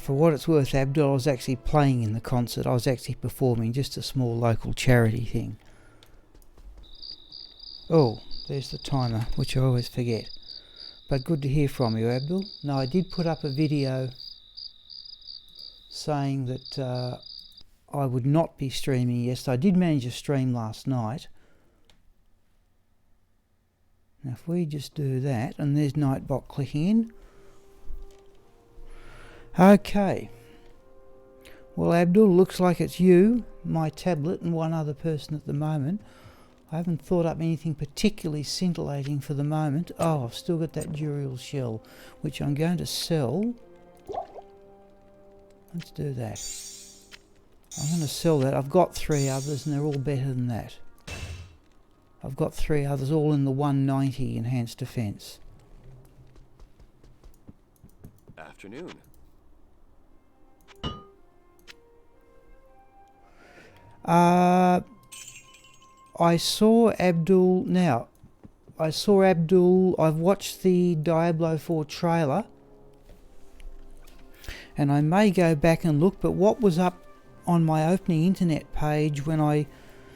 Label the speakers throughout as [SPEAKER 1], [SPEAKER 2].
[SPEAKER 1] For what it's worth, Abdul, I was actually playing in the concert. I was actually performing, just a small local charity thing. Oh, there's the timer, which I always forget. But good to hear from you, Abdul. No, I did put up a video saying that I would not be streaming yesterday. I did manage to stream last night. Now if we just do that, and there's Nightbot clicking in. Okay. Well, Abdul, looks like it's you, my tablet, and one other person at the moment. I haven't thought up anything particularly scintillating for the moment. Oh, I've still got that Duriel shell, which I'm going to sell. Let's do that. I'm going to sell that. I've got 3 others and they're all better than that. I've got 3 others, all in the 190 enhanced defense.
[SPEAKER 2] Afternoon.
[SPEAKER 1] I saw Abdul. Now, I've watched the Diablo 4 trailer, and I may go back and look, but what was up on my opening internet page when I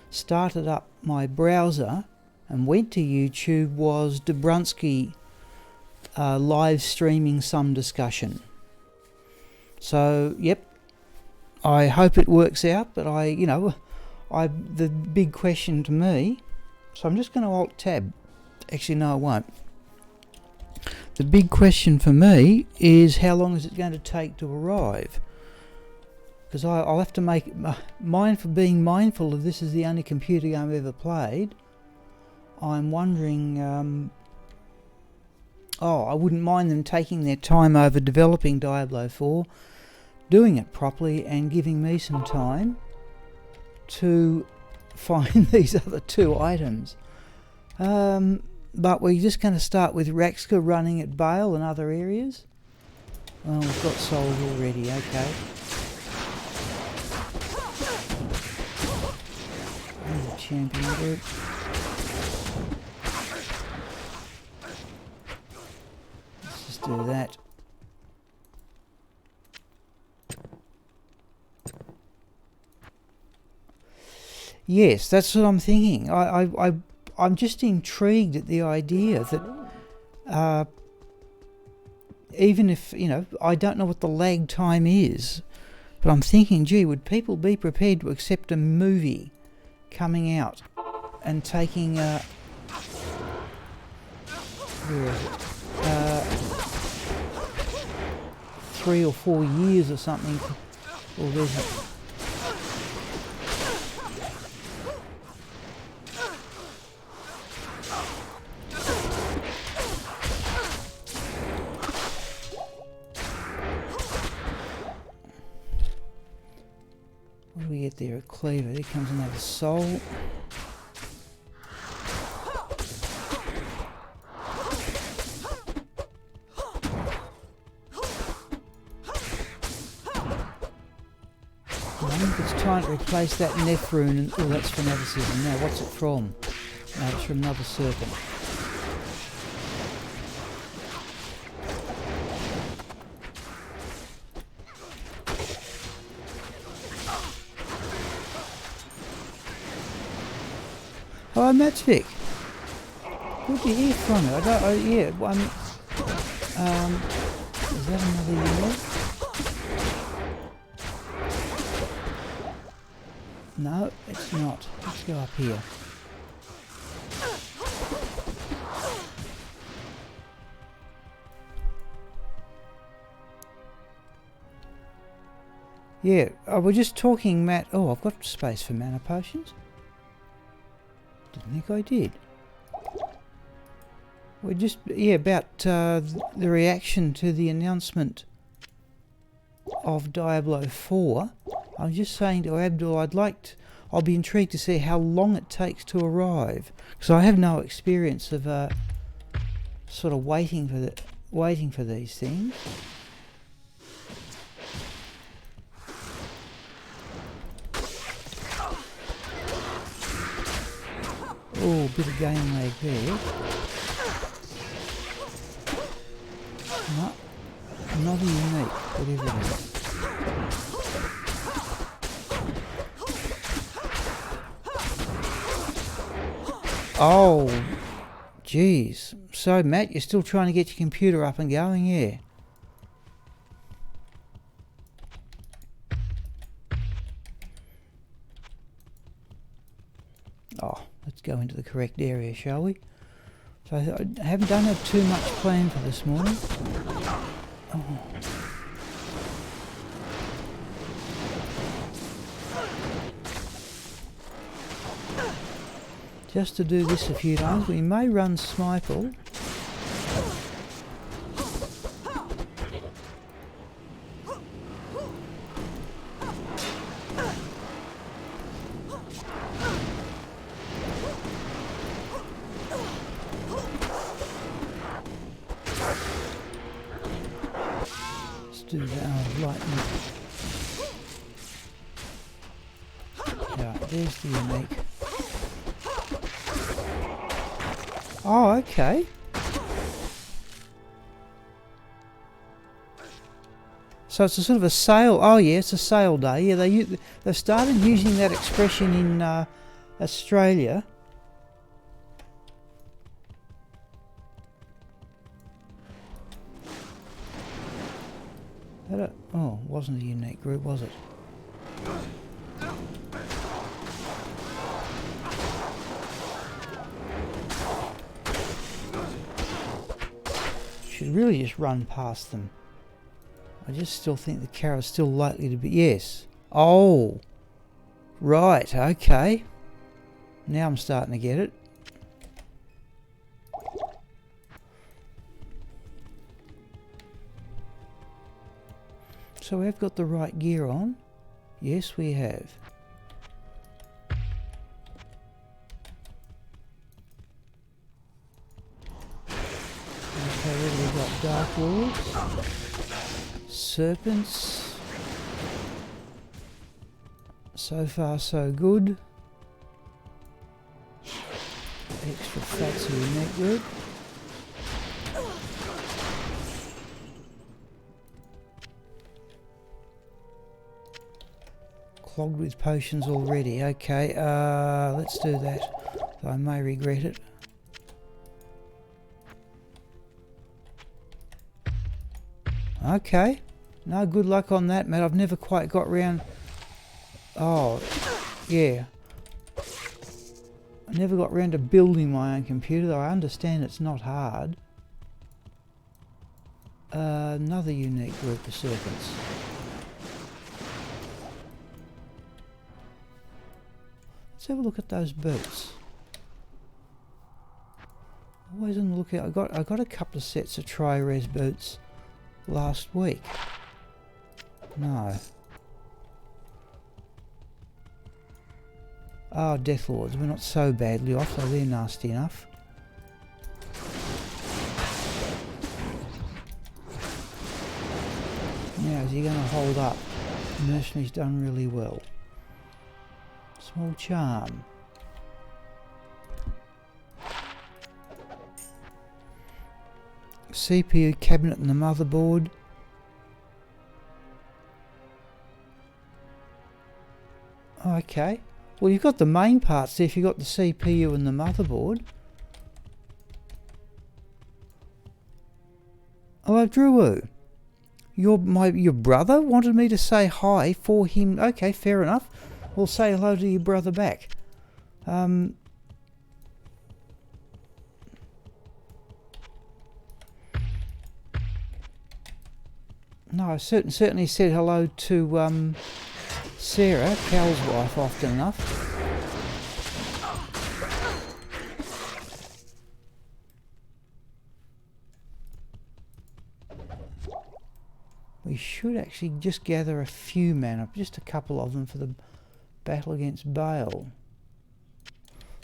[SPEAKER 1] started up my browser and went to YouTube was Dobrunsky live streaming some discussion. So, yep, I hope it works out, but the big question to me, so I'm just going to Alt-Tab. Actually, no, I won't. The big question for me is how long is it going to take to arrive? Because I'll have to make being mindful of this is the only computer game I've ever played. I'm wondering, I wouldn't mind them taking their time over developing Diablo 4, doing it properly and giving me some time to find these other 2 items. But we're just going to start with Raxka running at Bale and other areas. Well, we've got souls already, okay. There's a champion group. Let's just do that. Yes, that's what I'm thinking. I'm just intrigued at the idea that even if, I don't know what the lag time is, but I'm thinking, gee, would people be prepared to accept a movie coming out and taking, 3 or 4 years or something? Or there's what do we get there? A cleaver. There comes another soul. I think it's time to replace that Neff rune. And, oh, that's fanaticism. Now, what's it from? No, it's from another serpent. Oh, Matsvik. Good to hear from you. Is that another yellow? No, it's not. Let's go up here. Yeah, we're just talking, Matt. Oh, I've got space for mana potions. Didn't think I did. We're just, about the reaction to the announcement of Diablo 4. I was just saying to Abdul, I'll be intrigued to see how long it takes to arrive, because I have no experience of sort of waiting for these things. Oh, a bit of game lag there. No, not unique. whatever it is. Oh, jeez. So, Matt, you're still trying to get your computer up and going, yeah? Oh, let's go into the correct area, shall we? So I don't have too much planned for this morning. Oh. Just to do this a few times, we may run Smiple. Do that lightning. Yeah, there's the unique. Oh, okay. So it's a sort of a sale. Oh, yeah, it's a sale day. Yeah, they've started using that expression in Australia. Oh, it wasn't a unique group, was it? Should really just run past them. I just still think the carrot's still likely to be... Yes. Oh. Right, okay. Now I'm starting to get it. So we've got the right gear on. Yes, we have. Okay, what have we got? Dark Lords. Serpents. So far so good. Extra fats in the neck group. Clogged with potions already. Okay, let's do that. Though I may regret it. Okay. No, good luck on that, Matt. I've never quite got round... Oh, yeah. I never got round to building my own computer, though I understand it's not hard. Another unique group of serpents. Let's have a look at those boots. Always on the lookout. I got a couple of sets of tri-res boots last week. No. Oh, Death Lords. We're not so badly off, though they're nasty enough. Now, is he going to hold up? Mercenary's done really well. Small charm. CPU cabinet and the motherboard. Okay. Well, you've got the main parts there if you've got the CPU and the motherboard. Hello, Drew. Your brother wanted me to say hi for him. Okay, fair enough. We'll say hello to your brother back. No, I certainly said hello to Sarah, Cal's wife, often enough. We should actually just gather a few mana, just a couple of them for the battle against Bale.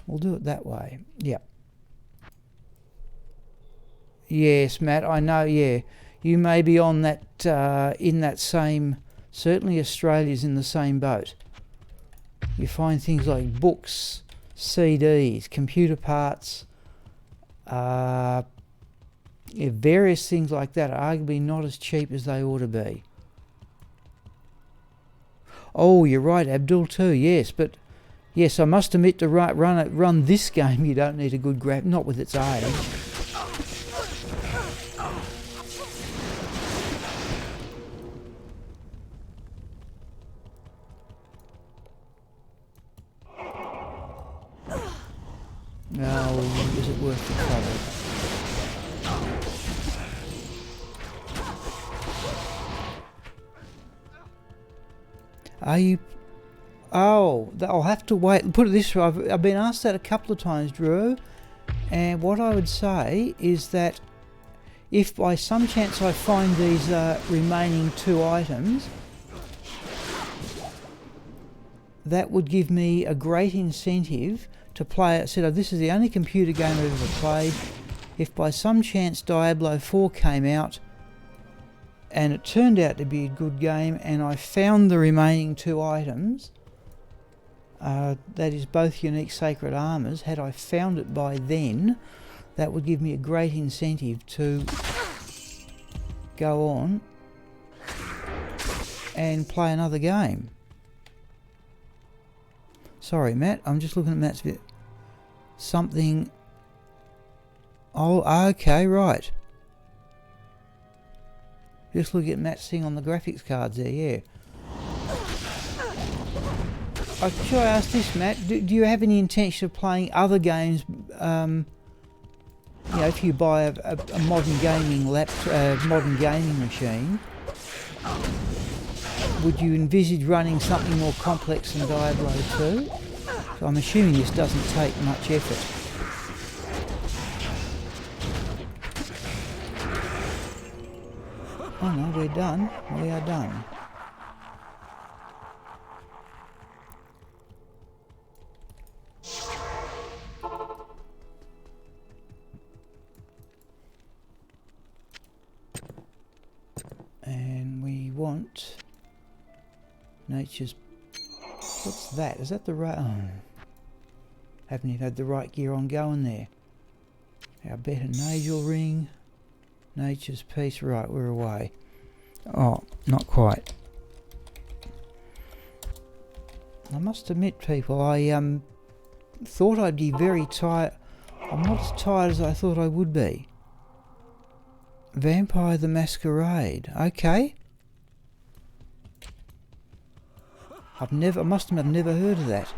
[SPEAKER 1] We'll do it that way. Yep. Yes, Matt, I know, yeah. You may be on that, in that same... Certainly Australia's in the same boat. You find things like books, CDs, computer parts, various things like that are arguably not as cheap as they ought to be. Oh, you're right, Abdul too, yes, but yes, I must admit to run this game you don't need a good grab, not with its age. Oh, is it worth the trouble? Are you... Oh, I'll have to wait. Put it this way, I've been asked that a couple of times, Drew, and what I would say is that if by some chance I find these remaining 2 items, that would give me a great incentive to play it. So this is the only computer game I've ever played. If by some chance Diablo 4 came out and it turned out to be a good game and I found the remaining 2 items, that is both unique sacred armours, had I found it by then, that would give me a great incentive to go on and play another game. Sorry, Matt, I'm just looking at Matt's bit. Something... Oh, okay, right. Just look at Matt's thing on the graphics cards there, yeah. Should I ask this, Matt? Do you have any intention of playing other games? You know, if you buy a modern gaming modern gaming machine, would you envisage running something more complex than Diablo 2? So I'm assuming this doesn't take much effort. Oh no, we're done. We are done. And we want nature's... What's that? Is that the right... Oh. Haven't even had the right gear on going there. Our better Nagel ring. Nature's peace. Right, we're away. Oh, not quite. I must admit, people, I thought I'd be very tired. I'm not as tired as I thought I would be. Vampire the Masquerade. Okay. I must admit, I've never heard of that.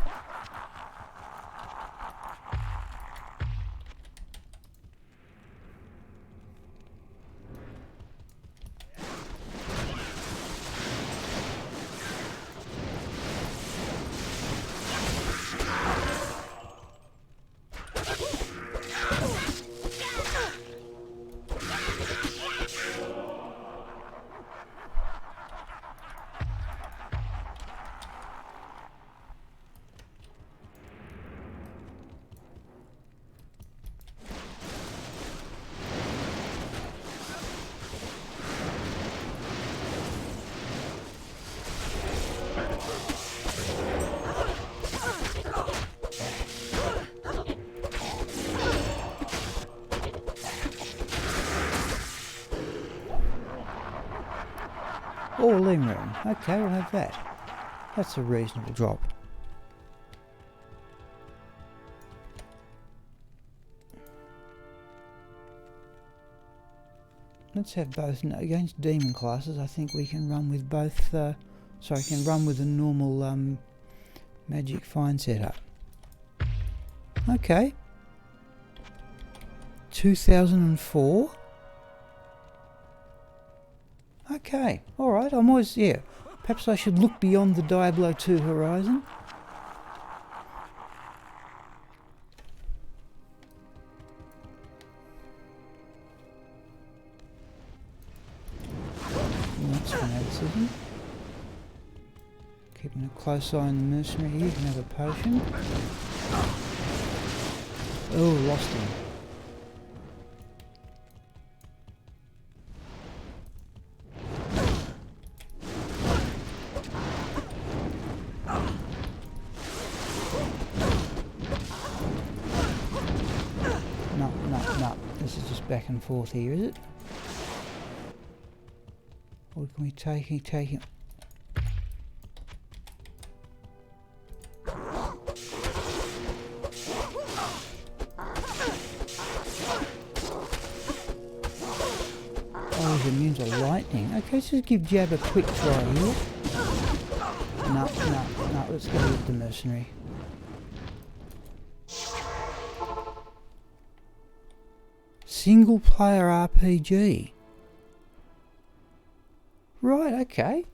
[SPEAKER 1] Oh, a ling room. Okay, we'll have that. That's a reasonable drop. Let's have both. No, against demon classes, I think we can run with both. Sorry, can run with the normal magic find setup. Okay. 2004. Okay, alright, I'm always, yeah. Perhaps I should look beyond the Diablo 2 horizon. That's fanaticism. Keeping a close eye on the mercenary here, you can have a potion. Oh, lost him. No. This is just back and forth here, is it? Or can we take him? Oh, he's immune to lightning. Okay, let's just give Jab a quick try here. No, let's go with the mercenary. Single player RPG. Right, okay.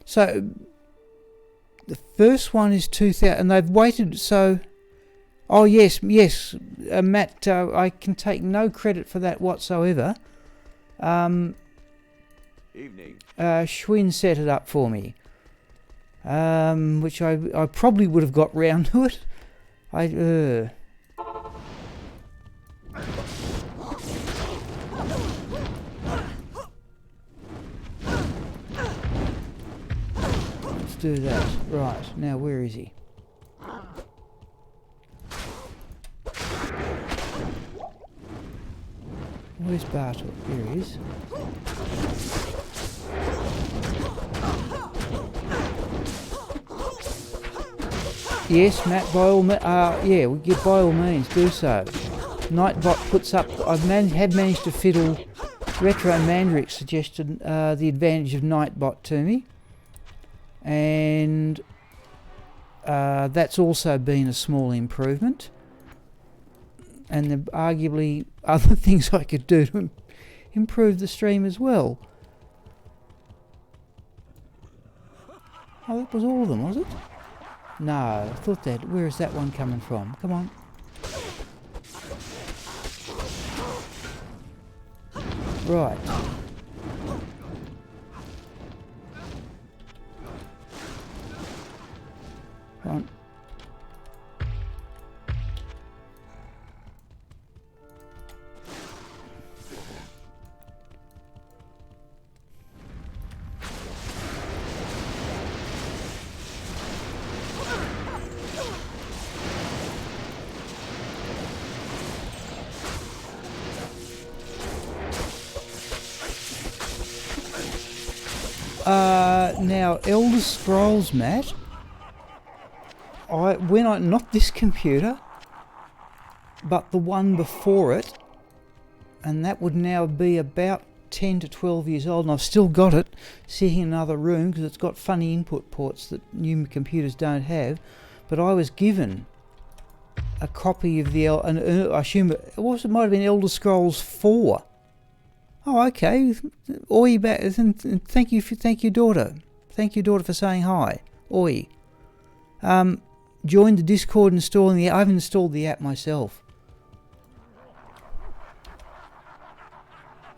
[SPEAKER 1] So, the first one is 2000, and they've waited, so... Oh, yes, Matt, I can take no credit for that whatsoever.
[SPEAKER 2] Evening.
[SPEAKER 1] Schwinn set it up for me. Which I probably would have got round to it. Let's do that. Right, now where is he? Where's Bartle? Here he is. Yes, Matt, by all by all means, do so. Nightbot puts up... have managed to fiddle... Retro Mandrick suggested the advantage of Nightbot to me. And that's also been a small improvement. And there are arguably other things I could do to improve the stream as well. Oh, that was all of them, was it? No, I thought that. Where is that one coming from? Come on. Right. Come on. Now, Elder Scrolls, Matt, not this computer, but the one before it, and that would now be about 10 to 12 years old, and I've still got it sitting in another room because it's got funny input ports that new computers don't have, but I was given a copy of the, I assume it might have been Elder Scrolls 4. Oh, okay. Oi, thank you, daughter. Thank you, daughter, for saying hi. Oi. Joined the Discord installing the... I've installed the app myself.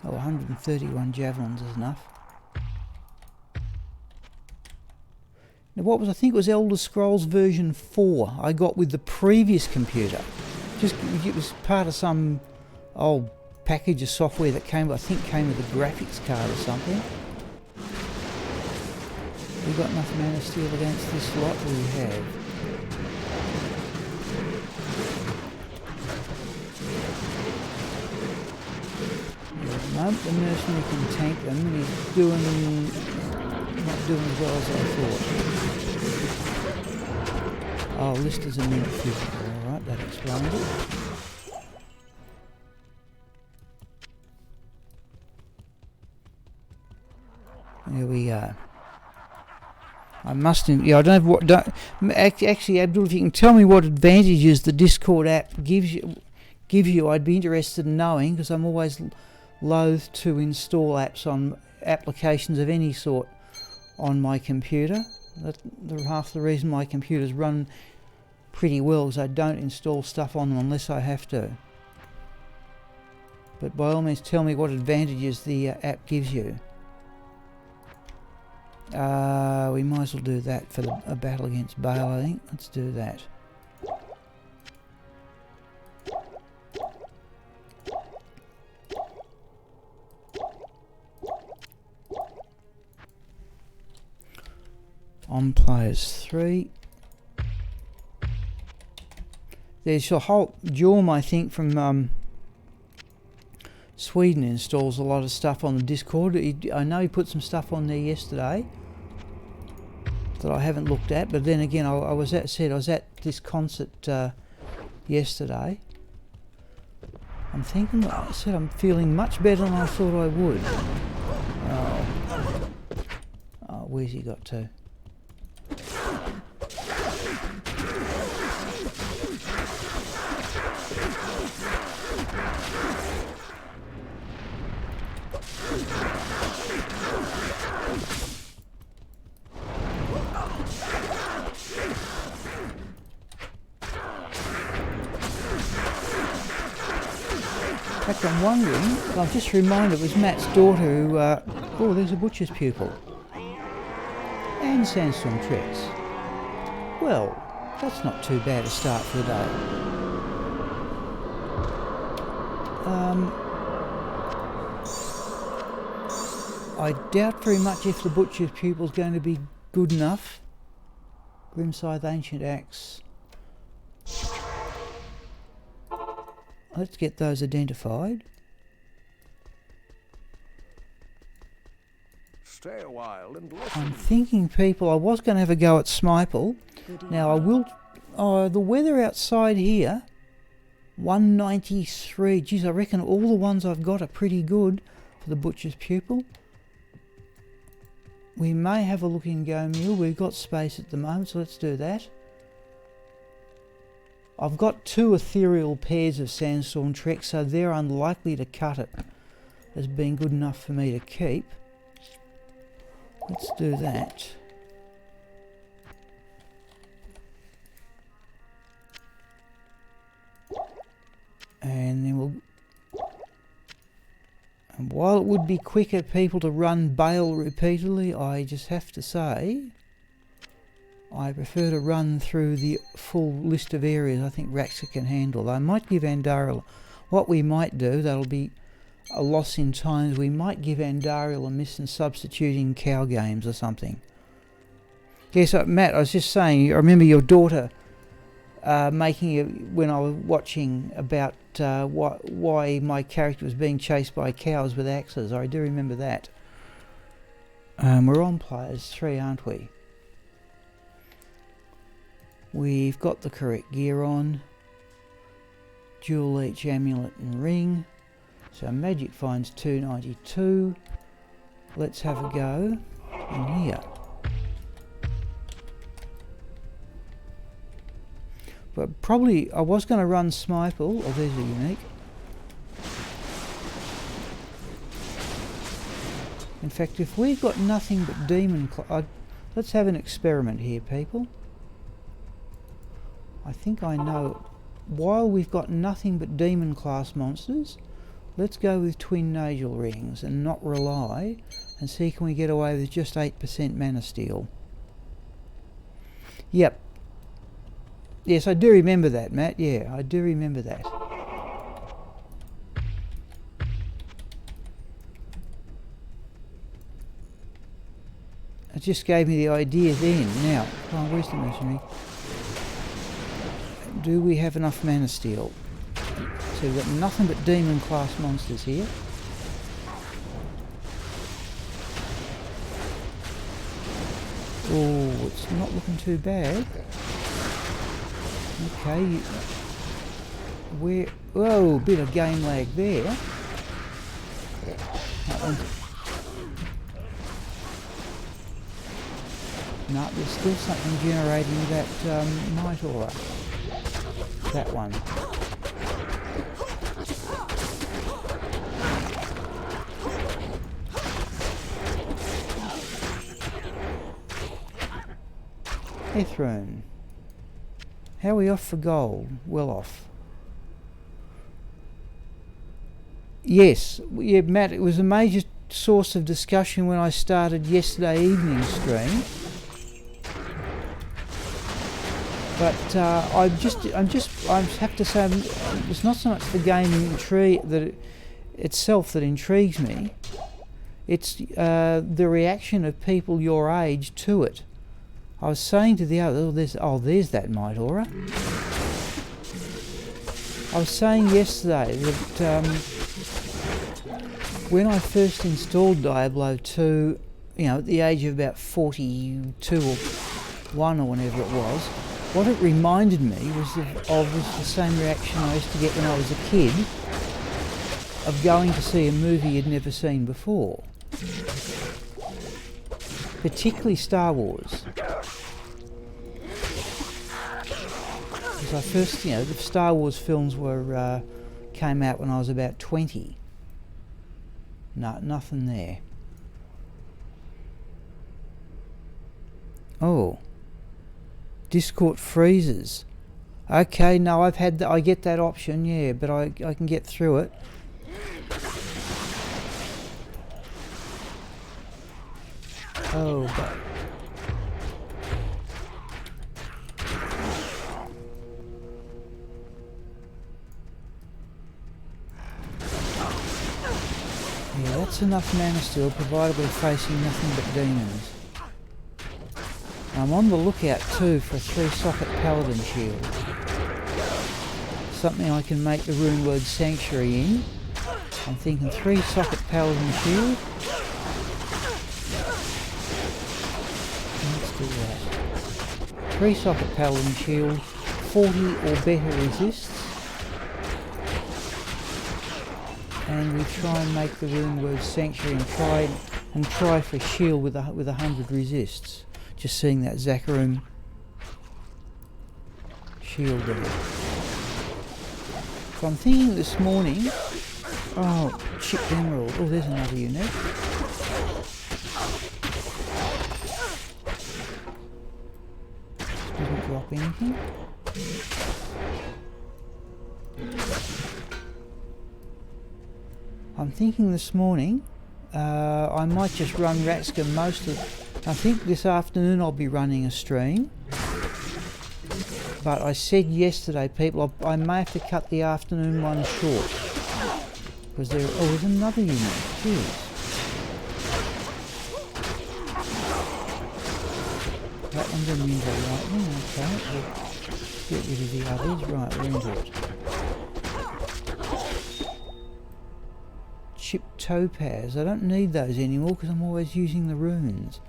[SPEAKER 1] Oh, 131 javelins is enough. Now, I think it was Elder Scrolls version 4 I got with the previous computer. It was part of some old package of software that came with a graphics card or something. We got enough mana steel against this lot? We have. No, the mercenary can tank them, and he's not doing as well as I thought. Oh, Lister's a minute physical, alright, that explains it. There we go. I must... Yeah, I don't have what... Actually, Abdul, if you can tell me what advantages the Discord app gives you, I'd be interested in knowing, because I'm always loath to install apps on applications of any sort on my computer. That's half the reason my computers run pretty well, is I don't install stuff on them unless I have to. But by all means, tell me what advantages the app gives you. We might as well do that for a battle against Bale, I think. Let's do that. On players 3. There's a whole... Jorm, I think, from Sweden installs a lot of stuff on the Discord. I know he put some stuff on there yesterday that I haven't looked at, but then again, I was at this concert yesterday. I'm thinking, I said I'm feeling much better than I thought I would. Oh, where's he got to? In fact, I'm wondering, I've just reminded it was Matt's daughter who, oh, there's a butcher's pupil. And sandstorm tricks. Well, that's not too bad a start for the day. I doubt very much if the butcher's pupil's going to be good enough. Grimscythe Ancient Axe. Let's get those identified.
[SPEAKER 2] Stay a while and listen.
[SPEAKER 1] I'm thinking, people, I was going to have a go at Smiple. Now I will. The weather outside here, 193. Geez, I reckon all the ones I've got are pretty good for the butcher's pupil. We may have a look in Go Mule. We've got space at the moment, so let's do that. I've got 2 ethereal pairs of Sandstorm Trek, so they're unlikely to cut it as being good enough for me to keep. Let's do that. And then we'll... And while it would be quicker, people, to run Bale repeatedly, I just have to say I prefer to run through the full list of areas I think Raxka can handle. I might give Andariel... What we might do, that'll be a loss in time, is we might give Andariel a miss and substituting cow games or something. Yes, Matt, I was just saying, I remember your daughter making it when I was watching about why my character was being chased by cows with axes. I do remember that. We're on players 3, aren't we? We've got the correct gear on. Dual Leech, Amulet and Ring. So magic finds 292. Let's have a go in here. But probably I was going to run Smiple. Oh, there's a unique. In fact, if we've got nothing but demon... let's have an experiment here, people. I think I know... While we've got nothing but demon class monsters, let's go with twin Nagel rings and not rely, and see can we get away with just 8% mana steal. Yep. Yes, I do remember that, Matt. Yeah, I do remember that. It just gave me the idea then. Now, oh, where's the mercenary? Do we have enough mana steal? So we've got nothing but demon class monsters here. Oh, it's not looking too bad. Okay. Where... Whoa, bit of game lag there. That one. No, there's still something generating that Night Aura. That one. Ethrone. How are we off for gold? Well off. Yes, yeah, Matt, it was a major source of discussion when I started yesterday evening stream. But I have to say, it's not so much the game itself that intrigues me. It's the reaction of people your age to it. I was saying to the other, there's that Might Aura. I was saying yesterday that when I first installed Diablo 2, at the age of about 42 or 1 or whenever it was, what it reminded me was of the same reaction I used to get when I was a kid of going to see a movie you'd never seen before. Particularly Star Wars. Because I first, the Star Wars films came out when I was about 20. No, nothing there. Oh. Discord freezes. Okay, no, I get that option, yeah, but I can get through it. Oh, but yeah, that's enough mana still, provided we're facing nothing but demons. I'm on the lookout too for a 3-socket paladin shield. Something I can make the rune word sanctuary in. I'm thinking 3-socket paladin shield. Let's do that. 3-socket paladin shield, 40 or better resists. And we try and make the rune word sanctuary and try for a shield with 100 resists. Just seeing that Zakharum shield there. So I'm thinking this morning, oh, chipped emerald. Oh, there's another unit. Doesn't drop anything. I'm thinking this morning, I might just run Raxka I think this afternoon I'll be running a stream. But I said yesterday, people, I may have to cut the afternoon one short. Because there's another unit. Jeez. That one's immune to lightning, okay. We'll get rid of the others. Right, we're into it. Chipped topaz. I don't need those anymore because I'm always using the runes.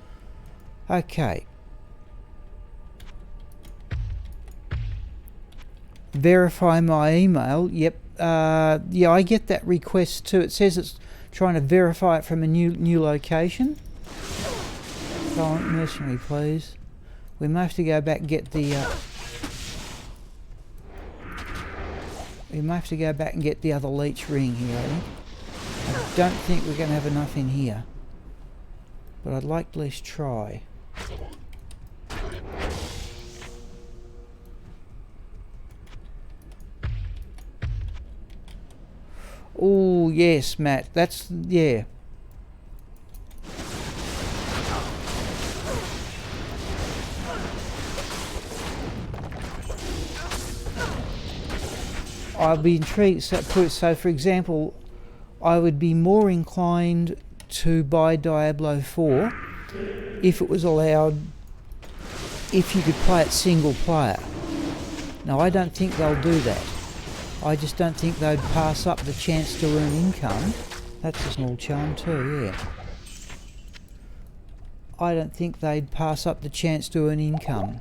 [SPEAKER 1] Okay. Verify my email. Yep. Yeah, I get that request too. It says it's trying to verify it from a new location. Silent mercenary, please. We may have to go back and get the. We may have to go back and get the other leech ring here. I think. I don't think we're going to have enough in here, but I'd like to at least try. Oh yes, Matt. That's yeah. I'd be intrigued. So for example, I would be more inclined to buy Diablo 4 if it was allowed, if you could play it single player. Now I don't think they'll do that. I just don't think they'd pass up the chance to earn income. That's a small charm too, yeah. I don't think they'd pass up the chance to earn income.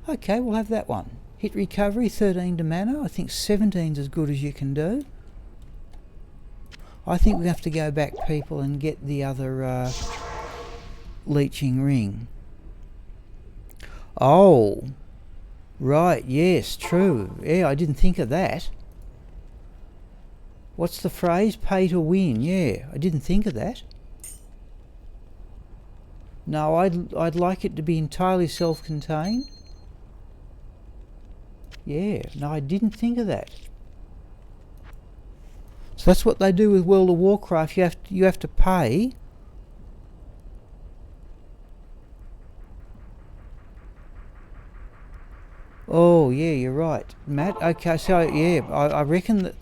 [SPEAKER 1] Okay, we'll have that one. Hit recovery, 13 to mana. I think 17's as good as you can do. I think we have to go back, people, and get the other leeching ring. Oh, right, yes, true. Yeah, I didn't think of that. What's the phrase? Pay to win. Yeah, I didn't think of that. No, I'd like it to be entirely self-contained. Yeah, no, I didn't think of that. So that's what they do with World of Warcraft. You have to pay. Oh yeah, you're right, Matt. Okay, so yeah, I reckon that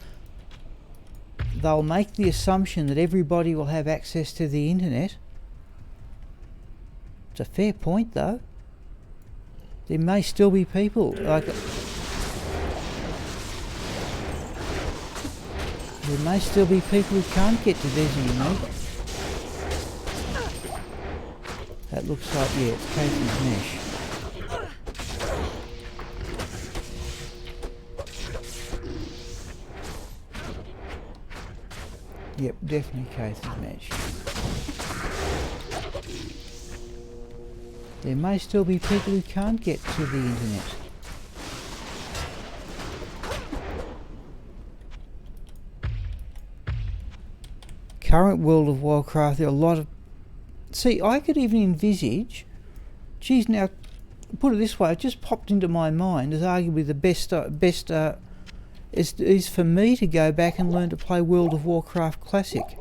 [SPEAKER 1] they'll make the assumption that everybody will have access to the internet. It's a fair point, though. There may still be people like. There may still be people who can't get to Desi, you know. That looks like, yeah, it's Casey's mesh. Yep, definitely cases match. There may still be people who can't get to the internet. Current World of Warcraft, there are a lot of... See, I could even envisage... Geez, now, put it this way, it just popped into my mind as arguably the best is for me to go back and learn to play World of Warcraft Classic.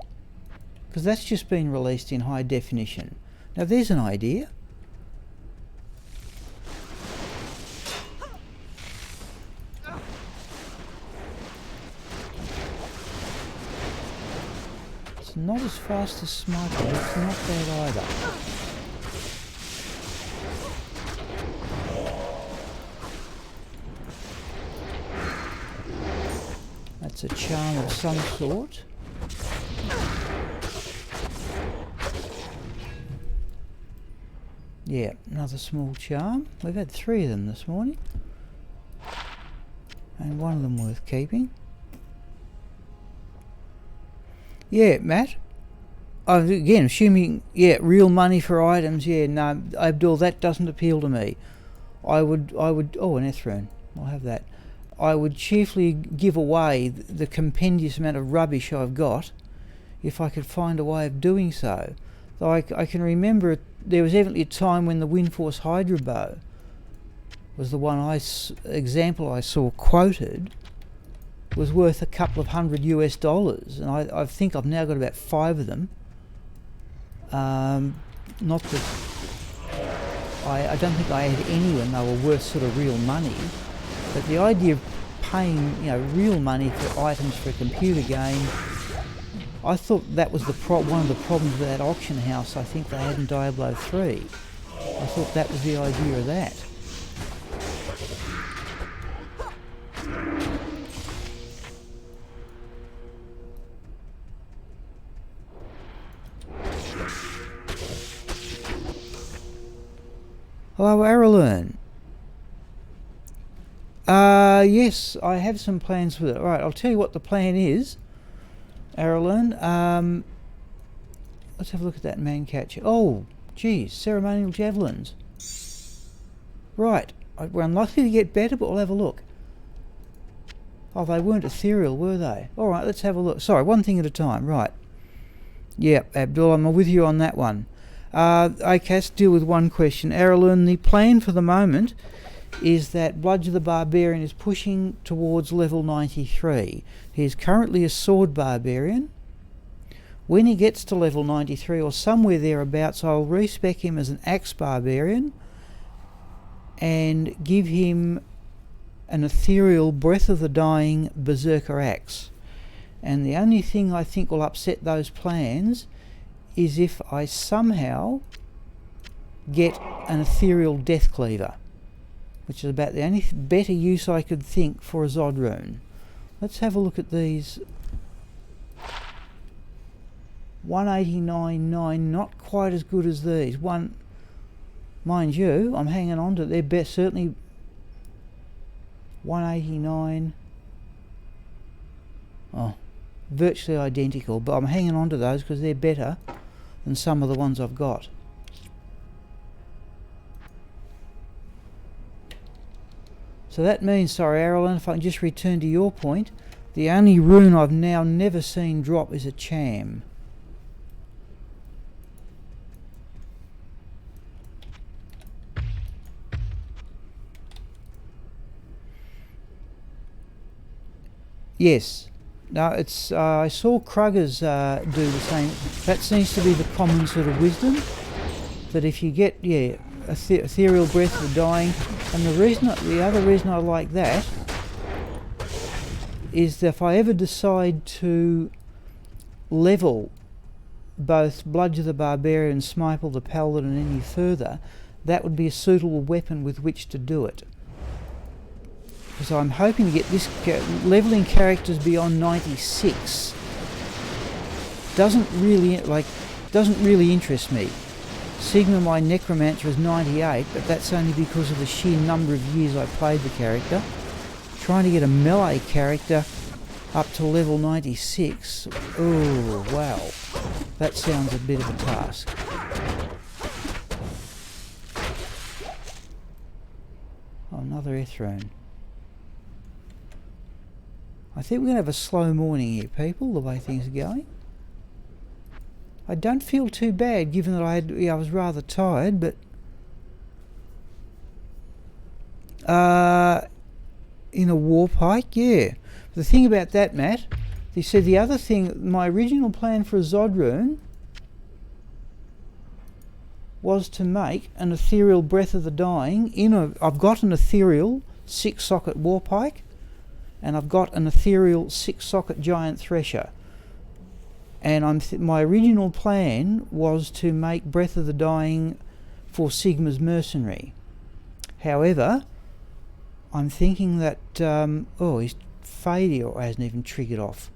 [SPEAKER 1] Because that's just been released in high definition. Now there's an idea. It's not as fast as Smiple, but it's not bad either. That's a charm of some sort. Yeah, another small charm. We've had 3 of them this morning. And one of them worth keeping. Yeah, Matt. Again, assuming, yeah, real money for items, yeah, no, Abdul, that doesn't appeal to me. I would, oh, an Ethrune, I'll have that. I would cheerfully give away the compendious amount of rubbish I've got if I could find a way of doing so. Though I can remember there was evidently a time when the Windforce Hydra Bow was the one example I saw quoted, was worth a couple of $100 US, and I think I've now got about 5 of them. Not that I don't think I had any when they were worth sort of real money, but the idea of paying, you know, real money for items for a computer game, I thought that was one of the problems with that auction house I think they had in Diablo 3. I thought that was the idea of that. Hello, Aralern. Yes, I have some plans with it. Alright, I'll tell you what the plan is, Aralern. Let's have a look at that man catcher. Oh, geez, ceremonial javelins. Right, we're unlikely to get better, but we'll have a look. Oh, they weren't ethereal, were they? Alright, let's have a look. Sorry, one thing at a time. Right. Yep, Abdul, I'm with you on that one. Okay, let's deal with one question. Aralern, the plan for the moment is that Bludge of the Barbarian is pushing towards level 93. He is currently a Sword Barbarian. When he gets to level 93 or somewhere thereabouts, I'll respec him as an Axe Barbarian and give him an ethereal Breath of the Dying Berserker Axe. And the only thing I think will upset those plans is if I somehow get an ethereal Death Cleaver, which is about the only better use I could think for a Zod rune. Let's have a look at these. 189.9, not quite as good as these. Mind you, I'm hanging on to their best, certainly 189. Oh, virtually identical, but I'm hanging on to those because they're better than some of the ones I've got. So that means, sorry Aralyn, if I can just return to your point, the only rune I've now never seen drop is a Cham. Yes. No, it's I saw Kruggers do the same. That seems to be the common sort of wisdom, that if you get, yeah, ethereal Breath of the Dying, and the other reason I like that is that if I ever decide to level both Bludge of the Barbarian and Smiple the Paladin any further, that would be a suitable weapon with which to do it. Because I'm hoping to get this leveling characters beyond 96 doesn't really interest me. Sigma, my Necromancer, is 98, but that's only because of the sheer number of years I played the character. Trying to get a melee character up to level 96. Oh, wow. That sounds a bit of a task. Oh, another Ethrone. I think we're going to have a slow morning here, people, the way things are going. I don't feel too bad, given that I was rather tired, but... in a warp hike, yeah. The thing about that, Matt, you said the other thing, my original plan for a Zod rune was to make an ethereal Breath of the Dying I've got an ethereal 6-socket warp hike, and I've got an ethereal 6-socket giant thresher. And my original plan was to make Breath of the Dying for Sigma's Mercenary. However, I'm thinking that... his failure hasn't even triggered off.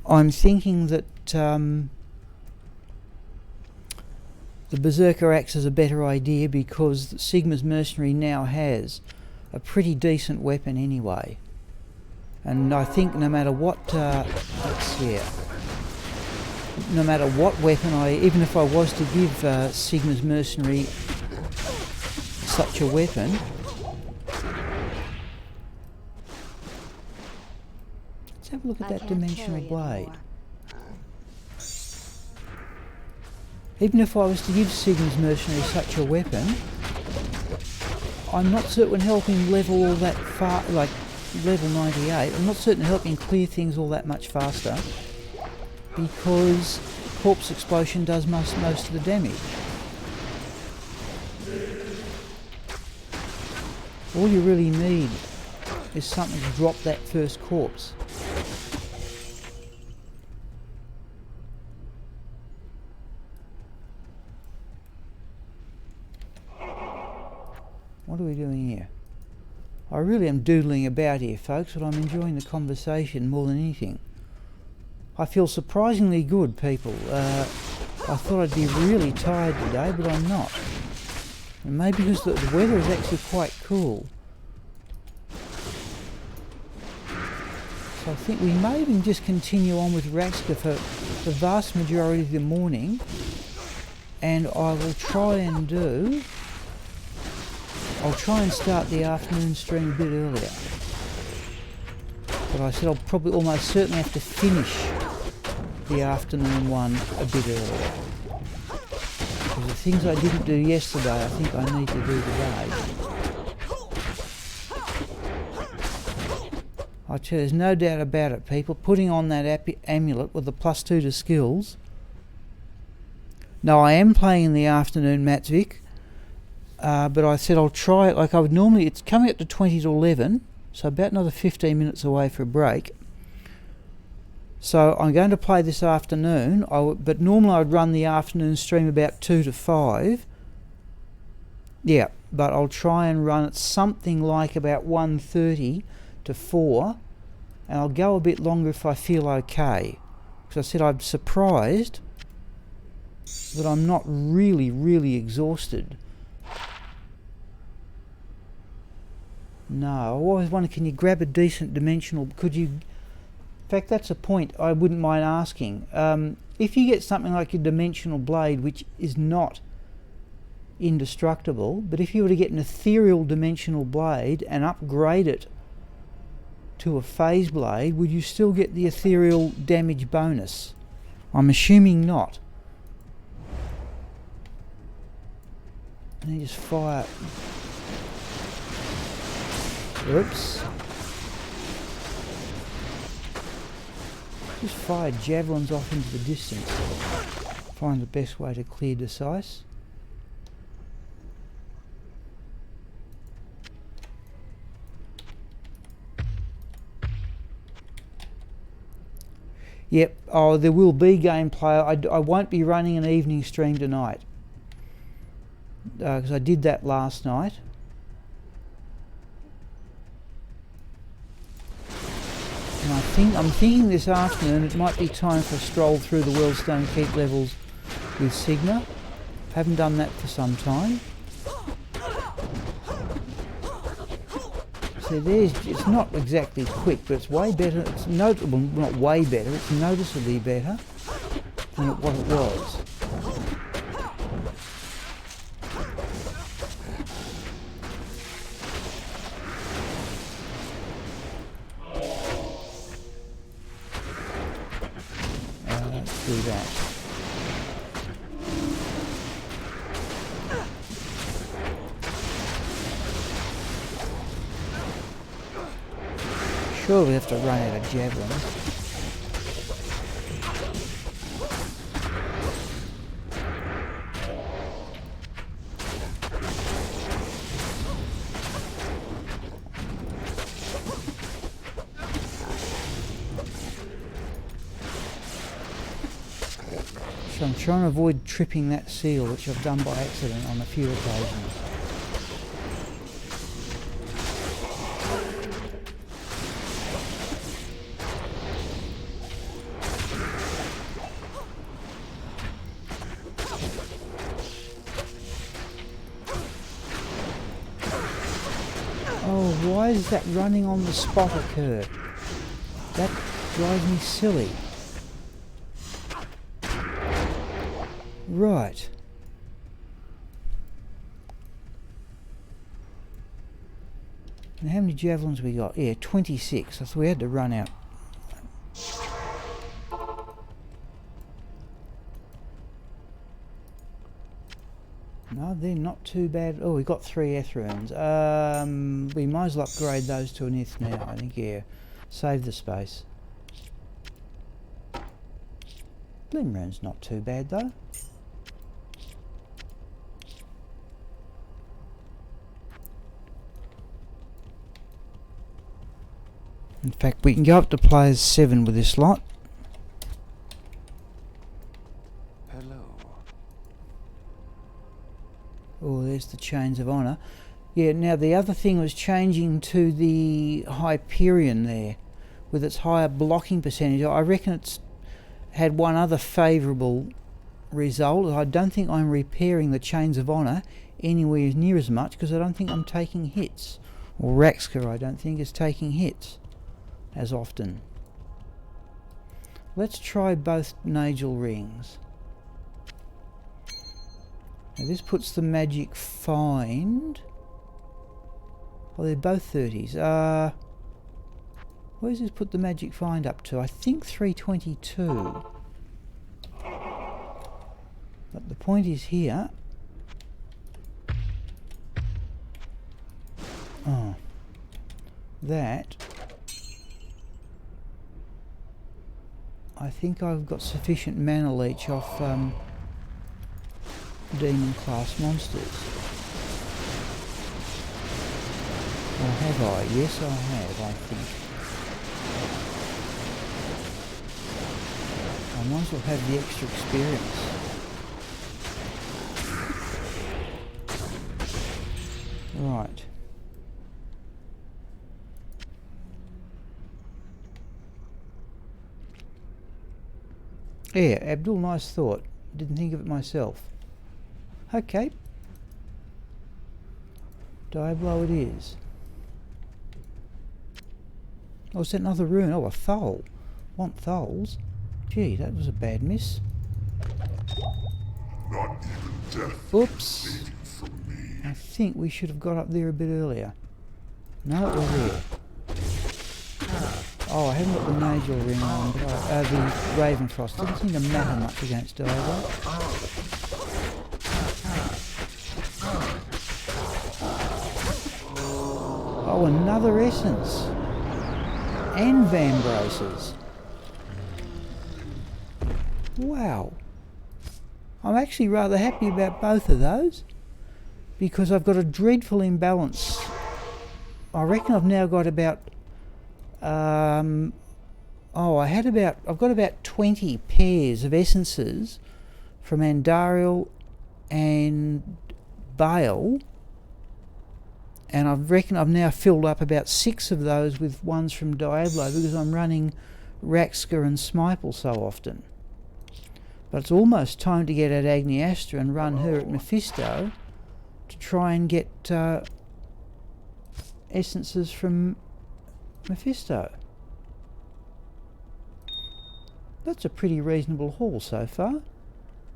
[SPEAKER 1] I'm thinking that the Berserker Axe is a better idea, because Sigma's Mercenary now has a pretty decent weapon anyway. And I think no matter what... no matter what weapon even if I was to give Sigma's Mercenary such a weapon... Let's have a look at that dimensional blade. Even if I was to give Sigma's Mercenary such a weapon, I'm not certain helping level all that far, like level 98, I'm not certain helping clear things all that much faster, because Corpse Explosion does most of the damage. All you really need is something to drop that first corpse. What are we doing here? I really am doodling about here, folks, but I'm enjoying the conversation more than anything. I feel surprisingly good, people. I thought I'd be really tired today, but I'm not. And maybe because the weather is actually quite cool. So I think we may even just continue on with Raxka for the vast majority of the morning. And I'll try and start the afternoon stream a bit earlier. But I said I'll probably almost certainly have to finish the afternoon one a bit earlier. Because the things I didn't do yesterday, I think I need to do today. I tell you, there's no doubt about it, people. Putting on that amulet with the +2 to skills. Now, I am playing in the afternoon, Matsvik. But I said I'll try it like I would normally. It's coming up to 20 to 11, so about another 15 minutes away for a break. So I'm going to play this afternoon, but normally I'd run the afternoon stream about 2 to 5. Yeah, but I'll try and run it something like about 1:30 to 4, and I'll go a bit longer if I feel okay. Because I said I'm surprised that I'm not really exhausted. No, I always wonder, can you grab a decent dimensional... Could you... In fact, that's a point I wouldn't mind asking. If you get something like a dimensional blade, which is not indestructible, but if you were to get an ethereal dimensional blade and upgrade it to a phase blade, would you still get the ethereal damage bonus? I'm assuming not. And then just fire... Oops. Just fire javelins off into the distance. Find the best way to clear Decisive. Yep, oh, there will be gameplay. I won't be running an evening stream tonight. Because I did that last night. And I'm thinking this afternoon it might be time for a stroll through the Wellstone Keep levels with Sigma. Haven't done that for some time. So it's not exactly quick, but it's way better. It's notable, not way better. It's noticeably better than what it was. Let's do that. Sure, we have to run out of javelins. So I'm trying to avoid tripping that seal, which I've done by accident on a few occasions. Oh, why is that running on the spot occur? That drives me silly. Right. And how many javelins we got? Yeah, 26. So we had to run out. No, they're not too bad. Oh, we got 3 eth runes. We might as well upgrade those to an eth now, I think, yeah. Save the space. Glim rune's not too bad though. In fact, we can go up to players 7 with this lot.
[SPEAKER 2] Hello.
[SPEAKER 1] Oh, there's the Chains of Honour. Yeah, now the other thing was changing to the Hyperion there, with its higher blocking percentage. I reckon it's had one other favourable result. I don't think I'm repairing the Chains of Honour anywhere near as much, because I don't think I'm taking hits. Or Raxka, I don't think, is taking hits as often. Let's try both Nagel rings. Now this puts the magic find. Well, they're both 30s. Where does this put the magic find up to? I think 322. But the point is here. Oh, that. I think I've got sufficient mana leech off demon class monsters. Or have I? Yes, I have, I think. I might as well have the extra experience. Right. Yeah, Abdul, nice thought. Didn't think of it myself. Okay. Diablo it is. Oh, is that another rune? Oh, a thole. Want tholes? Gee, that was a bad miss.
[SPEAKER 3] Not even death.
[SPEAKER 1] Oops. I think we should have got up there a bit earlier. No, it was there. Oh, I haven't got the Nagel ring on, but the Ravenfrost. Doesn't seem to matter much against Diablo. Oh, another essence. And Vambraces. Wow. I'm actually rather happy about both of those, because I've got a dreadful imbalance. I reckon I've now got about I've got about 20 pairs of essences from Andariel and Bale, and I reckon I've now filled up about 6 of those with ones from Diablo, because I'm running Raxka and Smiple so often. But it's almost time to get at Agniastra and run her at Mephisto to try and get essences from Mephisto. That's a pretty reasonable haul so far.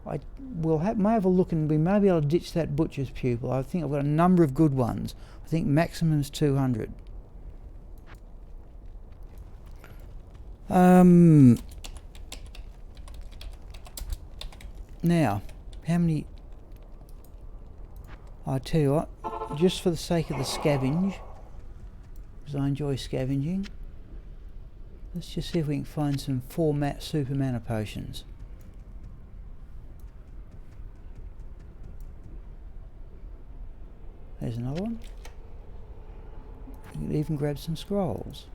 [SPEAKER 1] I will may have a look, and we may be able to ditch that butcher's pupil. I think I've got a number of good ones. I think maximum's 200. Now, how many... I tell you what, just for the sake of the scavenge, because I enjoy scavenging, let's just see if we can find some 4 super mana potions. There's another one. You can even grab some scrolls.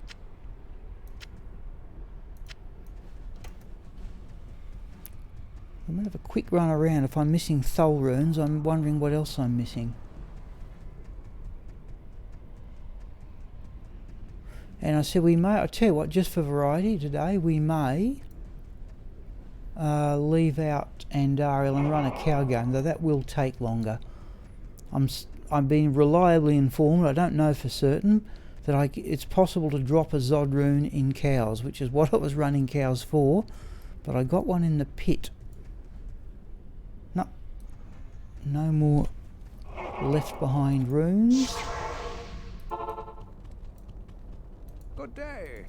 [SPEAKER 1] I'm going to have a quick run around. If I'm missing Thol runes, I'm wondering what else I'm missing. And I said we may, I tell you what, just for variety today, we may leave out Andariel and run a cow game, though that will take longer. I'm being reliably informed, I don't know for certain, that it's possible to drop a Zod rune in cows, which is what I was running cows for, but I got one in the pit. No more left behind runes.
[SPEAKER 2] Good day.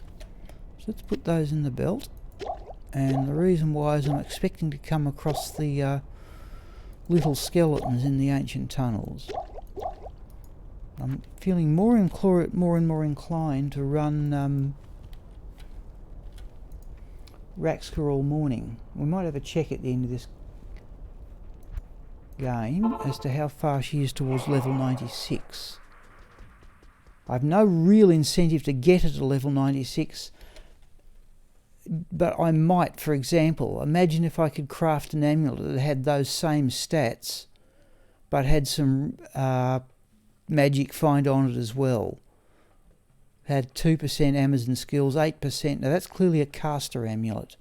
[SPEAKER 1] So let's put those in the belt. And the reason why is I'm expecting to come across the little skeletons in the ancient tunnels. I'm feeling more and more inclined to run Raxka all morning. We might have a check at the end of this game as to how far she is towards level 96. I've no real incentive to get her to level 96, but I might, for example, imagine if I could craft an amulet that had those same stats but had some magic find on it as well. Had 2% Amazon skills, 8%. Now that's clearly a caster amulet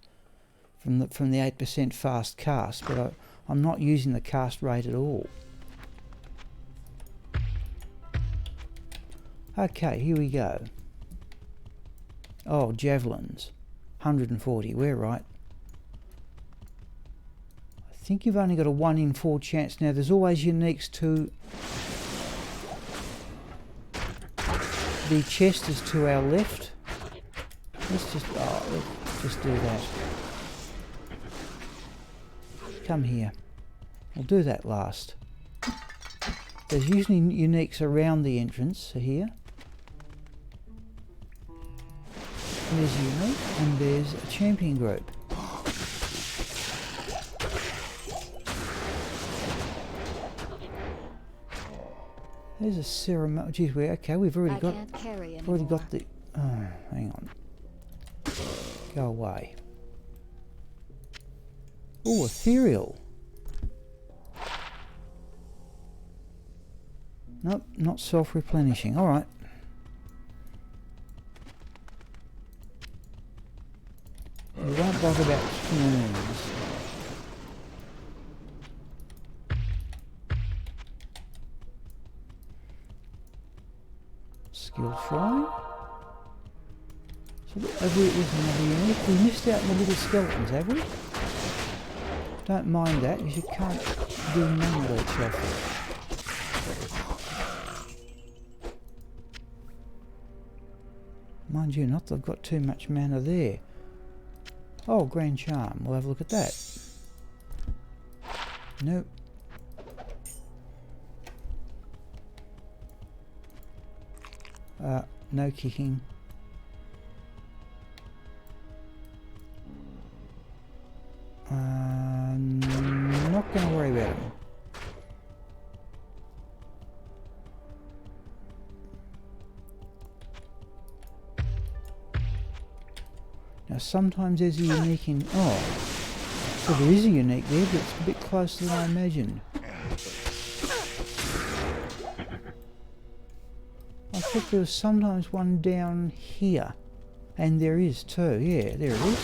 [SPEAKER 1] from the 8% fast cast, but I'm not using the cast rate at all. Okay, here we go. Oh, javelins. 140, we're right. I think you've only got a 1 in 4 chance. Now there's always uniques to... The chest is to our left. Let's just do that. Come here. We'll do that last. There's usually uniques around the entrance here. There's a unique and there's a champion group. There's a ceremony. Geez, we've already got the. Oh, hang on. Go away. Oh, ethereal. Nope, not self-replenishing. All right. We won't bother about spoons. Skill shrine. So have we, there's another unique. We missed out on the little skeletons, have we? Don't mind that, because you can't do none of that stuff. Mind you not that I've got too much mana there. Oh, Grand Charm. We'll have a look at that. Nope. No kicking. Not going to worry about it. Now sometimes there's a unique in... Oh, so there is a unique there, but it's a bit closer than I imagined. I thought there was sometimes one down here. And there is too. Yeah, there it is.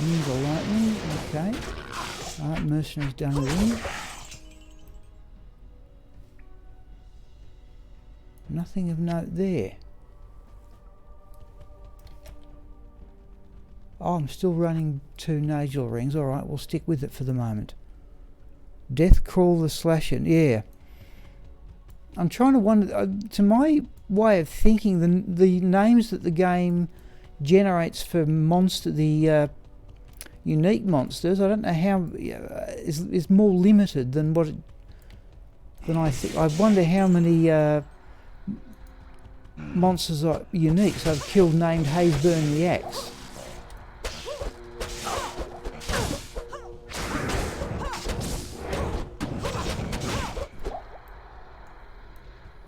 [SPEAKER 1] Use the lightning, okay. Alright, mercenaries done again. Nothing of note there. Oh, I'm still running 2 Nagel rings. Alright, we'll stick with it for the moment. Death Crawl the Slasher. Yeah. I'm trying to wonder, to my way of thinking, the names that the game generates for the unique monsters, I don't know how, is more limited than than I think. I wonder how many monsters are unique. So I've killed named Hazeburn the Axe.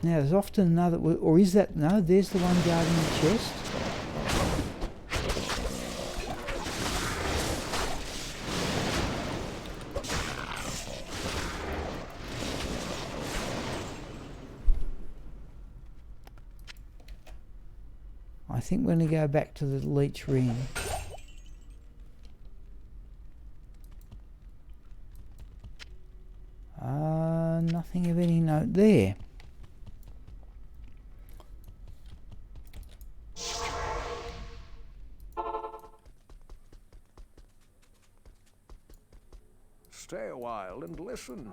[SPEAKER 1] Now there's often another, or is that, no, there's the one guarding the chest. I think we're going to go back to the leech ring. Nothing of any note there.
[SPEAKER 2] Stay a while and listen.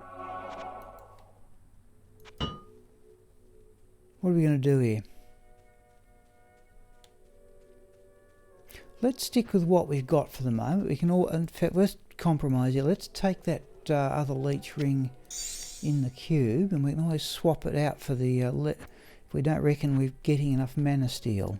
[SPEAKER 1] What are we going to do here? Let's stick with what we've got for the moment. We can all, in fact, let's compromise here. Let's take that other leech ring in the cube, and we can always swap it out for the if we don't reckon we're getting enough mana steel.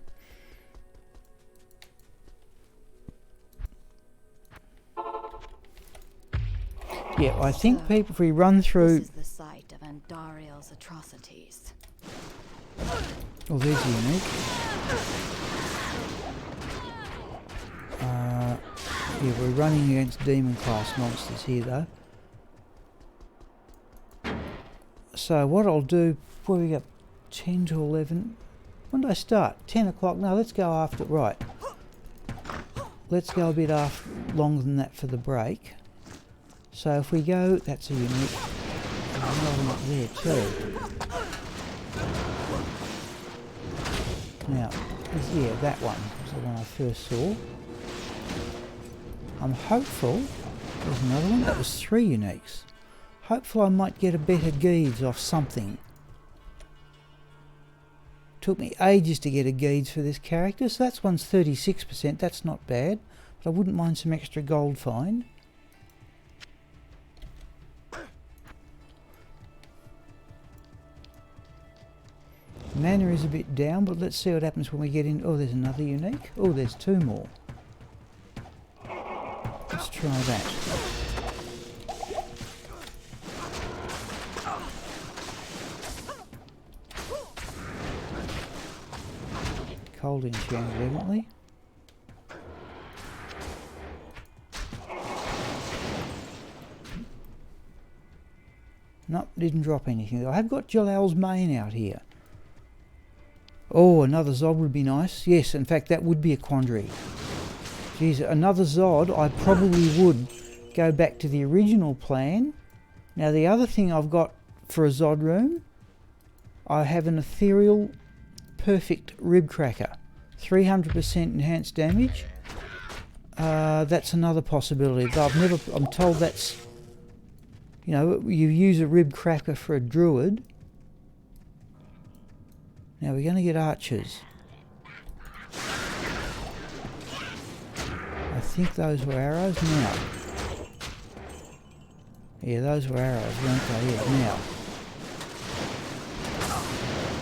[SPEAKER 1] Yeah, I think people, if we run through...
[SPEAKER 3] This is the site of Andariel's atrocities.
[SPEAKER 1] Oh, there's unique. Yeah, we're running against demon class monsters here though. So what I'll do, where we got 10 to 11, when did I start? 10 o'clock? No, let's go after, right. Let's go a bit after, longer than that for the break. So if we go, that's a unique, another one up there too. Now, yeah, that one was the one I first saw. I'm hopeful, there's another one, that was 3 uniques. Hopeful I might get a better Geeds off something. Took me ages to get a Geeds for this character, so that's one's 36%, that's not bad. But I wouldn't mind some extra gold find. Mana is a bit down, but let's see what happens when we get in. Oh, there's another unique. Oh, there's 2 more. Let's try that. Cold enchanted, evidently. Nope, didn't drop anything. I have got Jalal's Mane out here. Oh, another Zod would be nice. Yes, in fact, that would be a quandary. Geez, another Zod, I probably would go back to the original plan. Now, the other thing I've got for a Zod room, I have an ethereal perfect rib cracker. 300% enhanced damage. That's another possibility. But I'm told that's, you know, you use a rib cracker for a druid. Now we're going to get archers. I think those were arrows now. Yeah, those were arrows, weren't they? Yeah, now.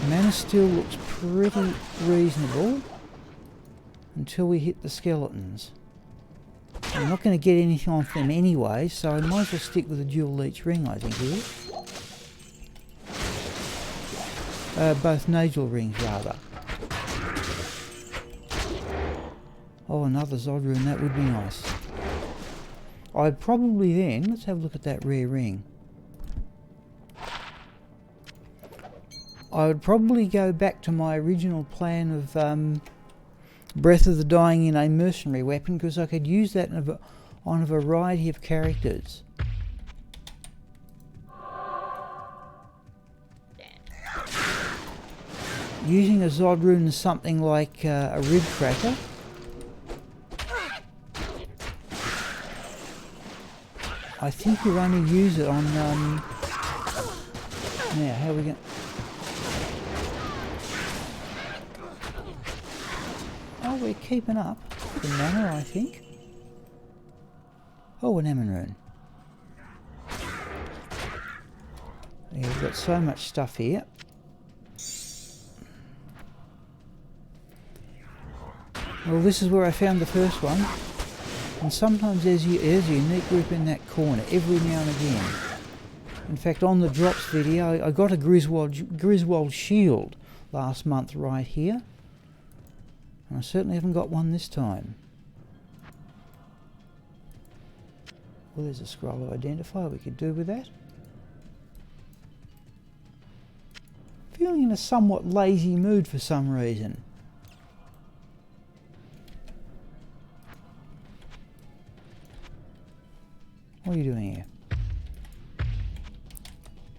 [SPEAKER 1] Mana still looks pretty reasonable until we hit the skeletons. I'm not going to get anything off them anyway, so I might as well stick with the dual leech ring, I think, here. Both Nagel rings, rather. Oh, another Zod rune, that would be nice. I'd probably then, let's have a look at that rare ring. I would probably go back to my original plan of Breath of the Dying in a mercenary weapon, because I could use that in on a variety of characters. Using a Zod rune as something like a rib cracker. I think you only use it on, now how are we going? Oh, we're keeping up the mana, I think. Oh, an Ammon rune. Yeah, we've got so much stuff here. Well, this is where I found the first one. And sometimes there's a unique group in that corner, every now and again. In fact, on the drops video, I got a Griswold shield last month right here. And I certainly haven't got one this time. Well, there's a scroll of identify we could do with that. Feeling in a somewhat lazy mood for some reason. What are you doing here?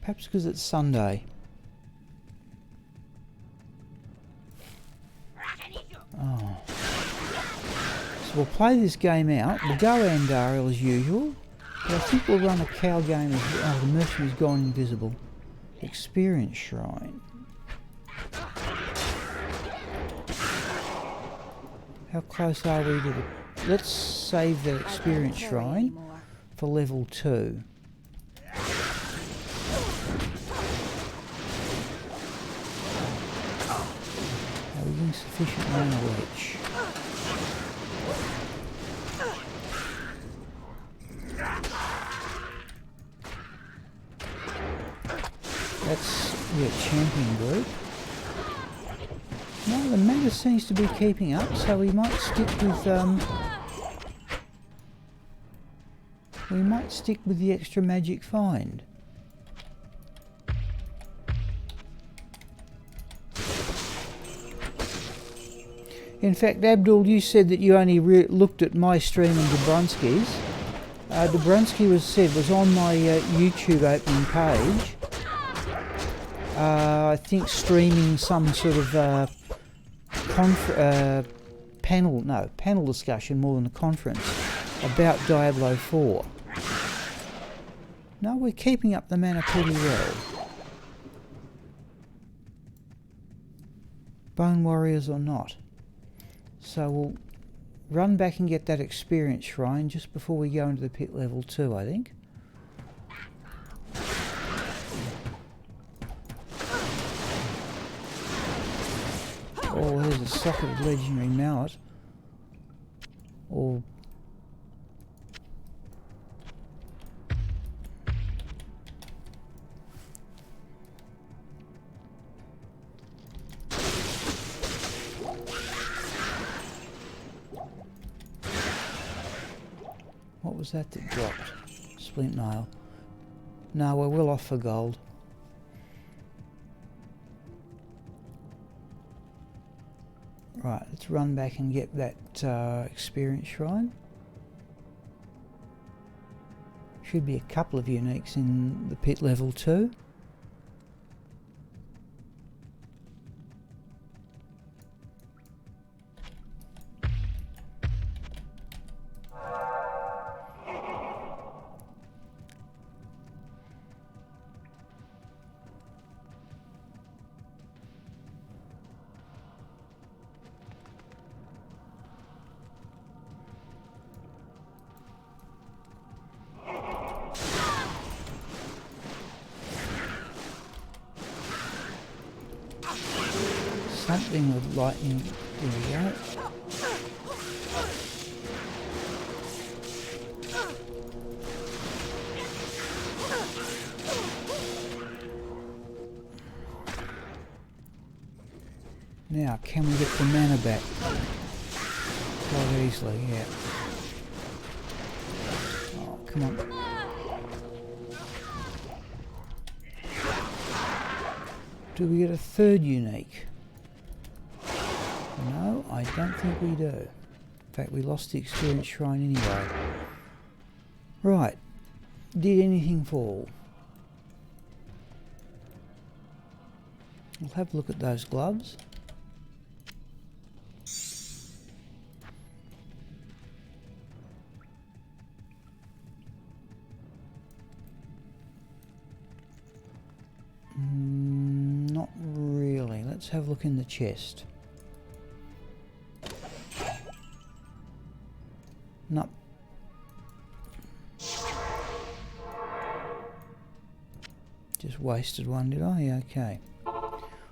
[SPEAKER 1] Perhaps because it's Sunday. Oh. So we'll play this game out. We'll go Andariel as usual. But I think we'll run a cow game as well. Oh, the mercenary's gone invisible. Experience Shrine. How close are we to the... Let's save the Experience Shrine for level 2. Are we getting sufficient mana reach? That's your champion group. No, the mana seems to be keeping up, so we might stick with the extra magic find. In fact, Abdul, you said that you only looked at my stream and Dobrunsky's. Dobrunsky was on my YouTube opening page. I think streaming some sort of panel discussion more than a conference about Diablo 4. No, we're keeping up the mana pretty well. Bone Warriors or not. So we'll run back and get that Experience Shrine just before we go into the pit level 2, I think. Oh, there's a socketed legendary mallet. Or... what was that dropped? Splint nail. No, we're well off for gold. Right, let's run back and get that Experience Shrine. Should be a couple of uniques in the pit level 2. Something with lightning. There we go. Now, can we get the mana back? Quite easily, yeah. Oh, come on. Do we get a third unique? No, I don't think we do. In fact, we lost the Experience Shrine anyway. Right. Did anything fall? We'll have a look at those gloves. Not really. Let's have a look in the chest. Nope. Just wasted one, did I? Okay.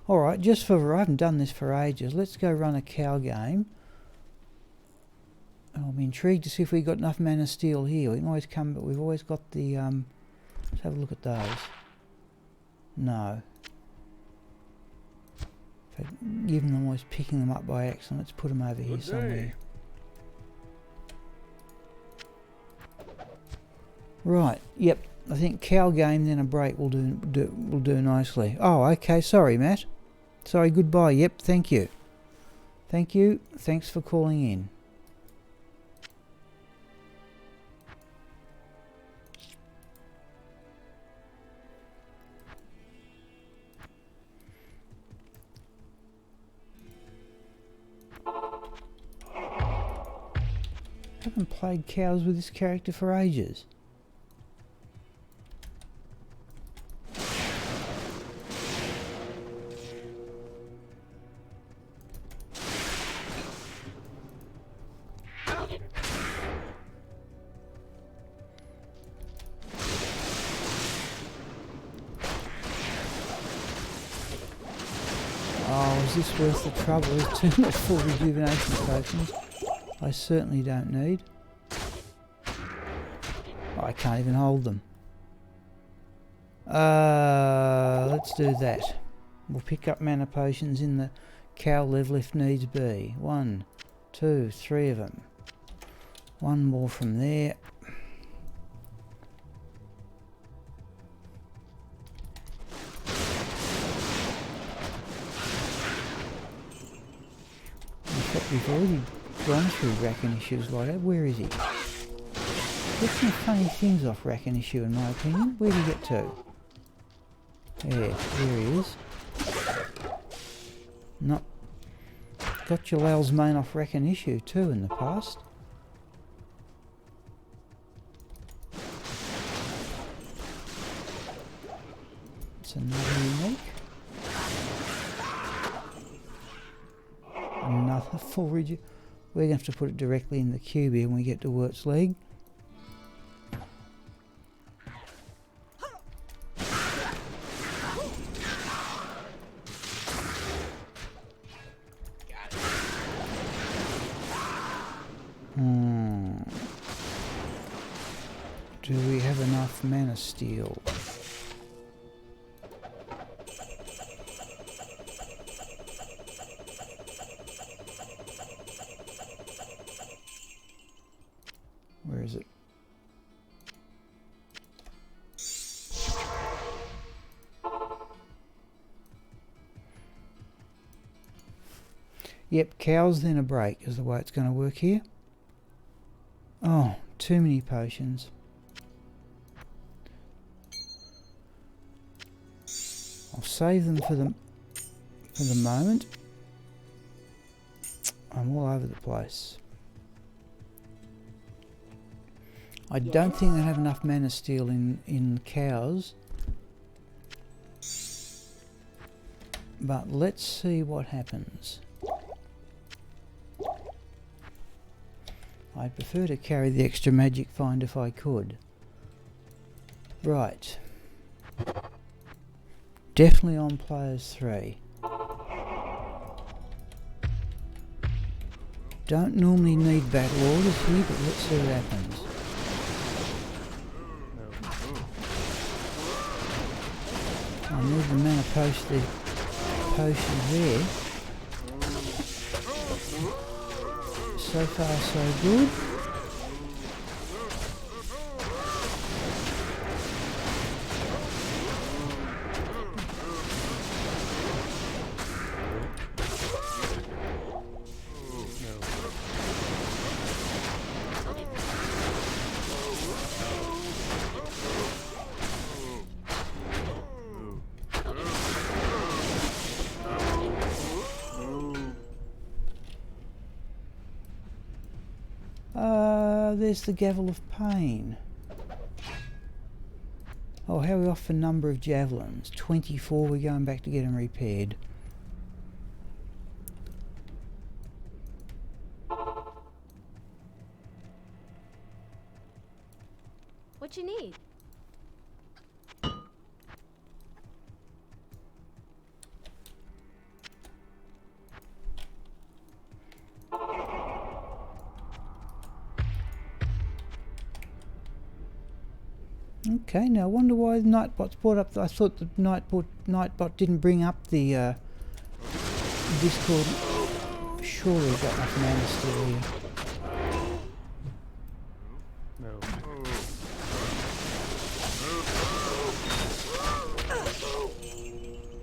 [SPEAKER 1] Alright, just for... I haven't done this for ages. Let's go run a cow game. I'll be intrigued to see if we've got enough mana steel here. We can always come... but we've always got the... let's have a look at those. No. In fact, given I'm always picking them up by accident, let's put them over here somewhere. Right, yep. I think cow game then a break will do nicely. Oh, okay, sorry Matt. Sorry, goodbye. Yep, thank you. Thank you. Thanks for calling in. I haven't played cows with this character for ages. Oh, is this worth the trouble? There's too much full rejuvenation potions. I certainly don't need. Oh, I can't even hold them. Let's do that. We'll pick up mana potions in the cow level if needs be. 1, 2, 3 of them. One more from there. In fact, we've already gone through Raxka issues like that. Where is he? Get some funny things off Raxka issue in my opinion. Where'd he get to? Yeah, there he is. Not got your Lal's main off Raxka issue too in the past. It's another unique. Another full rigid. We're going to have to put it directly in the cube here when we get to Wirt's leg. Do we have enough mana steel? Where is it? Yep, cows then a break is the way it's going to work here. Oh, too many potions. I'll save them for the moment. I'm all over the place. I don't think I have enough mana steel in cows. But let's see what happens. I'd prefer to carry the extra magic find if I could. Right. Definitely on players 3. Don't normally need battle orders here, but let's see what happens. I need the mana potion there. So far so good. there's the gavel of pain. Oh, how are we off for number of javelins? 24, we're going back to get them repaired.
[SPEAKER 4] What you need?
[SPEAKER 1] Okay, now I wonder why the Nightbot's brought up. I thought the Nightbot didn't bring up the Discord. Surely we've got enough mana still here.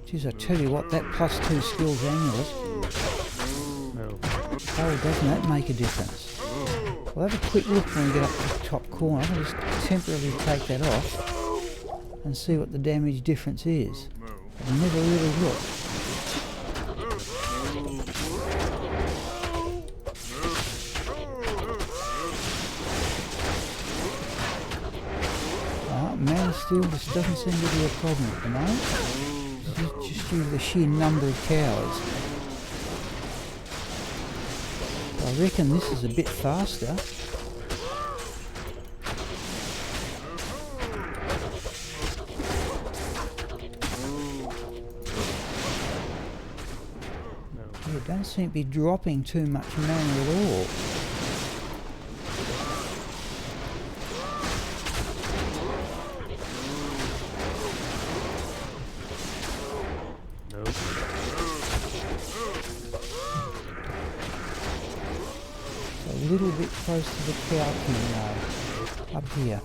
[SPEAKER 1] Jeez, I tell you what, that +2 skills amulet. Oh, doesn't that make a difference? We'll have a quick look when we get up to the top corner. I'll just temporarily take that off and see what the damage difference is. I've never really looked. Mana steel just doesn't seem to be a problem at the moment. Just due to the sheer number of cows. I reckon this is a bit faster. Yeah, don't seem to be dropping too much mana at all. A little bit close to the cow king now, up here.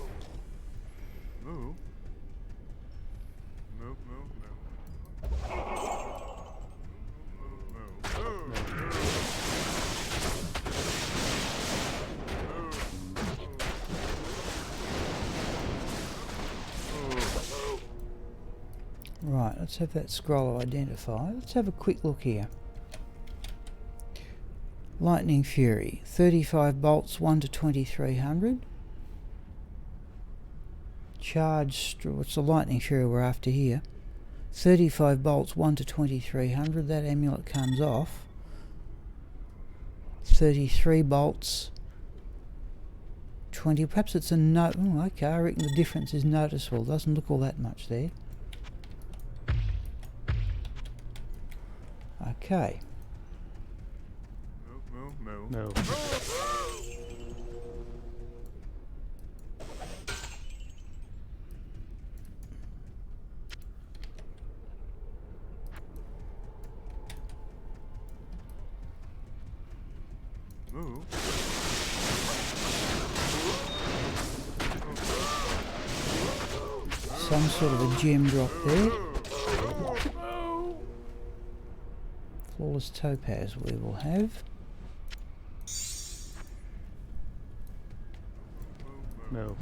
[SPEAKER 1] Right, let's have that scroll identified. Let's have a quick look here. Lightning Fury, 35 bolts, 1 to 2300. Charge, what's the Lightning Fury we're after here? 35 bolts, 1 to 2300. That amulet comes off. 33 bolts, 20. Perhaps it's a note. Oh, okay, I reckon the difference is noticeable. Doesn't look all that much there. Okay.
[SPEAKER 5] No.
[SPEAKER 1] Some sort of a gem drop there. Flawless topaz we will have.
[SPEAKER 5] No.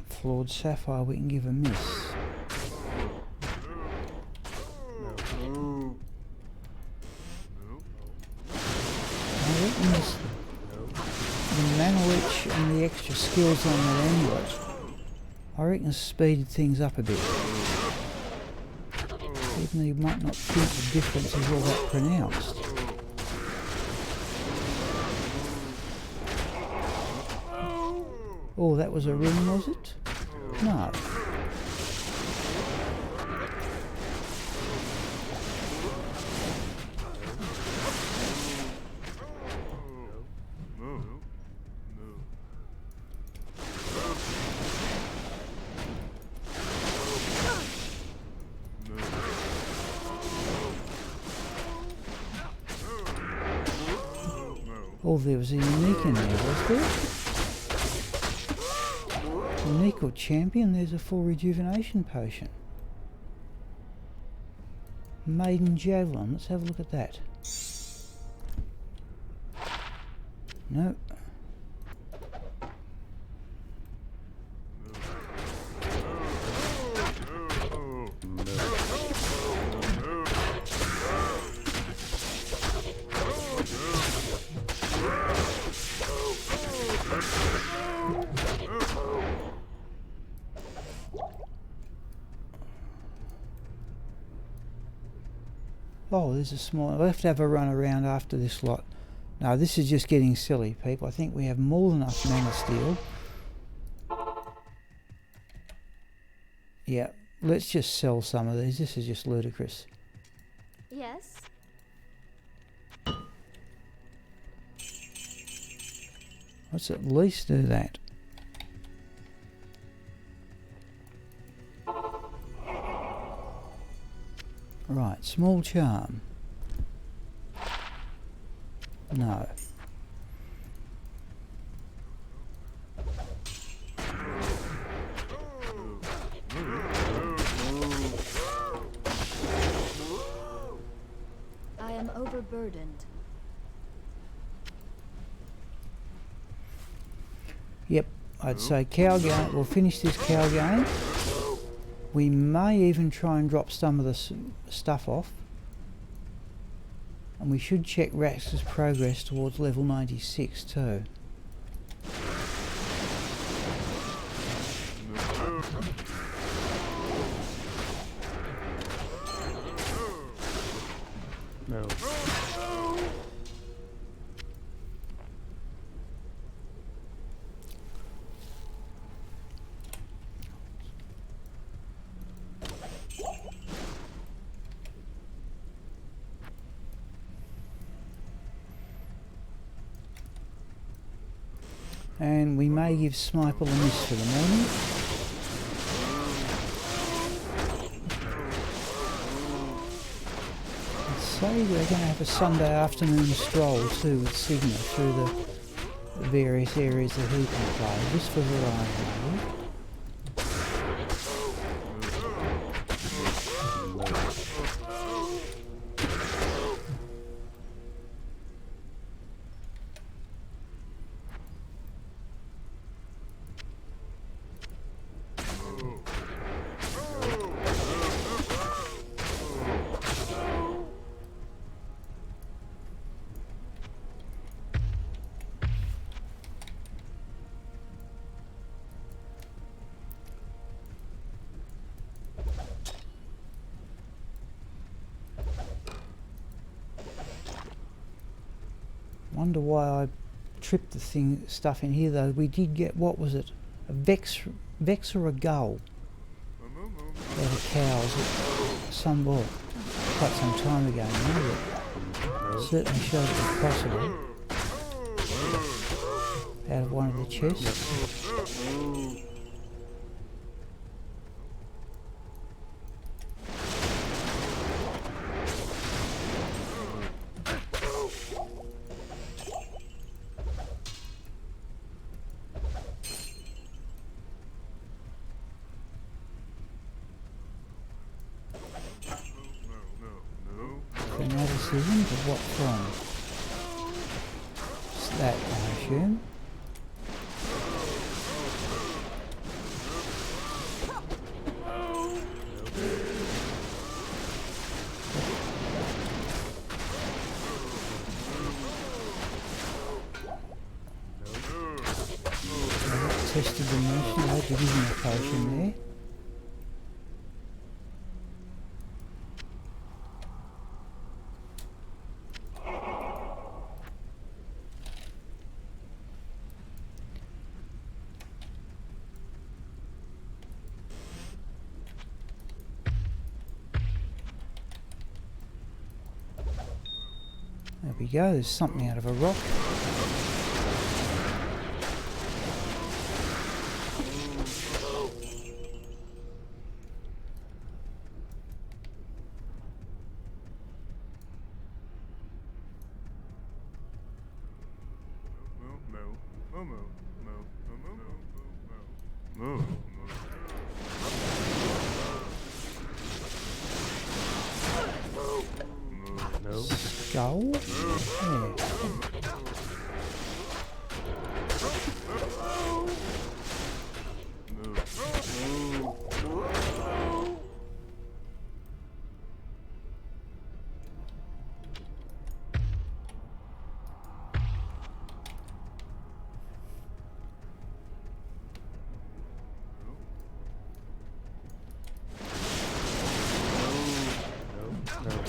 [SPEAKER 1] Flawed sapphire we can give a miss. I reckon the mana leech and the extra skills on that amulet, I reckon speeded things up a bit. Even though you might not think the difference is all that pronounced. Oh, that was a rune, was it? No. Oh, there was a unique in there, was there? Unique or champion, there's a full rejuvenation potion. Maiden javelin. Let's have a look at that. No. Oh, there's a small... I'll have to have a run around after this lot. No, this is just getting silly, people. I think we have more than enough mana steel. Yeah, let's just sell some of these. This is just ludicrous.
[SPEAKER 4] Yes.
[SPEAKER 1] Let's at least do that. Right, small charm. No.
[SPEAKER 3] I am overburdened.
[SPEAKER 1] Yep, I'd say cow game. We'll finish this cow game. We may even try and drop some of the stuff off. And we should check Raxka's progress towards level 96 too.
[SPEAKER 5] No.
[SPEAKER 1] And we may give Smiple a miss for the moment. Let's say we're going to have a Sunday afternoon stroll too with Sigma through the various areas that he can play, just for variety. Wonder why I tripped the stuff in here though. We did get, what was it? A vex or a gull? Out of cows at some point, quite some time ago now, but certainly showed it was possible. Out of one of the chests. Another decision, but what from? It's that, I assume. Tested the mercy, I had to give him a potion there. There we go, there's something out of a rock. skull. Yeah.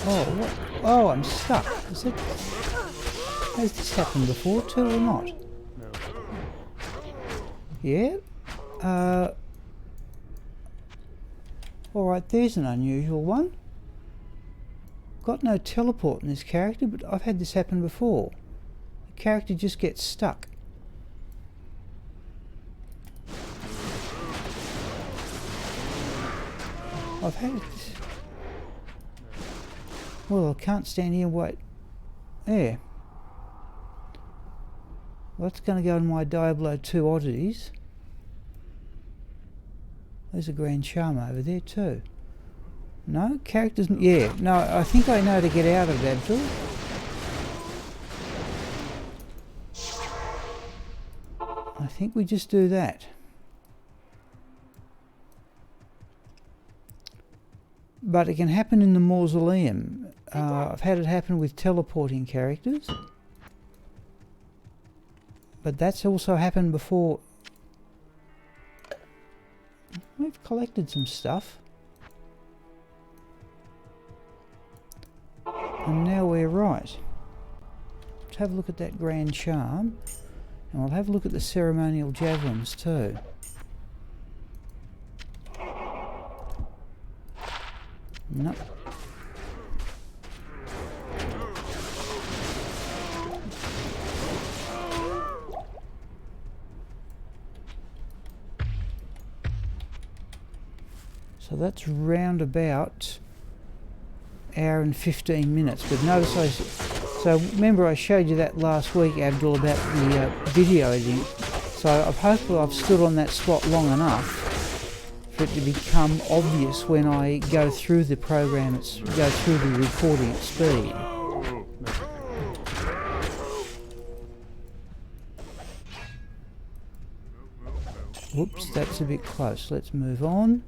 [SPEAKER 1] Oh, what? Oh, I'm stuck. Is it? Has this happened before too or not?
[SPEAKER 5] No.
[SPEAKER 1] Yeah. Alright, there's an unusual one. Got no teleport in this character, but I've had this happen before. The character just gets stuck. I've had it. Well, I can't stand here and wait. There. Well, that's going to go in my Diablo 2 oddities. There's a Grand Charm over there too. No? Characters... Yeah. No, I think I know to get out of Abdul. I think we just do that. But it can happen in the mausoleum. I've had it happen with teleporting characters. But that's also happened before. We've collected some stuff. And now we're right. Let's have a look at that Grand Charm. And we'll have a look at the ceremonial javelins too. Nope. So that's round about hour and 15 minutes. But notice so remember I showed you that last week, Abdul, about the video editing. So I've hopefully I've stood on that spot long enough for it to become obvious when I go through the program, go through the recording at speed. Whoops, that's a bit close. Let's move on.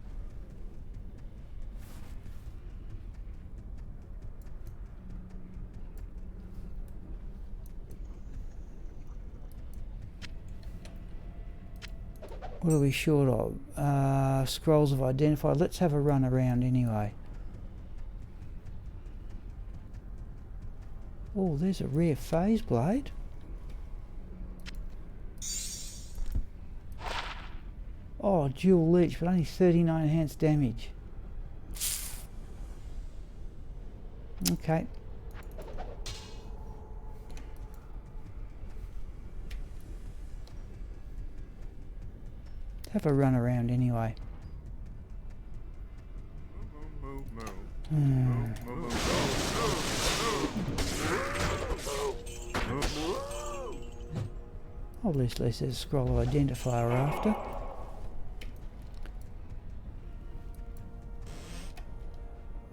[SPEAKER 1] What are we short of? Scrolls of Identify. Let's have a run around anyway. Oh, there's a rare phase blade. Oh, dual leech, but only 39 enhanced damage. Okay. Have a run around anyway. Oh, at least there's a scroll of identifier after.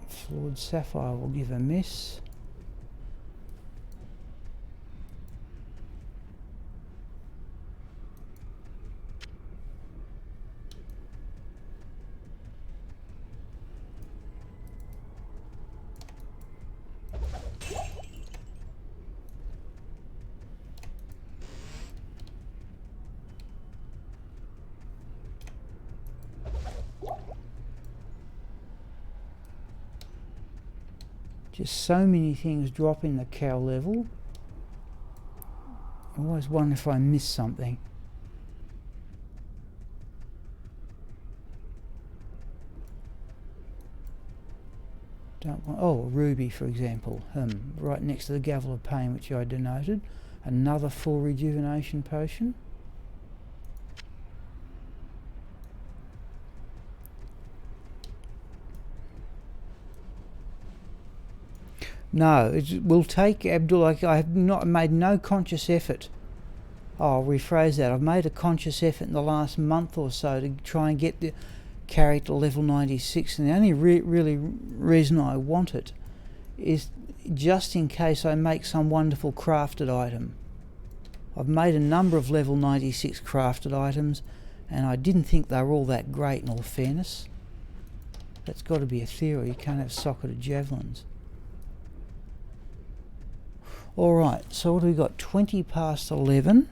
[SPEAKER 1] Flawed sapphire will give a miss. Just so many things drop in the cow level. I always wonder if I miss something. Don't want, oh, ruby for example, right next to the gavel of pain which I denoted. Another full rejuvenation potion. No, it will take Abdul. I have not made no conscious effort. Oh, I'll rephrase that. I've made a conscious effort in the last month or so to try and get the character level 96, and the only really reason I want it is just in case I make some wonderful crafted item. I've made a number of level 96 crafted items, and I didn't think they were all that great in all fairness. That's got to be a theory. You can't have socketed javelins. Alright, so what do we got? 20 past 11.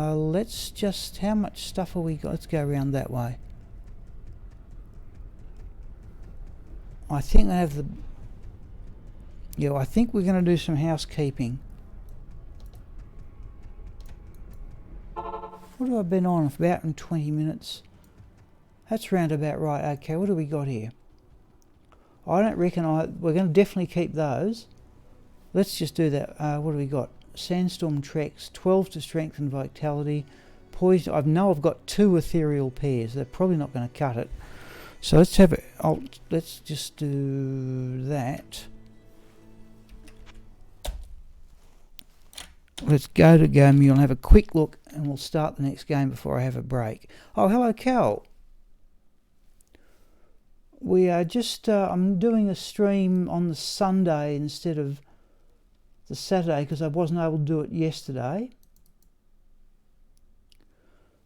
[SPEAKER 1] Let's just... how much stuff have we got? Let's go around that way. I think I have the... yeah, I think we're going to do some housekeeping. What have I been on? About in 20 minutes. That's round about right. Okay, what do we got here? I don't reckon we're going to definitely keep those. Let's just do that. What do we got? Sandstorm Treks, 12 to strength and vitality. Poison. I know I've got 2 ethereal pairs. They're probably not going to cut it. So let's have it. Let's just do that. Let's go to Gamey and have a quick look, and we'll start the next game before I have a break. Oh, hello, Cal. We are just... I'm doing a stream on the Sunday instead of the Saturday because I wasn't able to do it yesterday.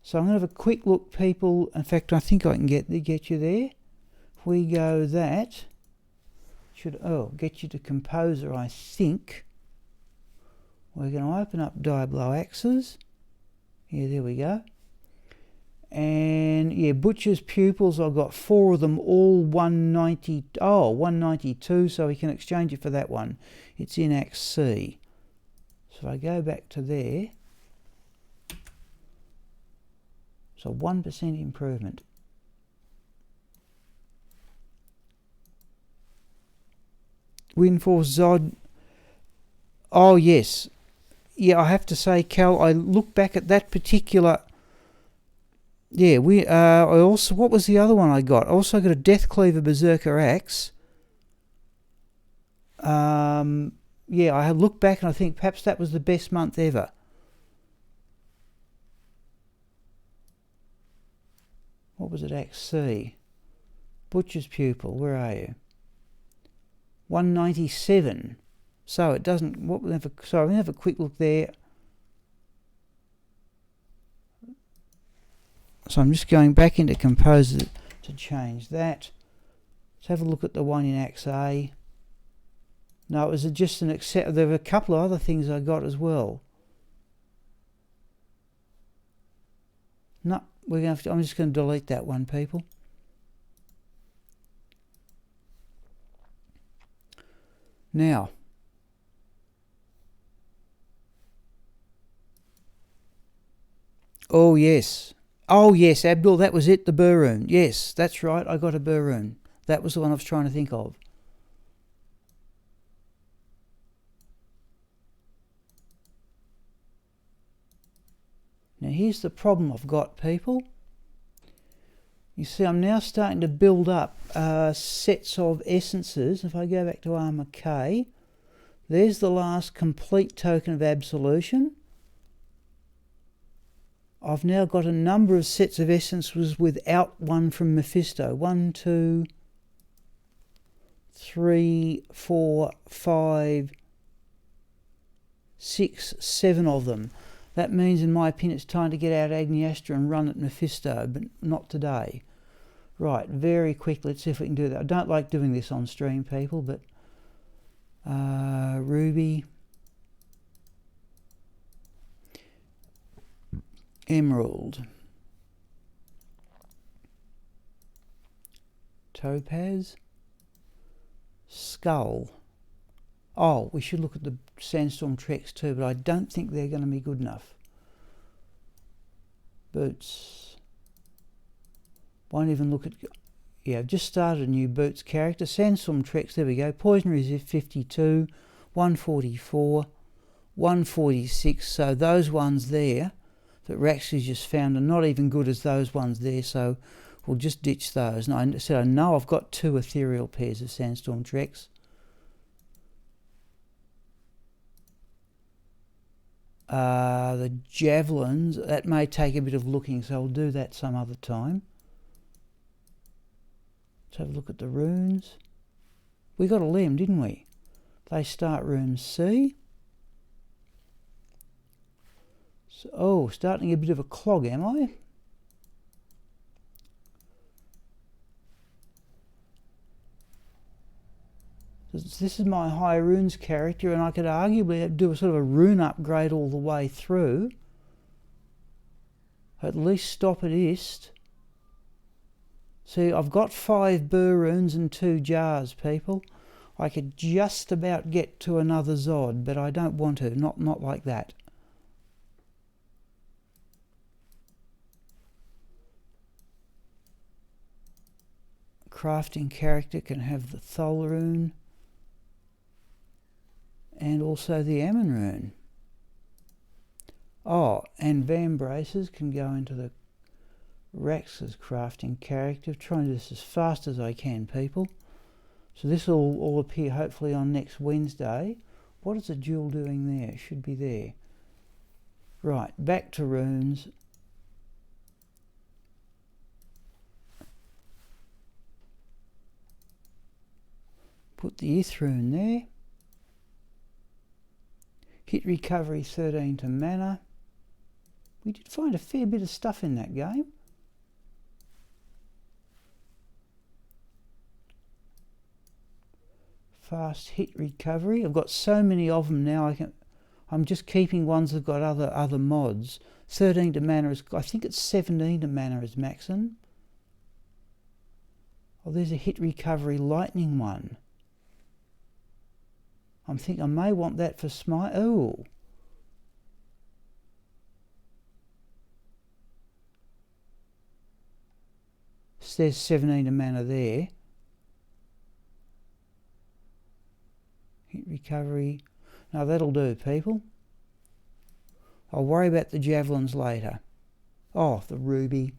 [SPEAKER 1] So I'm going to have a quick look, people. In fact, I think I can get you there. If we go that, should get you to Composer, I think. We're going to open up Diablo Axes. Yeah, there we go. And yeah, Butcher's Pupils, I've got 4 of them, all 190. Oh, 192, so we can exchange it for that one. It's in Axe C. So if I go back to there, so 1% improvement. Windforce Zod. Oh yes. Yeah, I have to say, Cal, I look back at that particular... yeah, I also... what was the other one I got? I also got a Death Cleaver Berserker Axe. Yeah, I look back and I think perhaps that was the best month ever. What was it, Axe C? Butcher's Pupil, where are you? 197. So it doesn't... what we'll have a, sorry, we'll have a quick look there. So I'm just going back into Composer to change that. Let's have a look at the one in Axe A. No, it was just an accept. There were a couple of other things I got as well. No, we're going to have to, I'm just going to delete that one, people. Now, oh yes, Abdul, that was it, the Burroon. Yes, that's right, I got a Burroon. That was the one I was trying to think of. Now here's the problem I've got, people. You see, I'm now starting to build up sets of essences. If I go back to Armour K, there's the last complete token of absolution. I've now got a number of sets of essences without one from Mephisto. 1, 2, 3, 4, 5, 6, 7 of them. That means, in my opinion, it's time to get out Agniastra and run at Mephisto, but not today. Right, very quickly, let's see if we can do that. I don't like doing this on stream, people, but Ruby, Emerald, Topaz, Skull. Oh, we should look at the Sandstorm Treks too, but I don't think they're going to be good enough. Boots. Won't even look at... yeah, I've just started a new Boots character. Sandstorm Treks, there we go. Poison Resist 52, 144, 146. So those ones there that Raxka's just found are not even good as those ones there, so we'll just ditch those. And I said I know I've got 2 ethereal pairs of Sandstorm Treks. The javelins, that may take a bit of looking, so I'll do that some other time. have a look at the runes. We got a lem, didn't we? They start rune C. So, oh, starting a bit of a clog, am I? This is my high runes character, and I could arguably do a sort of a rune upgrade all the way through. At least stop at Ist. See, I've got 5 burr runes and 2 jars, people. I could just about get to another Zod, but I don't want to, not like that. Crafting character can have the Thol rune and also the Ammon rune. Oh, and Vambraces can go into the Raxka's crafting character. Trying to do this as fast as I can, people. So this will all appear hopefully on next Wednesday. What is the jewel doing there? It should be there. Right, back to runes. Put the Ith rune there. Hit recovery 13 to mana. We did find a fair bit of stuff in that game. Fast hit recovery. I've got so many of them now. I'm just keeping ones that've got other mods. 13 to mana is, I think it's 17 to mana is maximum. Oh, there's a hit recovery lightning one. I think I may want that for Smiple. Oh. So there's 17 to mana there. Hit recovery. No, that'll do, people. I'll worry about the javelins later. Oh, the ruby.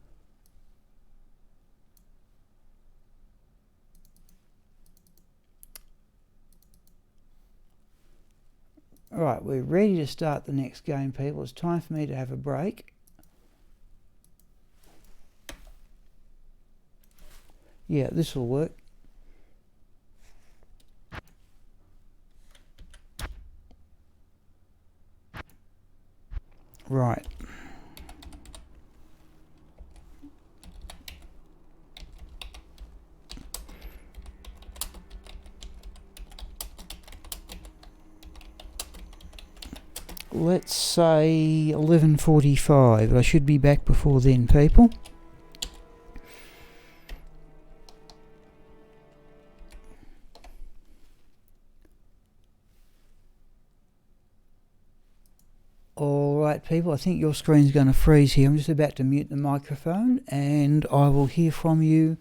[SPEAKER 1] Alright, we're ready to start the next game, people. It's time for me to have a break. Yeah, this will work. Right. Let's say 11:45. I should be back before then, people. Alright, people, I think your screen's going to freeze here. I'm just about to mute the microphone, and I will hear from you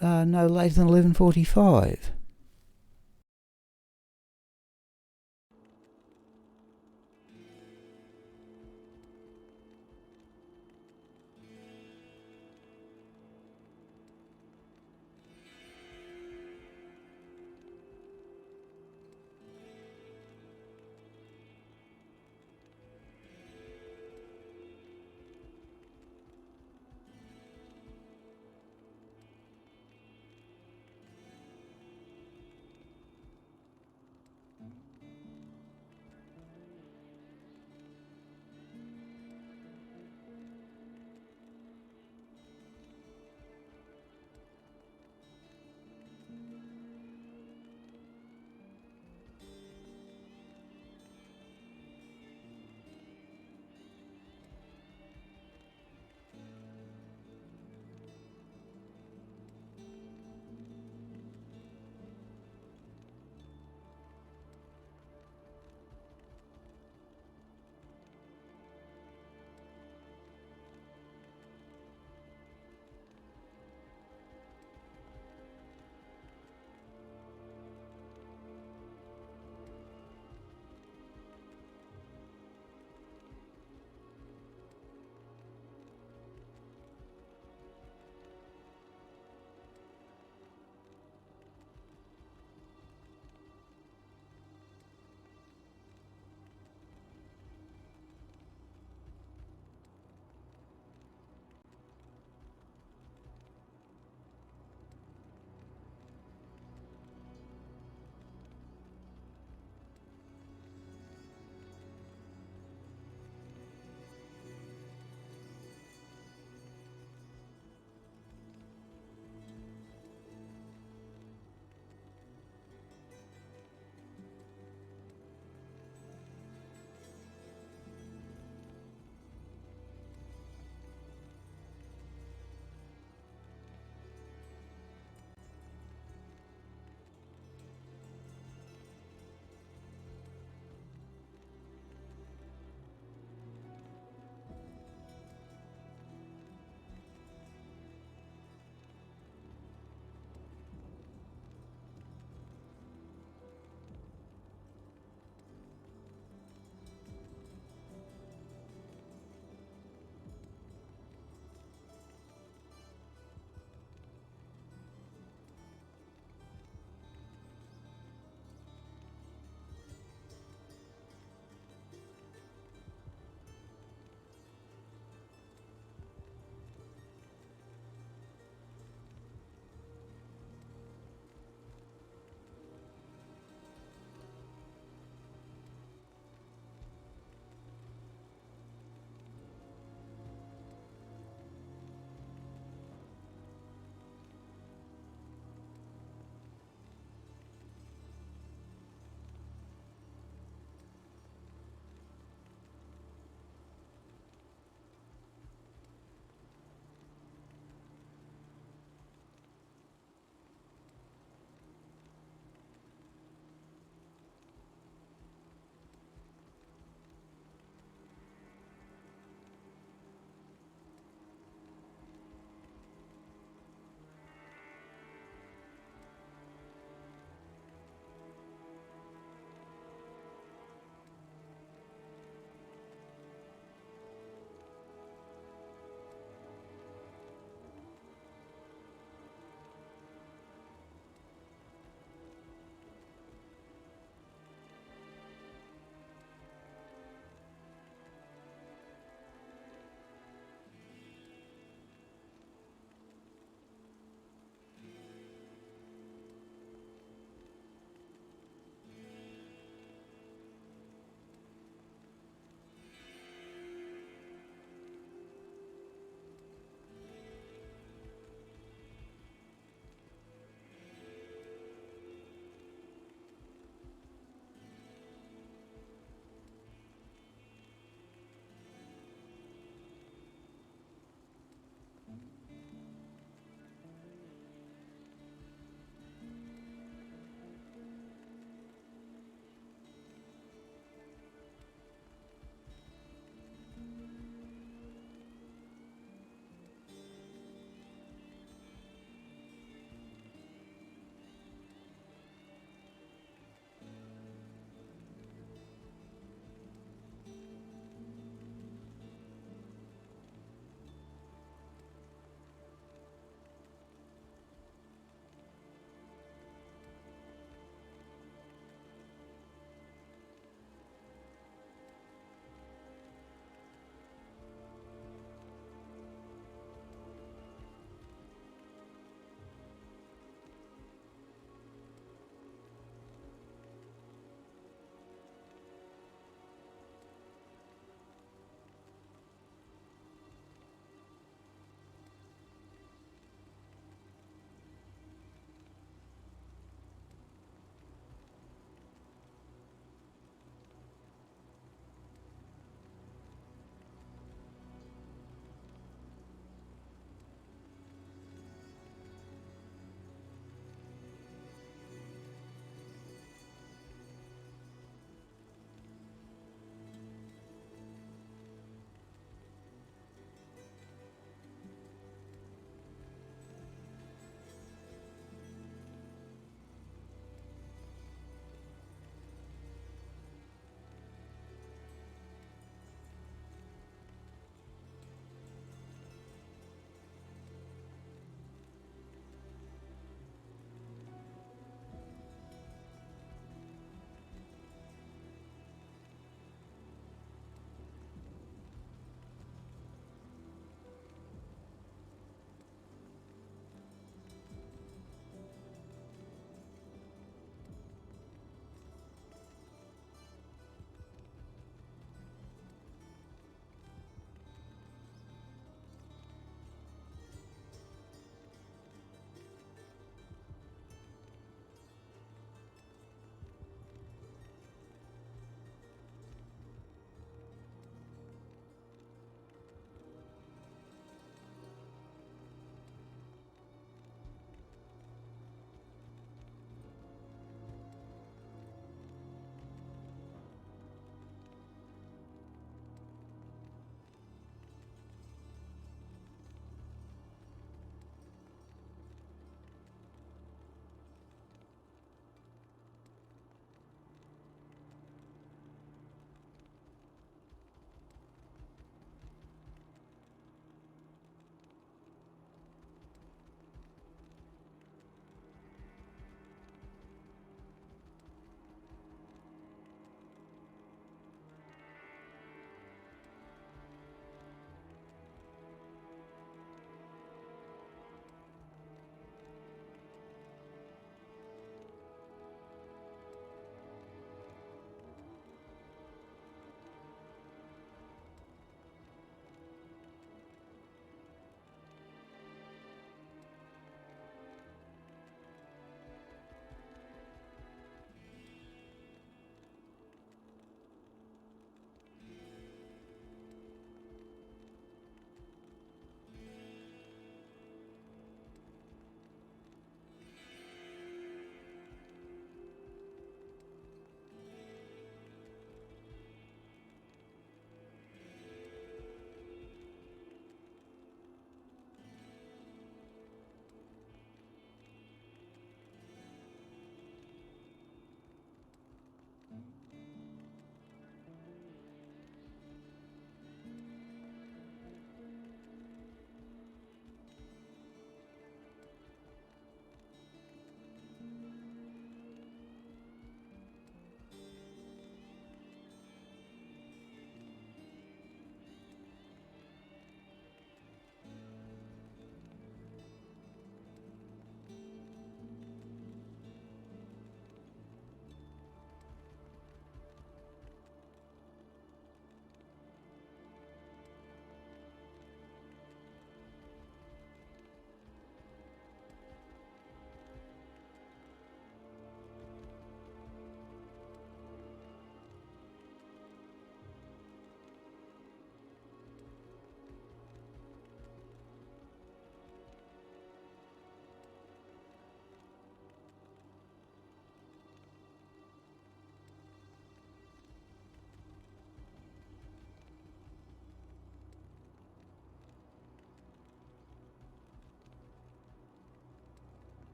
[SPEAKER 1] no later than 11:45.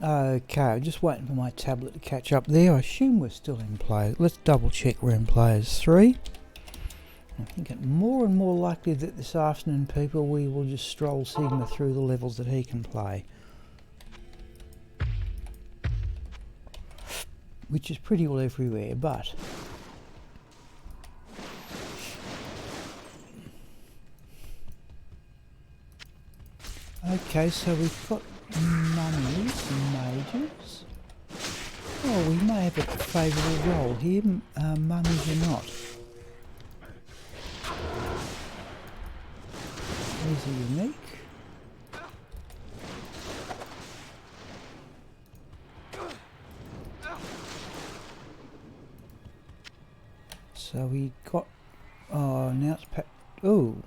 [SPEAKER 1] Okay, I'm just waiting for my tablet to catch up there. I assume we're still in play. Let's double check we're in players 3. I think it more and more likely that this afternoon, people, we will just stroll Sigma through the levels that he can play. Which is pretty well everywhere, but... Okay, so we've got mummies and mages. Oh, we may have a favourable role here. Mummies are not. These are unique. So we got... Oh, now it's... Oh!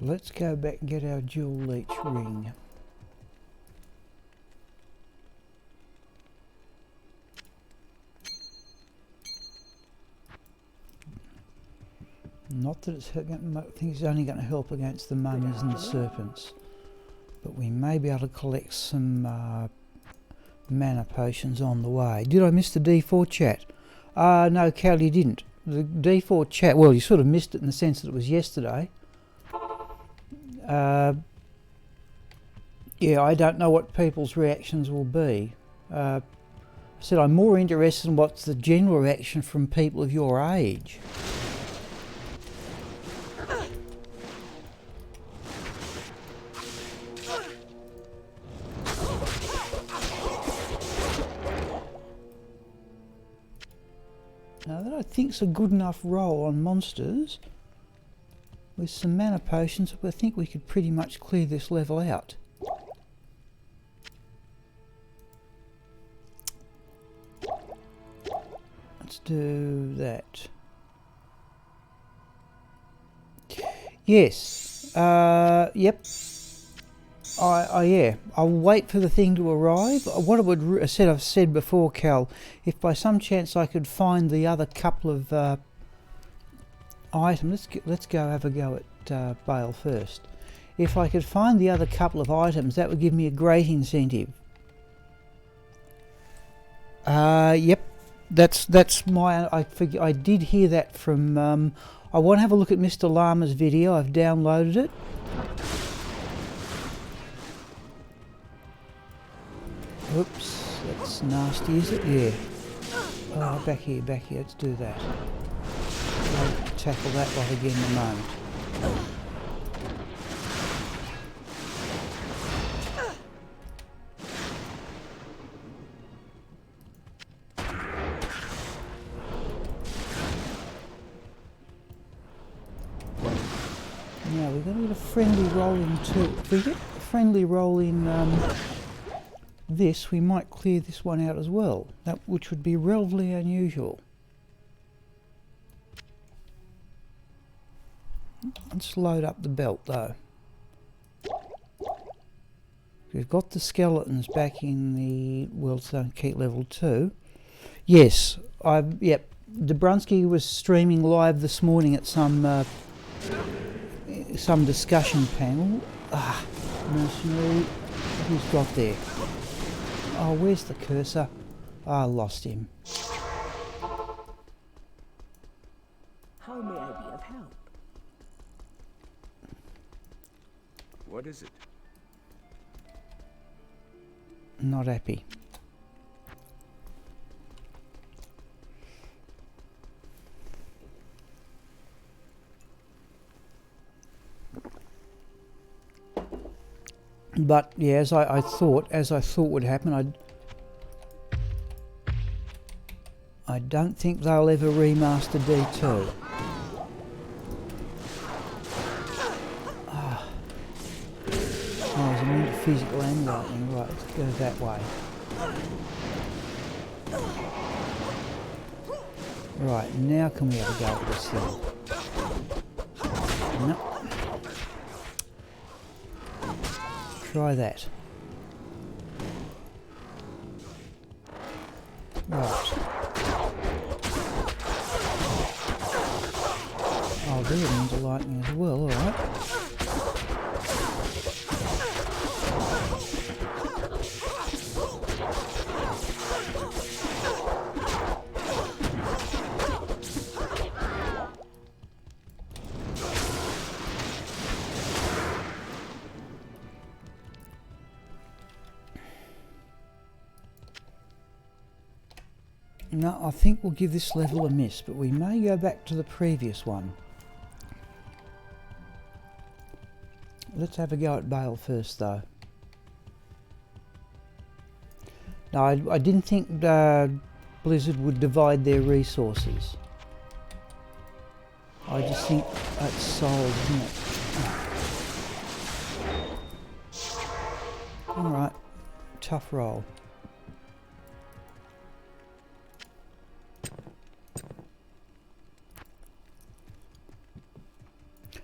[SPEAKER 1] Let's go back and get our dual leech ring. Not that it's, I think it's only going to help against the mummies and the serpents. But we may be able to collect some mana potions on the way. Did I miss the D4 chat? No, Cal, you didn't. The D4 chat, well, you sort of missed it in the sense that it was yesterday. Yeah, I don't know what people's reactions will be. I said I'm more interested in what's the general reaction from people of your age. Now that I think's a good enough roll on monsters, with some mana potions, I think we could pretty much clear this level out. Let's do that. Yes. Yep. Yeah. I'll wait for the thing to arrive. What I've said before, Cal, if by some chance I could find the other couple of items, let's go have a go at Bale first. If I could find the other couple of items, that would give me a great incentive. Yep. That's my. I did hear that from. I want to have a look at Mr. Llama's video. I've downloaded it. Oops, that's nasty, is it? Yeah. Oh, back here. Let's do that. I'll tackle that lot again in a moment. Now we're going to get a friendly roll in too. If we get a friendly roll in this, we might clear this one out as well, which would be relatively unusual. Let's load up the belt though. We've got the skeletons back in the World Stone Keep level 2. Yes, yep. Dobrunsky was streaming live this morning at some discussion panel. Mercenary, who's got there? Oh, where's the cursor? I lost him.
[SPEAKER 6] How may I be of help?
[SPEAKER 2] What is it?
[SPEAKER 1] Not happy. But yeah, as I thought would happen, I don't think they'll ever remaster D2. I was immune to physical and lightning. Right, let's go that way. Right, now can we have a go at this thing? No. Try that. Right. Oh, they're into lightning as well, alright. No, I think we'll give this level a miss, but we may go back to the previous one. Let's have a go at Bale first, though. No, I didn't think Blizzard would divide their resources. I just think that's sold, isn't it? Alright, tough roll.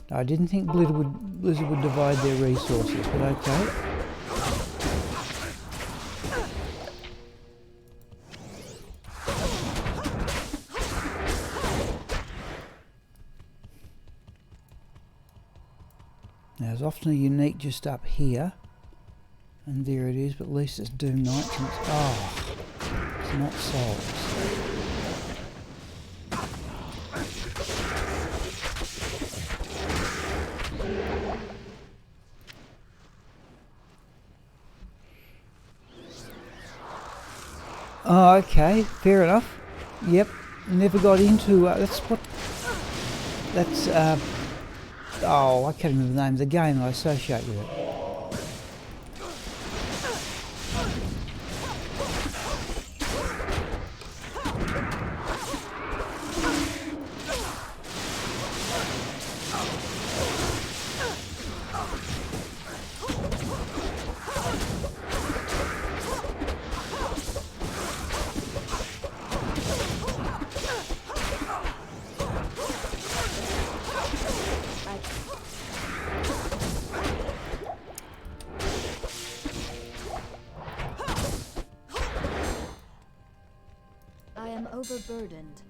[SPEAKER 1] No, I didn't think Blizzard would divide their resources, but okay. Now, there's often a unique just up here, and there it is, but at least it's Doom Knights and it's not souls. Oh, okay, fair enough. Yep, never got into, that's, oh, I can't remember the name of the game I associate with it.
[SPEAKER 3] Overburdened.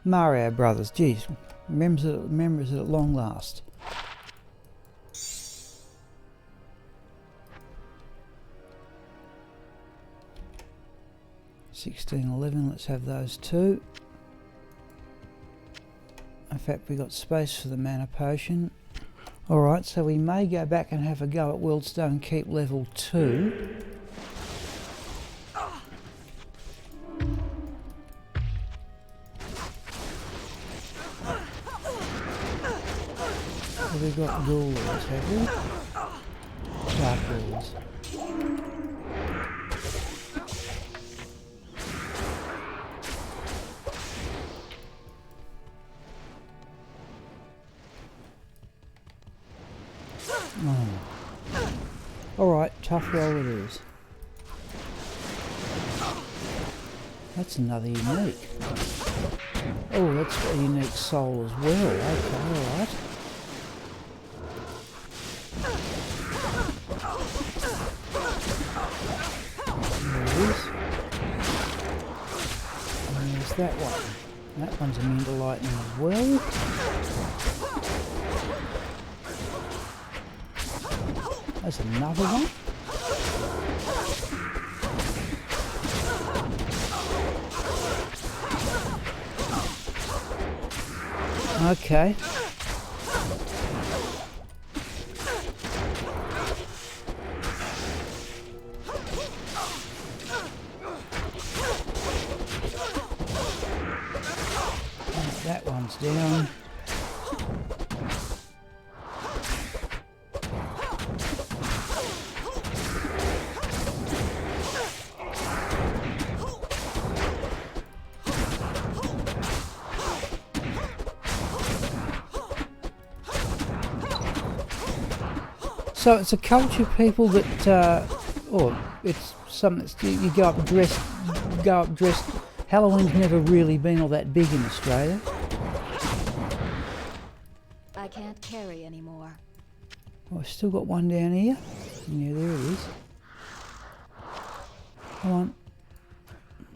[SPEAKER 1] Mario Brothers, geez, remembers it at long last. $16.11, let's have those two. In fact, we got space for the mana potion. Alright, so we may go back and have a go at Wildstone Keep level 2. Have we got ghoul lords, have we? Dark ghouls. Alright, tough roll it is. That's another unique. Oh, that's a unique soul as well. Okay, alright. There it is. And there's that one. That one's immune to lightning as well. There's another one. Okay. That one's down. So it's a culture of people that, or it's something that's, you go up dressed. Halloween's never really been all that big in Australia.
[SPEAKER 3] I can't carry anymore.
[SPEAKER 1] Oh, I've still got one down here. Yeah, there it is. Come on.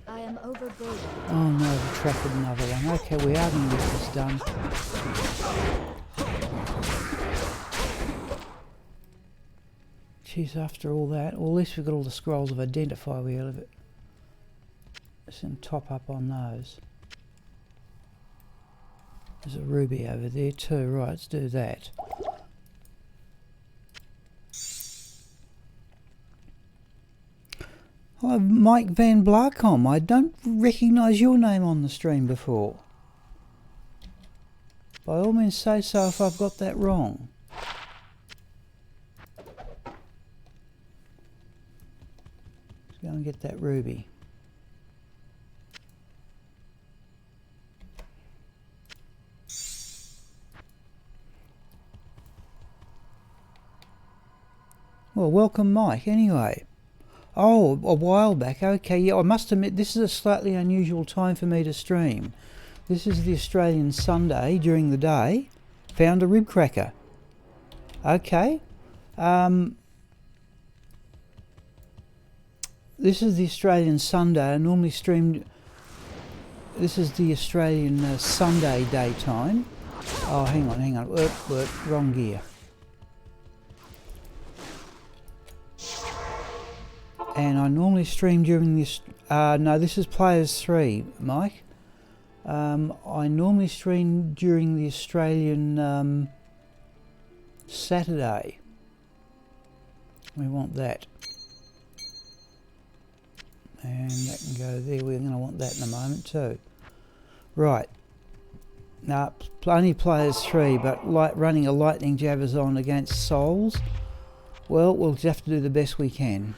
[SPEAKER 3] I am overburdened.
[SPEAKER 1] Oh no, I've attracted another one. Okay, we are going to get this done. Jeez, after all that, well, at least we've got all the scrolls of identify we have it. Some top up on those. There's a ruby over there too. Right, let's do that. Hi, Mike Van Blarcom. I don't recognise your name on the stream before. By all means say so if I've got that wrong. Let's go and get that ruby. Well, welcome Mike, anyway. Oh, a while back, okay, yeah, I must admit this is a slightly unusual time for me to stream. This is the Australian Sunday during the day. Found a rib cracker. Okay. This is the Australian Sunday. I normally stream... This is the Australian Sunday daytime. Oh, hang on. Wrong gear. And I normally stream during this... no, this is Players 3, Mike. I normally stream during the Australian Saturday. We want that. And that can go there. We're going to want that in a moment too. Right. Now, only Players 3, but running a lightning jabbers on against souls, well, we'll just have to do the best we can.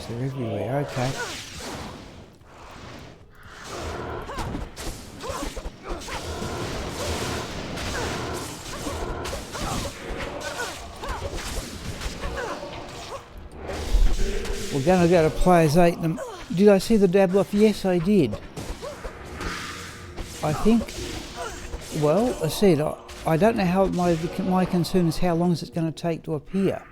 [SPEAKER 1] They're everywhere, okay. We're going to go to Players 8. Did I see the dabble off? Yes, I did. I think, well, I said, I don't know how my concern is how long is it going to take to appear.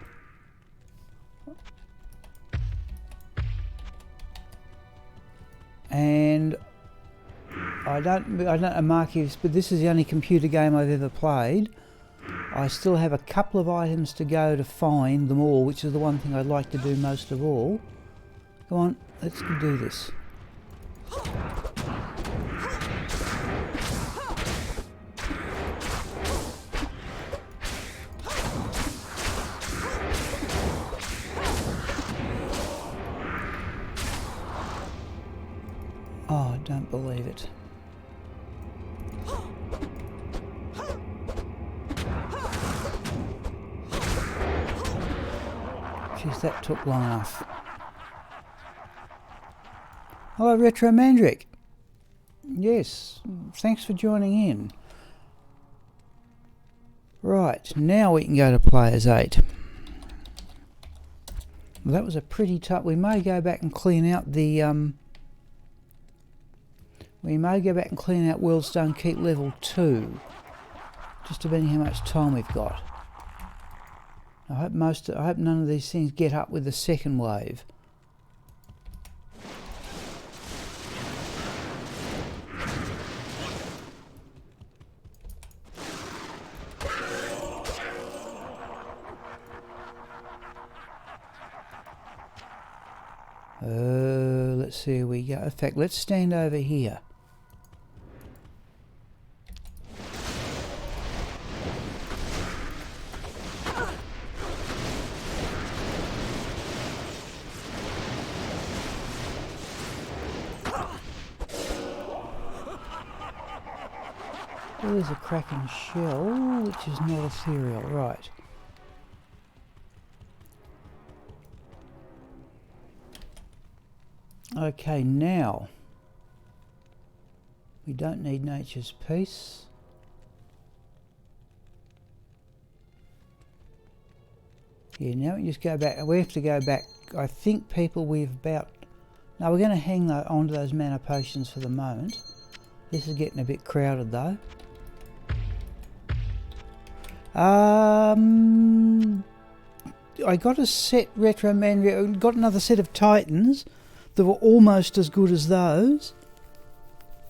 [SPEAKER 1] And I don't know Marcus, but this is the only computer game I've ever played. I still have a couple of items to go to find them all, which is the one thing I'd like to do most of all. Come on, let's do this. Oh, I don't believe it. Jeez, that took long enough. Hello, Retro Mandrick. Yes, thanks for joining in. Right, now we can go to Players 8. Well, that was a pretty tough... We may go back and clean out the... We may go back and clean out World's Don't Keep Level 2. Just depending how much time we've got. I hope none of these things get up with the second wave. Let's see where we go. In fact, let's stand over here. There's a Kraken shell, which is not ethereal, right. Okay, now, we don't need Nature's Peace. Yeah, now we just go back, we have to go back, I think people we've about, no, we're going to hang on to those mana potions for the moment. This is getting a bit crowded though. I got a set Retro Man, got another set of Titans that were almost as good as those.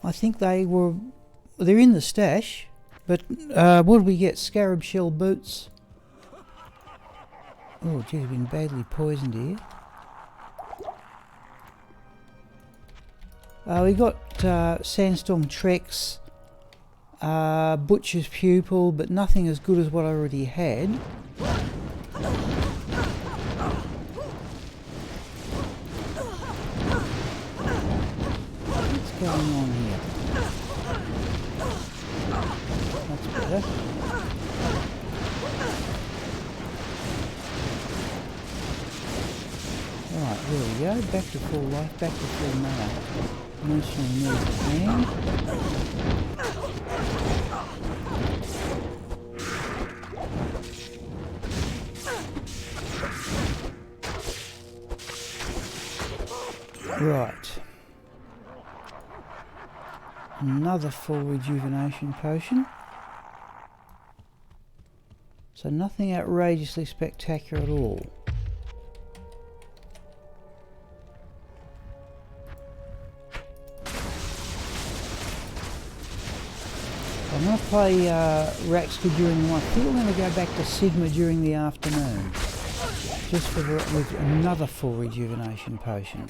[SPEAKER 1] I think they're in the stash, but what did we get? Scarab Shell Boots. Oh, gee, I've been badly poisoned here. We got Sandstorm Treks, Butcher's Pupil, but nothing as good as what I already had. What's going on here? That's better. Right, there we go. Back to full life, back to full mana. Mercenary needs a hand. Right. Another full rejuvenation potion. So nothing outrageously spectacular at all. I'm going to play Raxka during the night. I think I'm going to go back to Sigma during the afternoon. Just for with another full rejuvenation potion.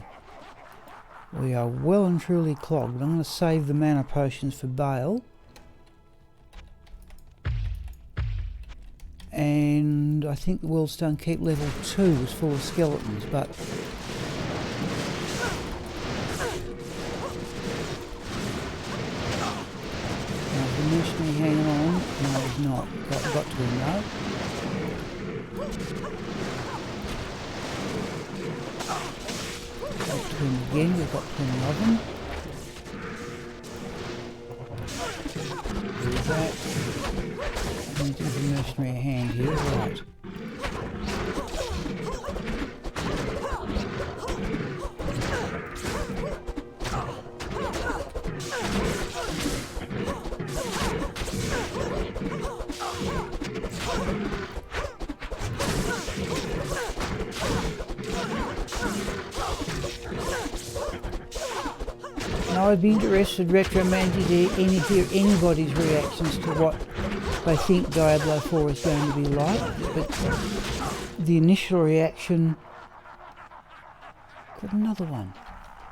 [SPEAKER 1] We are well and truly clogged. I'm going to save the mana potions for Bale. And I think the Worldstone Keep level 2 was full of skeletons, but the mercenary hanging on? No, it's not. Got to be no. Got to him again. We've got plenty of them. Do that. I'm going to give the mercenary a hand here. Right. Now I'd be interested, Retromancy, to hear anybody's reactions to what they think Diablo 4 is going to be like, but the initial reaction, got another one,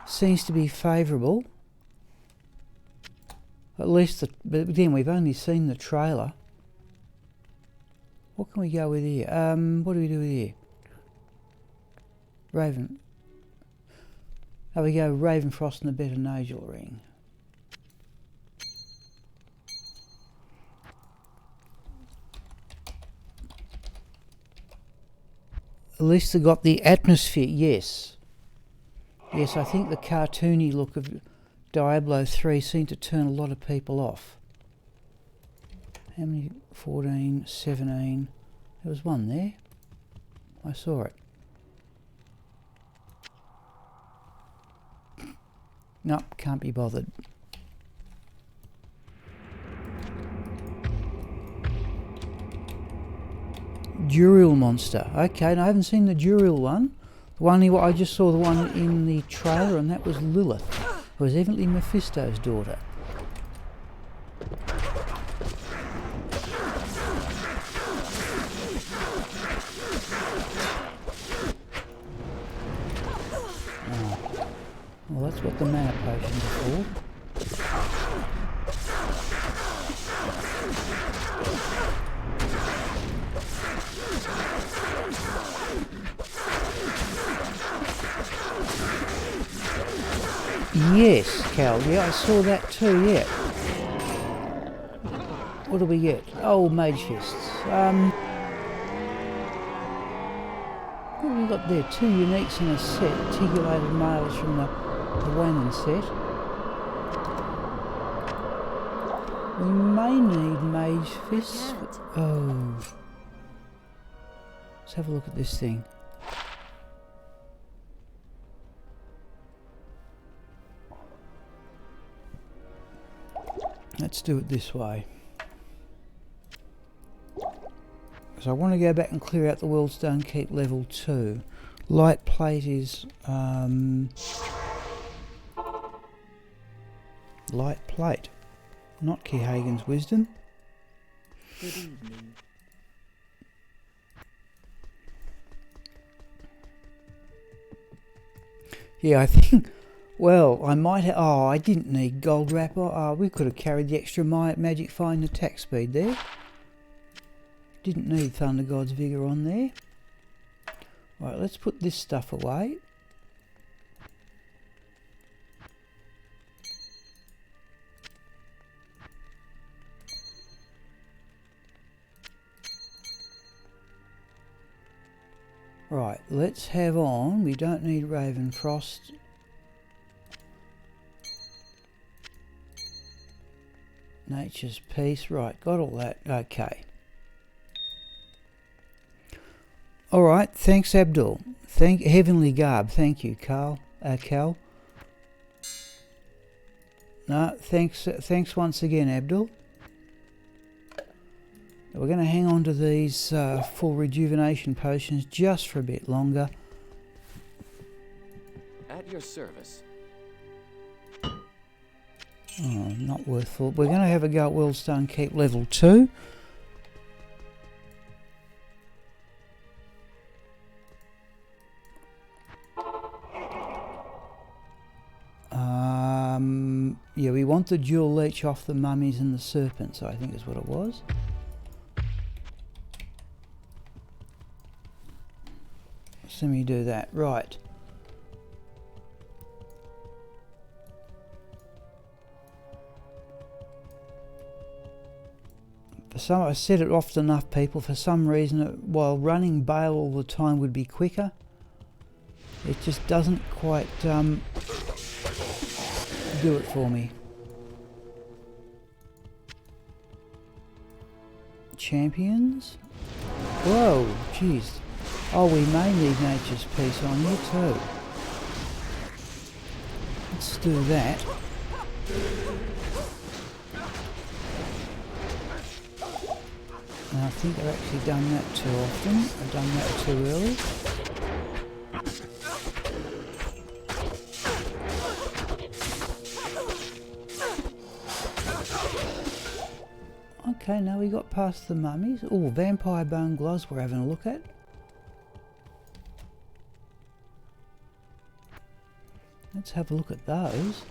[SPEAKER 1] seems to be favourable. At least, but again, we've only seen the trailer. What can we go with here? What do we do with here? Raven. There we go, Ravenfrost and the Better Nagel Ring. At least they got the atmosphere, yes. Yes, I think the cartoony look of Diablo 3 seemed to turn a lot of people off. How many? 14, 17. There was one there. I saw it. Nope, can't be bothered. Duril monster. Okay, no, I haven't seen the Duril one. The one I just saw the one in the trailer, and that was Lilith, who was evidently Mephisto's daughter. Well, that's what the mana potions are for. Yes, Cal, yeah, I saw that too, yeah. What do we get? Oh, Mage Fists. What have we got there? 2 uniques in a set. Articulated males from the Wannon set. We may need Mage Fists. Oh. Let's have a look at this thing. Let's do it this way. So I want to go back and clear out the Worldstone Keep level 2. Light plate is light plate, not Kehagen's wisdom.
[SPEAKER 6] Good evening.
[SPEAKER 1] Yeah, I think... Well, I might have... Oh, I didn't need gold wrapper. Oh, we could have carried the extra magic find attack speed there. Didn't need Thunder God's Vigour on there. Right, let's put this stuff away. Right, let's have on. We don't need Ravenfrost. Nature's Peace. Right, got all that. Okay. Alright, thanks Abdul. Heavenly Garb, thank you, Cal. No, thanks once again, Abdul. We're going to hang on to these full rejuvenation potions just for a bit longer.
[SPEAKER 2] At your service.
[SPEAKER 1] Oh, not worth full. We're going to have a go at Wellstone Keep level 2. Yeah, we want the dual leech off the mummies and the serpents, I think is what it was. So let me do that. Right. I said it often enough, people, for some reason, while running Bale all the time would be quicker. It just doesn't quite do it for me. Champions? Whoa, jeez. Oh, we may need Nature's Peace on you too. Let's do that. And I think I've actually done that too often. I've done that too early. Okay, now we got past the mummies. Oh, Vampire Bone Gloves we're having a look at. Let's have a look at those.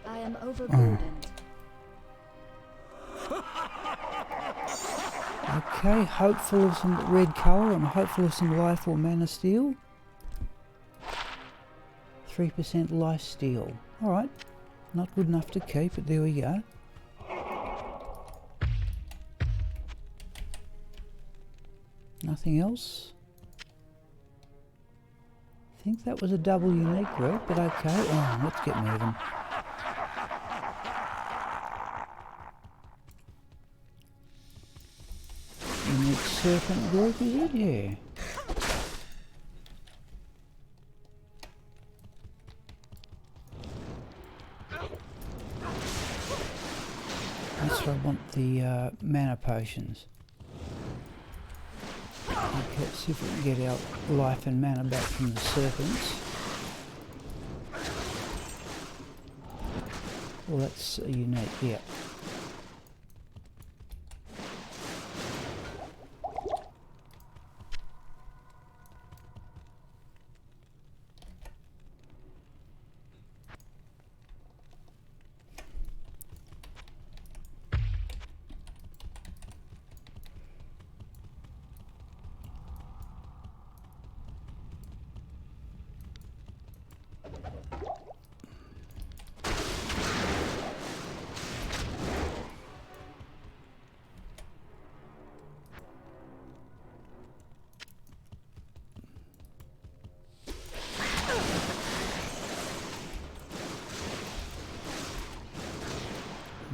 [SPEAKER 3] I am overburdened.
[SPEAKER 1] Okay, hopeful of some red colour and hopeful of some life or mana steal. 3% life steal. Alright, not good enough to keep, but there we go. Nothing else. I think that was a double unique group, but okay. Oh, let's get moving. Unique serpent group, is it? Yeah. That's where I want the mana potions. Okay, let's see if we can get our life and mana back from the serpents. Well, that's unique, yeah.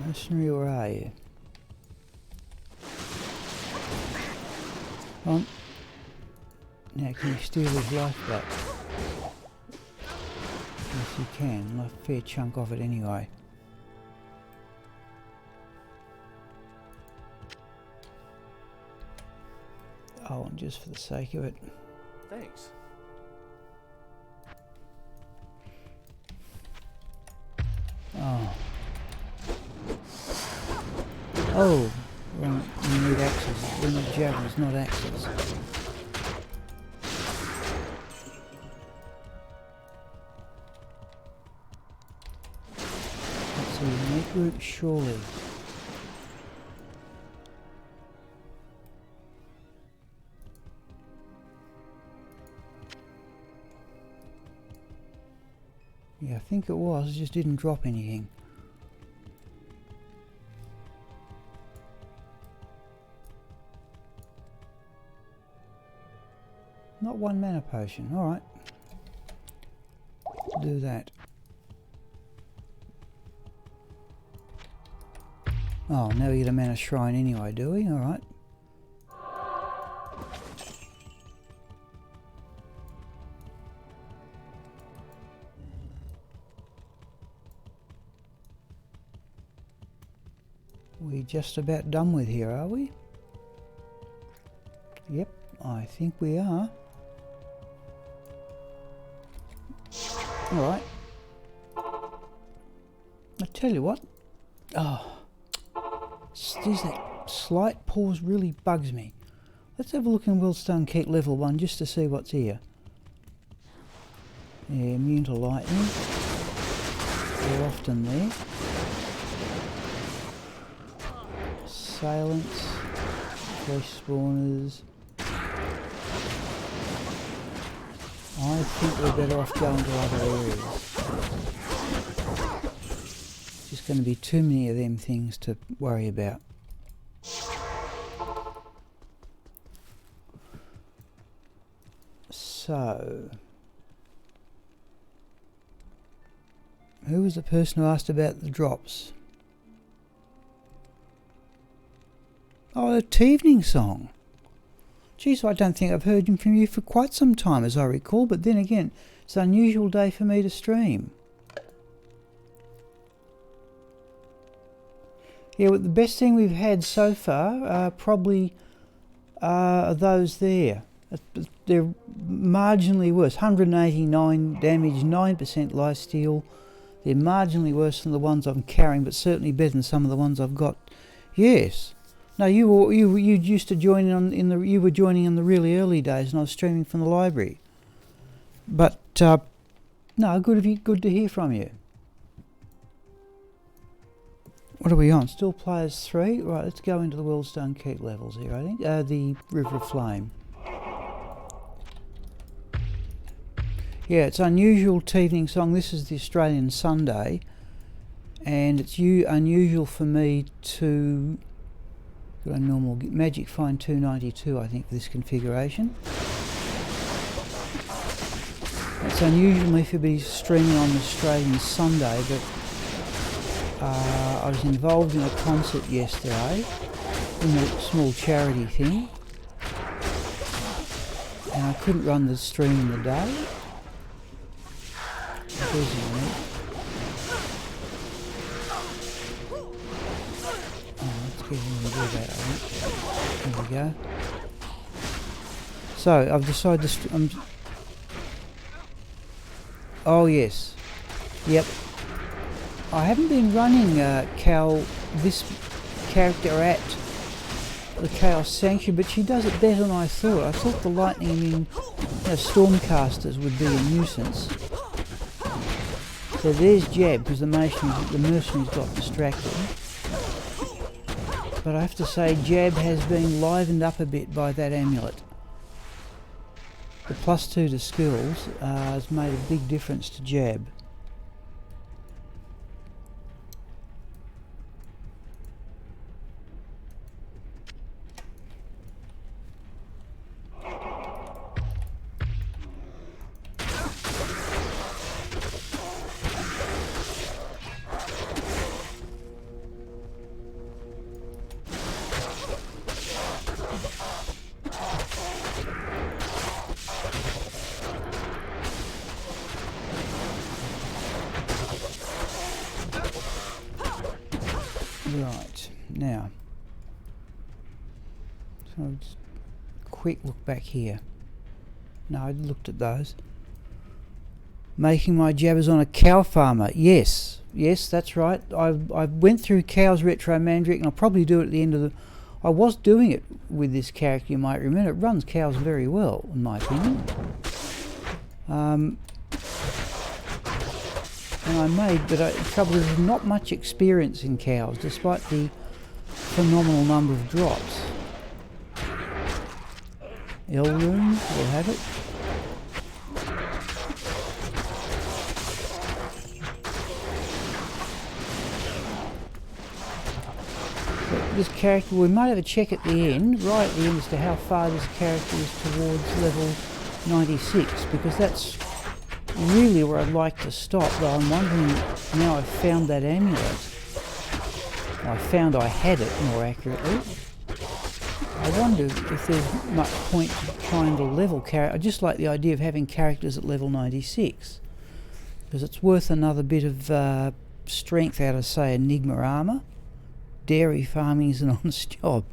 [SPEAKER 1] Mercenary, where are you? On. Now can you steal his life back? Yes you can, a fair chunk of it anyway. Oh, and just for the sake of it.
[SPEAKER 2] Thanks.
[SPEAKER 1] Oh. Oh, wrong. We need axes. We need javelins, not axes. see, unique group, surely. Yeah, I think it was, it just didn't drop anything. Not one mana potion, alright. Do that. Oh, now we get a mana shrine anyway, do we? Alright. We just about done with here, are we? Yep, I think we are. Alright. I tell you what. Oh. Geez, that slight pause really bugs me. Let's have a look in Wildstone Keep level 1 just to see what's here. Yeah, immune to lightning. They're often there. Assailants. Fresh spawners. I think we're better off going to other areas. Just going to be too many of them things to worry about. So, who was the person who asked about the drops? Oh, the Evening Song. Geez, I don't think I've heard from you for quite some time, as I recall, but then again, it's an unusual day for me to stream. Yeah, well, the best thing we've had so far probably are those there. They're marginally worse. 189 damage, 9% lifesteal. They're marginally worse than the ones I'm carrying, but certainly better than some of the ones I've got. Yes. No, you used to join you were joining in the really early days, and I was streaming from the library. But no, good to hear from you. What are we on? Still players 3. Right, let's go into the Wildstone Keep levels here. I think the River of Flame. Yeah, it's unusual Evening Song. This is the Australian Sunday, and it's unusual for me to. Got a normal Magic Find 292, I think, for this configuration. It's unusual for me to be streaming on Australian Sunday, but I was involved in a concert yesterday, in a small charity thing, and I couldn't run the stream in the day. Get him to do that, I think. There we go. So I've decided to. Oh yes, yep. I haven't been running this character at the Chaos Sanctuary, but she does it better than I thought. I thought the lightning immune Stormcasters would be a nuisance. So there's Jeb, because the mercenaries got distracted. But I have to say, Jab has been livened up a bit by that amulet. The +2 to skills has made a big difference to Jab. Right, now, so just quick look back here. No, I looked at those. Making my jabbers on a cow farmer. Yes, that's right. I went through Cows Retro Mandrake, and I'll probably do it at the end of the... I was doing it with this character, you might remember. It runs cows very well, in my opinion. and I made, but the trouble is there's not much experience in cows, despite the phenomenal number of drops. L room, we'll have it. But this character, we might have a check at the end, right at the end, as to how far this character is towards level 96, because that's really where I'd like to stop, though I'm wondering, now I've found that amulet, I found I had it more accurately, I wonder if there's much point to trying to level character. I just like the idea of having characters at level 96, because it's worth another bit of strength out of, say, Enigma armour. Dairy farming is an honest job.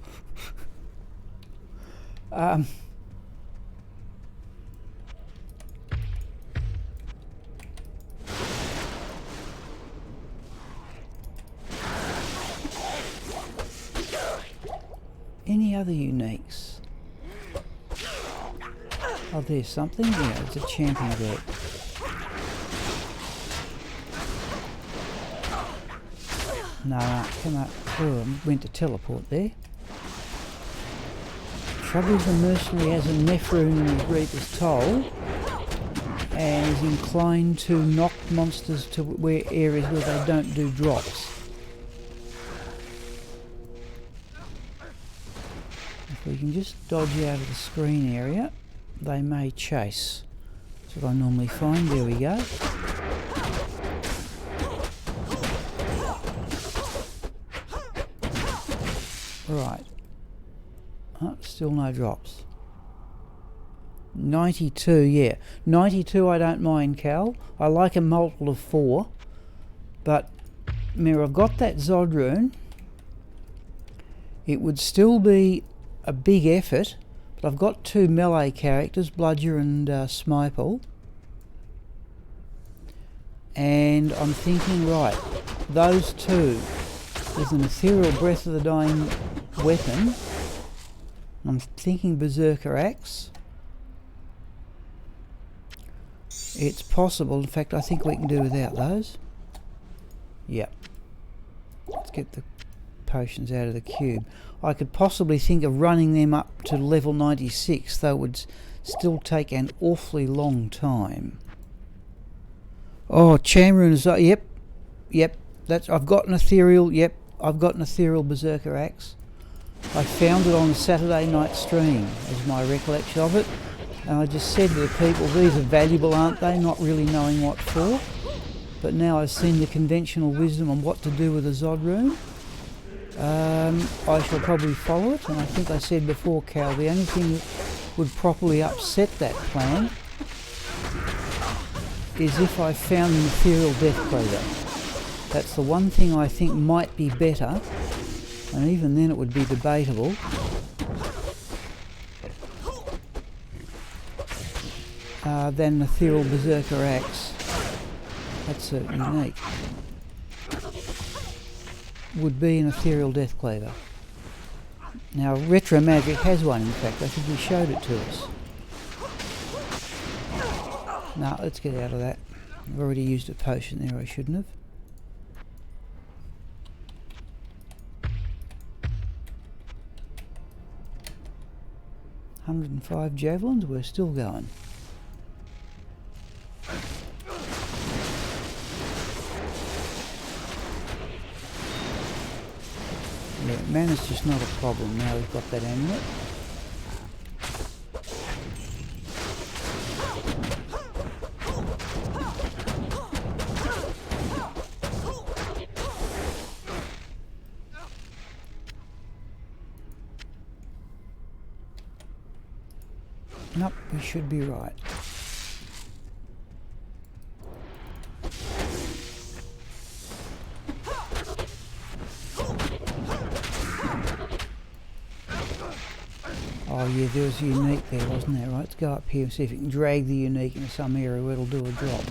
[SPEAKER 1] Any other uniques? Oh, there's something. Yeah, it's a champion deck. No, come up. Oh, I went to teleport there. Trouble is the mercenary has a Nephroon in his Reaper's Toll and is inclined to knock monsters to areas where they don't do drops. If we can just dodge out of the screen area, they may chase. That's what I normally find. There we go. Right. Oh, still no drops. 92, yeah. 92 I don't mind, Cal. I like a multiple of 4. But, remember, I've got that Zod rune. It would still be a big effort, but I've got 2 melee characters, Bludger and Smiple. And I'm thinking, right, those two with an ethereal Breath of the Dying weapon. I'm thinking Berserker Axe. It's possible, in fact I think we can do without those. Yep. Let's get the potions out of the cube. I could possibly think of running them up to level 96, though it would still take an awfully long time. Oh, Chamrune is... Yep. That's... I've got an ethereal... Yep. I've got an ethereal Berserker Axe. I found it on the Saturday night stream, as my recollection of it. And I just said to the people, these are valuable, aren't they? Not really knowing what for. But now I've seen the conventional wisdom on what to do with a Zod rune. I shall probably follow it, and I think I said before, Cal, the only thing that would properly upset that plan is if I found an ethereal Death Cleaver. That's the one thing I think might be better, and even then it would be debatable. Than an ethereal Berserker Axe. That's unique. Would be an ethereal Death Cleaver. Now Retro Magic has one, in fact. I think he showed it to us. No, let's get out of that. I've already used a potion there, I shouldn't have. $105 javelins, we're still going. Yeah, mana's just not a problem now we've got that amulet. Nope, we should be right. Oh yeah, there was a unique there, wasn't there? Right, let's go up here and see if we can drag the unique into some area where it'll do a drop.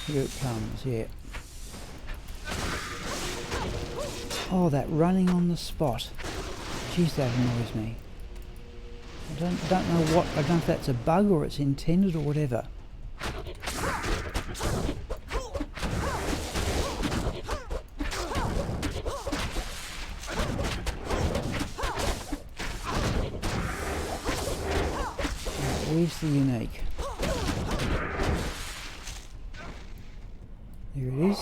[SPEAKER 1] Here it comes, yeah. Oh, that running on the spot. Jeez, that annoys me. I don't know if that's a bug or it's intended or whatever. Where's the unique? There it is.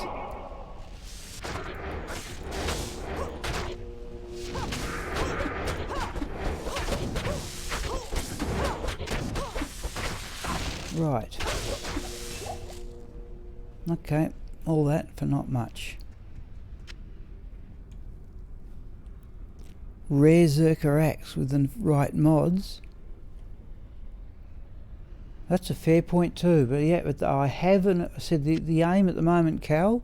[SPEAKER 1] Right. Okay, all that for not much. Rare Zerker axe with the right mods. That's a fair point too, but yeah, but I haven't said the aim at the moment, Cal,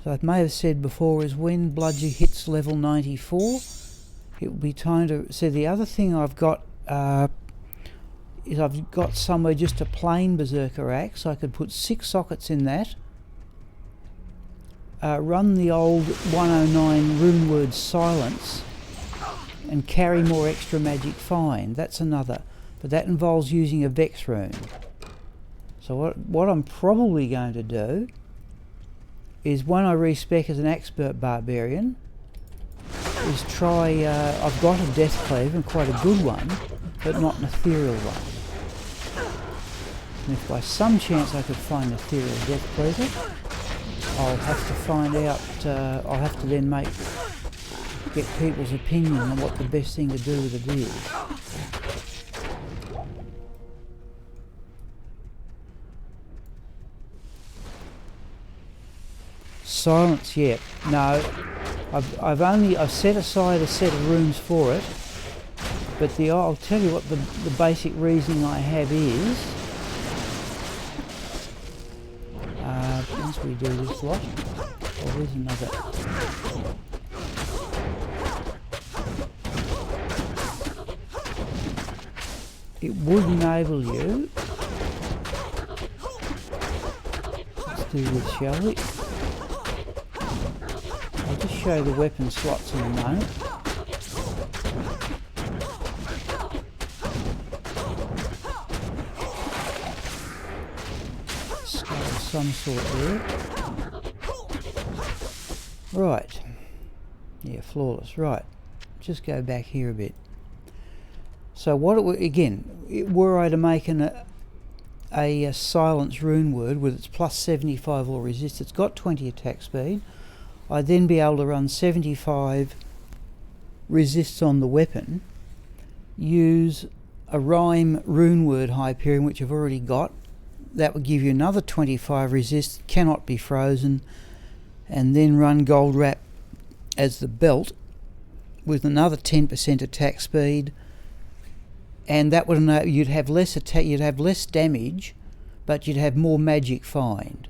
[SPEAKER 1] so I may have said before, is when Bludger hits level 94, it will be time to... So the other thing I've got is I've got somewhere just a plain Berserker axe. I could put 6 sockets in that, run the old 109 rune word silence, and carry more extra magic find. That's another, but that involves using a Vex rune. So what I'm probably going to do is, when I respec as an expert barbarian, is try, I've got a death cleave and quite a good one, but not an ethereal one. And if by some chance I could find an ethereal death cleaver, I'll have to find out, I'll have to then get people's opinion on what the best thing to do with it is. Silence, yeah. No, I've set aside a set of runes for it, but I'll tell you what the basic reasoning I have is, once we do this lot, oh, there's another. It would enable you, let's do this, shall we? I'll just show the weapon slots in a moment. Skull of some sort there. Right. Yeah, flawless. Right. Just go back here a bit. So what it would, again, were I to make a silence rune word with its plus 75 or resist, it's got 20 attack speed, I'd then be able to run 75 resists on the weapon, use a rhyme rune word Hyperion, which I've already got. That would give you another 25 resist, cannot be frozen, and then run Gold Wrap as the belt with another 10% attack speed, and that would enable you'd have less attack, you'd have less damage, but you'd have more magic find.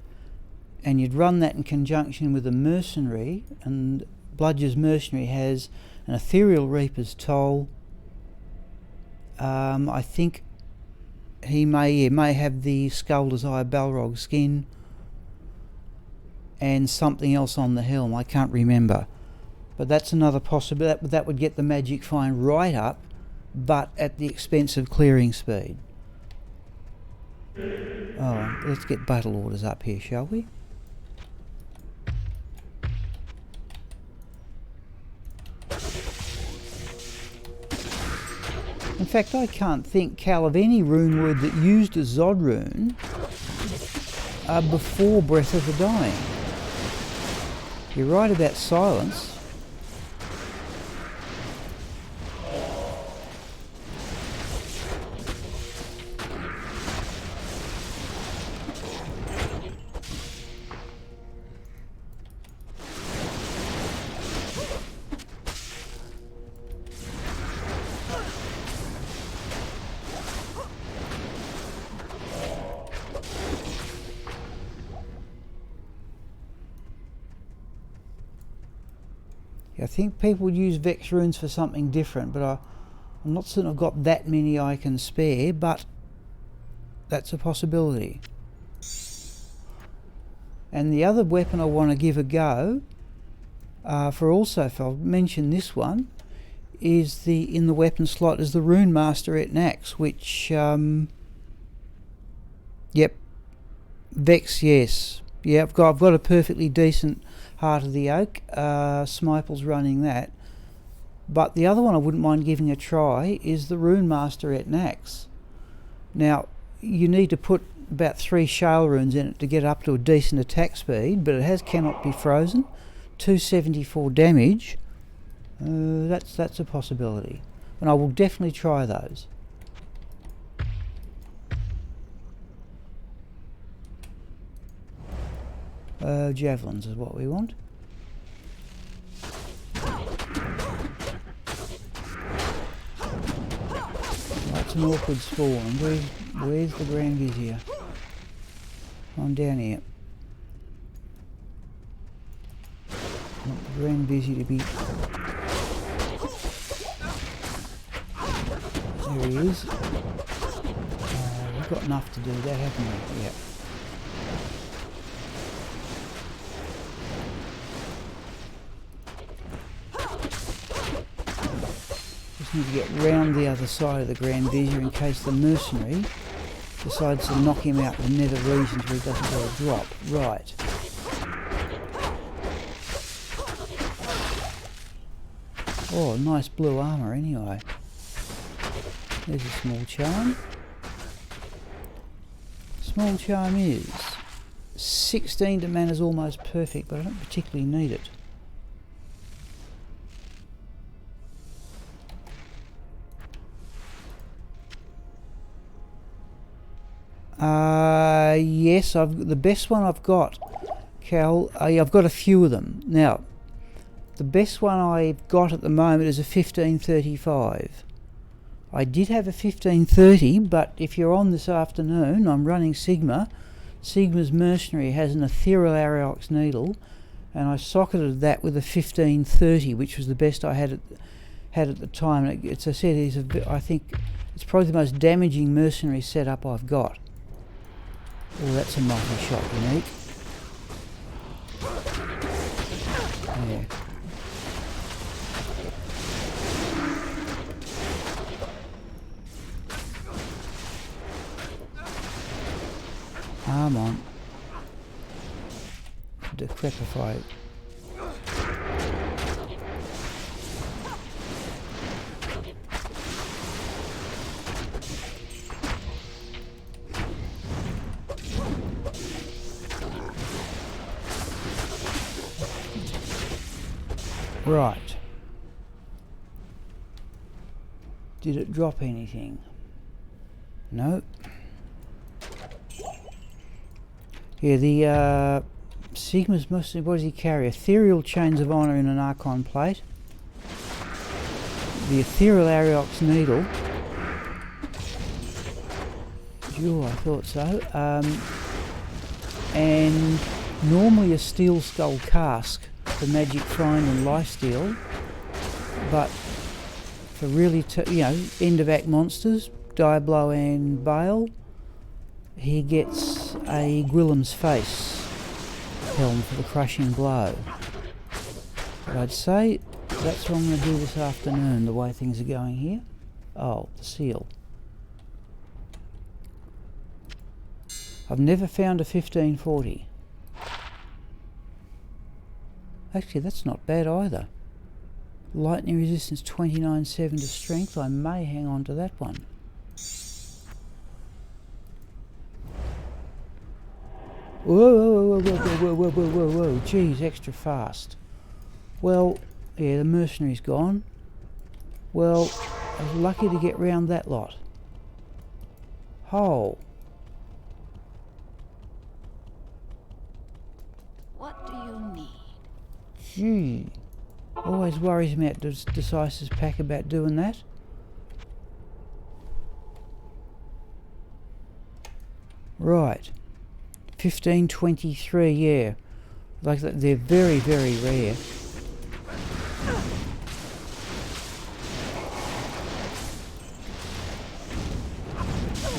[SPEAKER 1] And you'd run that in conjunction with a mercenary, and Bludger's mercenary has an Ethereal Reaper's Toll. I think he may have the Skull Desire Balrog skin and something else on the helm, I can't remember. But that's another possibility. That would get the magic find right up, but at the expense of clearing speed. Oh, let's get battle orders up here, shall we? In fact, I can't think, Cal, of any rune word that used a Zod rune before Breath of the Dying. You're right about silence. I think people would use Vex runes for something different, but I'm not certain I've got that many I can spare, but that's a possibility. And the other weapon I want to give a go, if I'll mention this one, is in the weapon slot is the Rune Master Etnax, which, yep, Vex, yes. Yeah, I've got a perfectly decent Heart of the Oak. Smiple's running that. But the other one I wouldn't mind giving a try is the Rune Master Etnax. Now, you need to put about 3 shale runes in it to get up to a decent attack speed, but it cannot be frozen. 274 damage. That's a possibility, and I will definitely try those. Javelins is what we want. That's an awkward spawn. Where's the Grand Vizier? I'm down here. Want the Grand Vizier to be... There he is. We've got enough to do that, haven't we? Yep. Just need to get round the other side of the Grand Vizier in case the mercenary decides to knock him out in the nether regions where he doesn't get a drop. Right. Oh, nice blue armour anyway. There's a small charm. Small charm is 16 to mana's almost perfect, but I don't particularly need it. Yes, the best one I've got, Cal. I've got a few of them. Now, the best one I've got at the moment is a 1535. I did have a 1530, but if you're on this afternoon, I'm running Sigma. Sigma's Mercenary has an ethereal Ariox needle, and I socketed that with a 1530, which was the best I had at the time. As I said, I think it's probably the most damaging mercenary setup I've got. Oh, that's a multi-shot unique. Yeah. Come on. Decrepify. Right. Did it drop anything? No. Yeah, the Sigma's mostly, what does he carry? Ethereal Chains of Honour in an Archon plate. The Ethereal Ariox Needle. Sure, I thought so. And normally a Steel Skull Cask for Magic Find and Lifesteal, but for really, end of act monsters, Diablo and Bale, he gets a Gwillem's Face helm for the crushing blow. But I'd say that's what I'm going to do this afternoon, the way things are going here. Oh, the seal. I've never found a 1540. Actually, that's not bad either. Lightning resistance 29.7 to strength. I may hang on to that one. Whoa, whoa, whoa, whoa, whoa, whoa, whoa, whoa, whoa. Geez, extra fast. Well, yeah, the mercenary's gone. Well, I was lucky to get round that lot. Oh.
[SPEAKER 3] What do you need?
[SPEAKER 1] Gee. Always worries me at Decisive's pack about doing that. Right. 1523, yeah. Like that, they're very, very rare.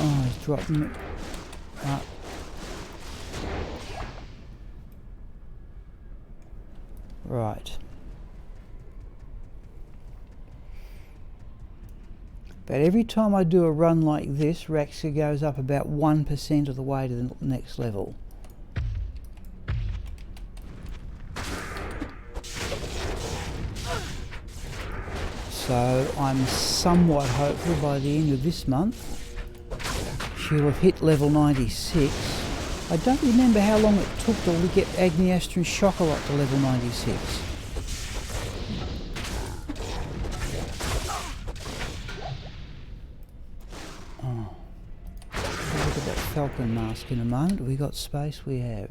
[SPEAKER 1] Oh, he's dropping it up. Right. But every time I do a run like this, Raxka goes up about 1% of the way to the next level. So I'm somewhat hopeful by the end of this month shield. I've hit level 96. I don't remember how long it took to get Agniastra and Chocolat to level 96. Oh. I'll look at that Falcon mask in a moment. Have we got space? We have.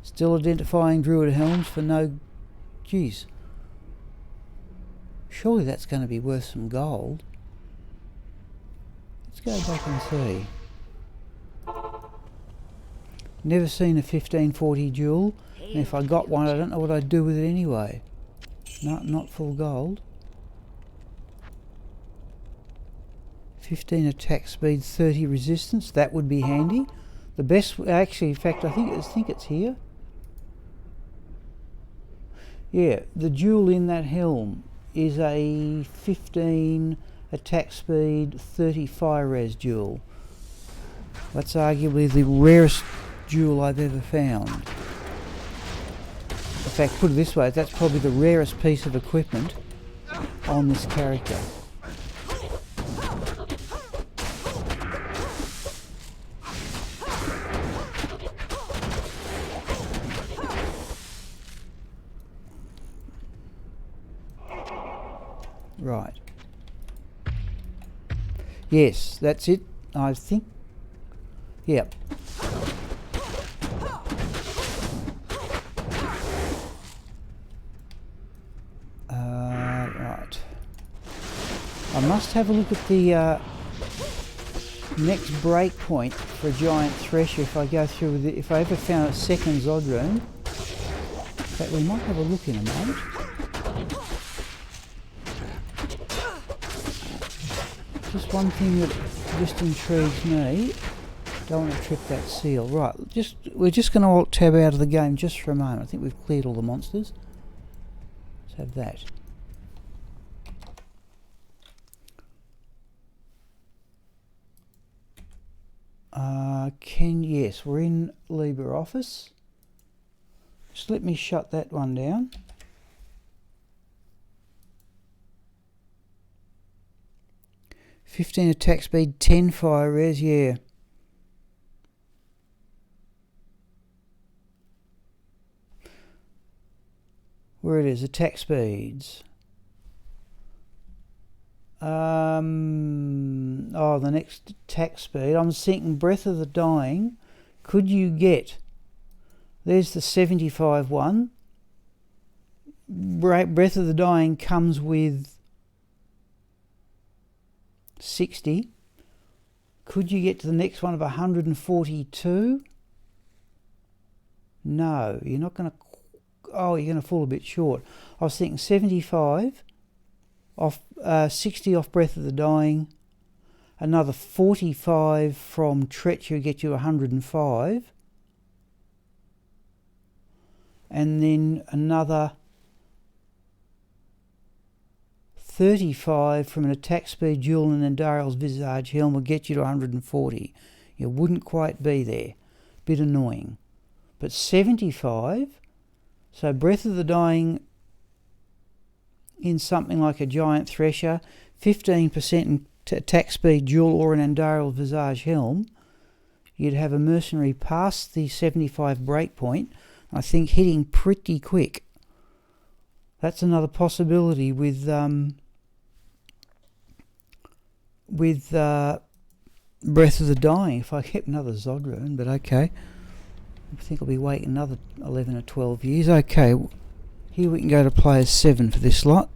[SPEAKER 1] Still identifying Druid helms for no... Geez. Surely that's going to be worth some gold. Let's go back and see. Never seen a 1540 jewel, and if I got one I don't know what I'd do with it anyway. No, not full gold. 15 attack speed, 30 resistance, that would be handy. The best, actually, in fact, I think it's here. Yeah, the jewel in that helm is a 15 attack speed, 30 fire res jewel. That's arguably the rarest jewel I've ever found. In fact, put it this way, that's probably the rarest piece of equipment on this character. Right. Yes, that's it. I think. Yep. Right. I must have a look at the next break point for a giant thresher if I go through with it. If I ever found a second Zod rune. In fact, we might have a look in a moment. Just one thing that just intrigues me. Don't want to trip that seal. Right, we're just going to alt tab out of the game just for a moment. I think we've cleared all the monsters. Let's have that. Yes, we're in LibreOffice. Just let me shut that one down. $15 attack speed, 10 fire res, yeah. Where it is, attack speeds. Oh, the next attack speed. I'm thinking Breath of the Dying. Could you get... There's the 75 one. Breath of the Dying comes with 60. Could you get to the next one of 142? No, you're not going to... Oh, you're going to fall a bit short. I was thinking 75 off, 60 off Breath of the Dying, another 45 from Treachery get you 105, and then another 35 from an attack speed jewel and Andariel's Visage helm will get you to 140. You wouldn't quite be there. Bit annoying. But 75, so Breath of the Dying in something like a giant thresher, 15% in attack speed jewel or an Andariel's Visage helm, you'd have a mercenary past the 75 breakpoint, I think hitting pretty quick. That's another possibility with Breath of the Dying, if I get another Zod rune, but okay. I think I'll be waiting another 11 or 12 years. Okay, here we can go to player 7 for this lot.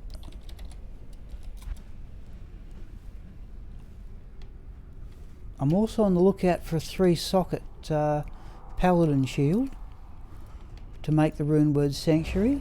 [SPEAKER 1] I'm also on the lookout for a 3-socket Paladin shield to make the rune word Sanctuary.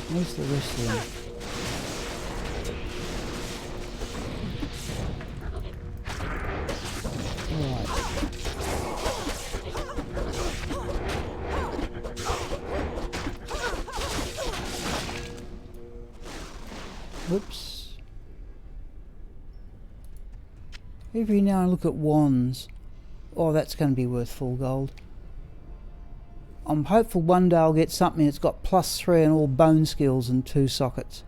[SPEAKER 1] Where's the rest of them? Right. Oops. Every now and I look at wands. Oh, that's going to be worth full gold. I'm hopeful one day I'll get something that's got +3 on all bone skills and 2 sockets.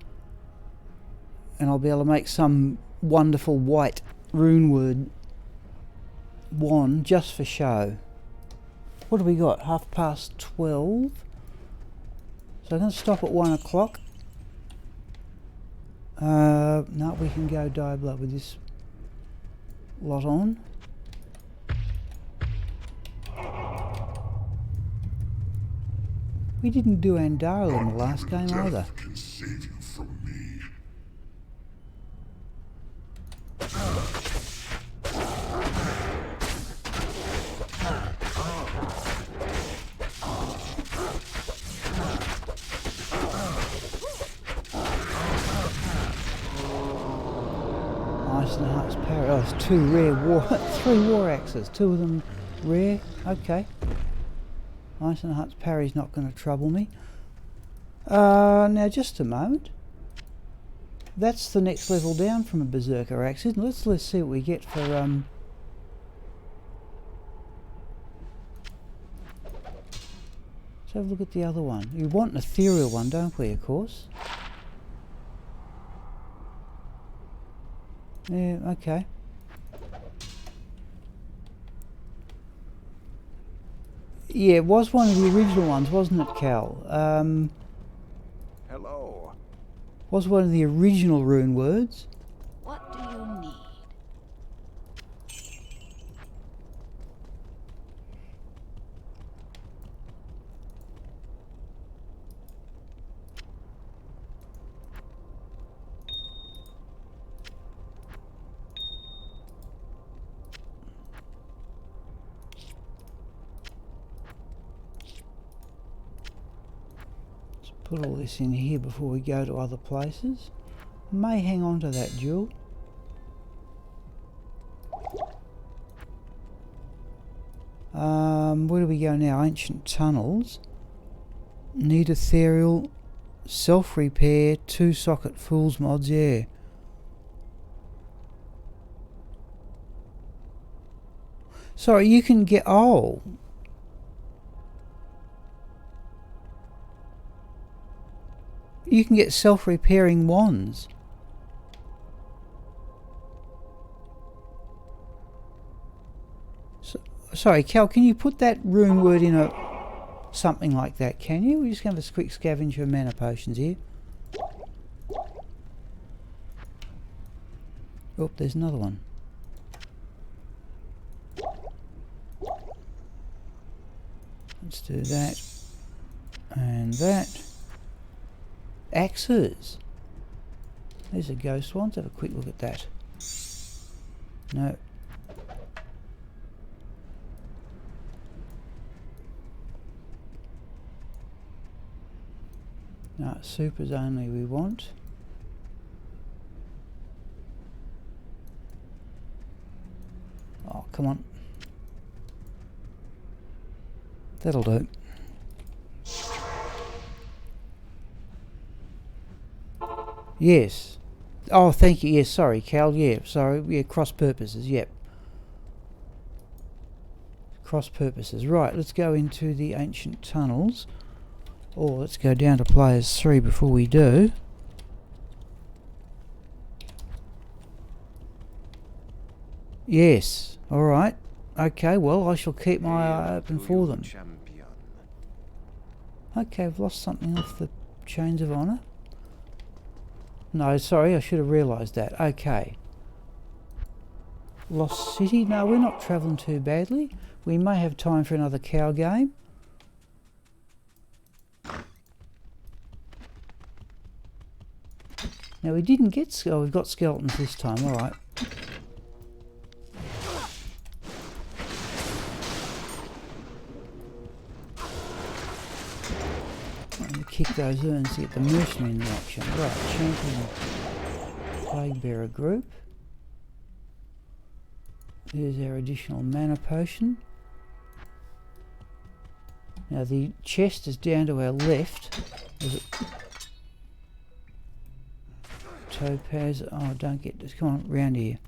[SPEAKER 1] And I'll be able to make some wonderful white rune word wand just for show. What do we got? 12:30. So I'm going to stop at 1 o'clock. No, we can go Diablo with this lot on. We didn't do Andara in the last game either.
[SPEAKER 7] Can save you from me.
[SPEAKER 1] Ice and Heart's Power. Oh, it's 2 rare war, 3 war axes. 2 of them rare. Okay. Ice and Heart's Parry's not going to trouble me. Now just a moment. That's the next level down from a Berserker axe, isn't it? Let's see what we get for Let's have a look at the other one. We want an ethereal one, don't we, of course? Yeah, okay. Yeah, it was one of the original ones, wasn't it, Cal?
[SPEAKER 7] Hello.
[SPEAKER 1] Was one of the original rune words.
[SPEAKER 3] What do you need?
[SPEAKER 1] Put all this in here before we go to other places. May hang on to that jewel. Where do we go now? Ancient tunnels. Need ethereal. Self-repair. 2 socket fools mods, yeah. Sorry, you can get... Oh. You can get self-repairing wands. Sorry, Cal, can you put that rune word in a something like that, can you? We're just going to have a quick scavenge of mana potions here. Oh, there's another one. Let's do that. And that. Axes. There's a ghost one. Let's have a quick look at that. No. No, supers only we want. Oh, come on. That'll do. Yes. Oh, thank you. Yes, sorry, Cal. Yeah, sorry. Yeah, cross purposes. Yep. Cross purposes. Right, let's go into the ancient tunnels. Or let's go down to players 3 before we do. Yes. Alright. Okay, well, I shall keep my eye open for them. Okay, I've lost something off the Chains of Honour. No, sorry, I should have realised that. Okay. Lost City. No, we're not travelling too badly. We may have time for another cow game. Now we didn't get... Oh, we've got skeletons this time. Alright. Kick those urns to get the mercenary in action. Right, champion plague bearer group. There's our additional mana potion. Now the chest is down to our left. Is it topaz. Oh, don't get this. Come on, round here.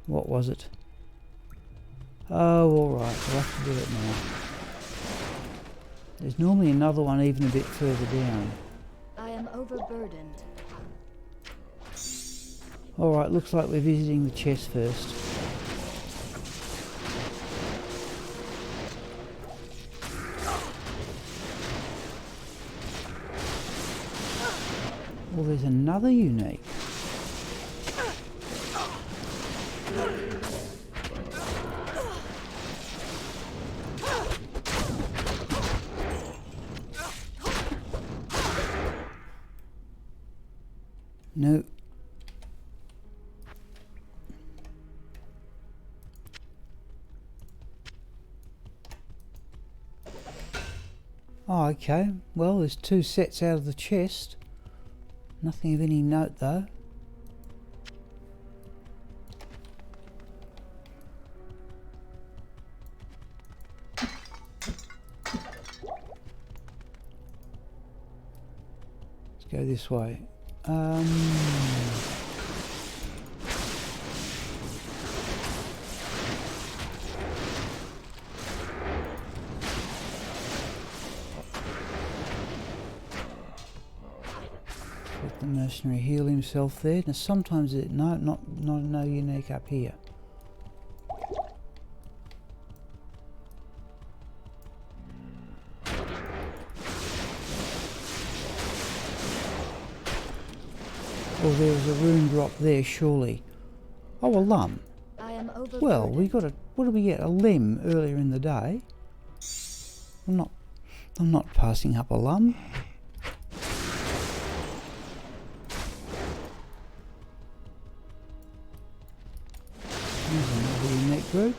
[SPEAKER 1] What was it? Oh, alright, we'll have to do it now. There's normally another one even a bit further down.
[SPEAKER 3] I am overburdened.
[SPEAKER 1] Alright, looks like we're visiting the chest first. Well, there's another unique. No. Oh, okay. Well, there's 2 sets out of the chest. Nothing of any note, though. Let's go this way. Let the mercenary heal himself there. Now sometimes it no unique up here. Oh, there was a rune drop there, surely. Oh, a lum.
[SPEAKER 3] I am overburdened.
[SPEAKER 1] Well, we got a. What did we get? A limb earlier in the day. I'm not passing up a lum. Here's another unique group.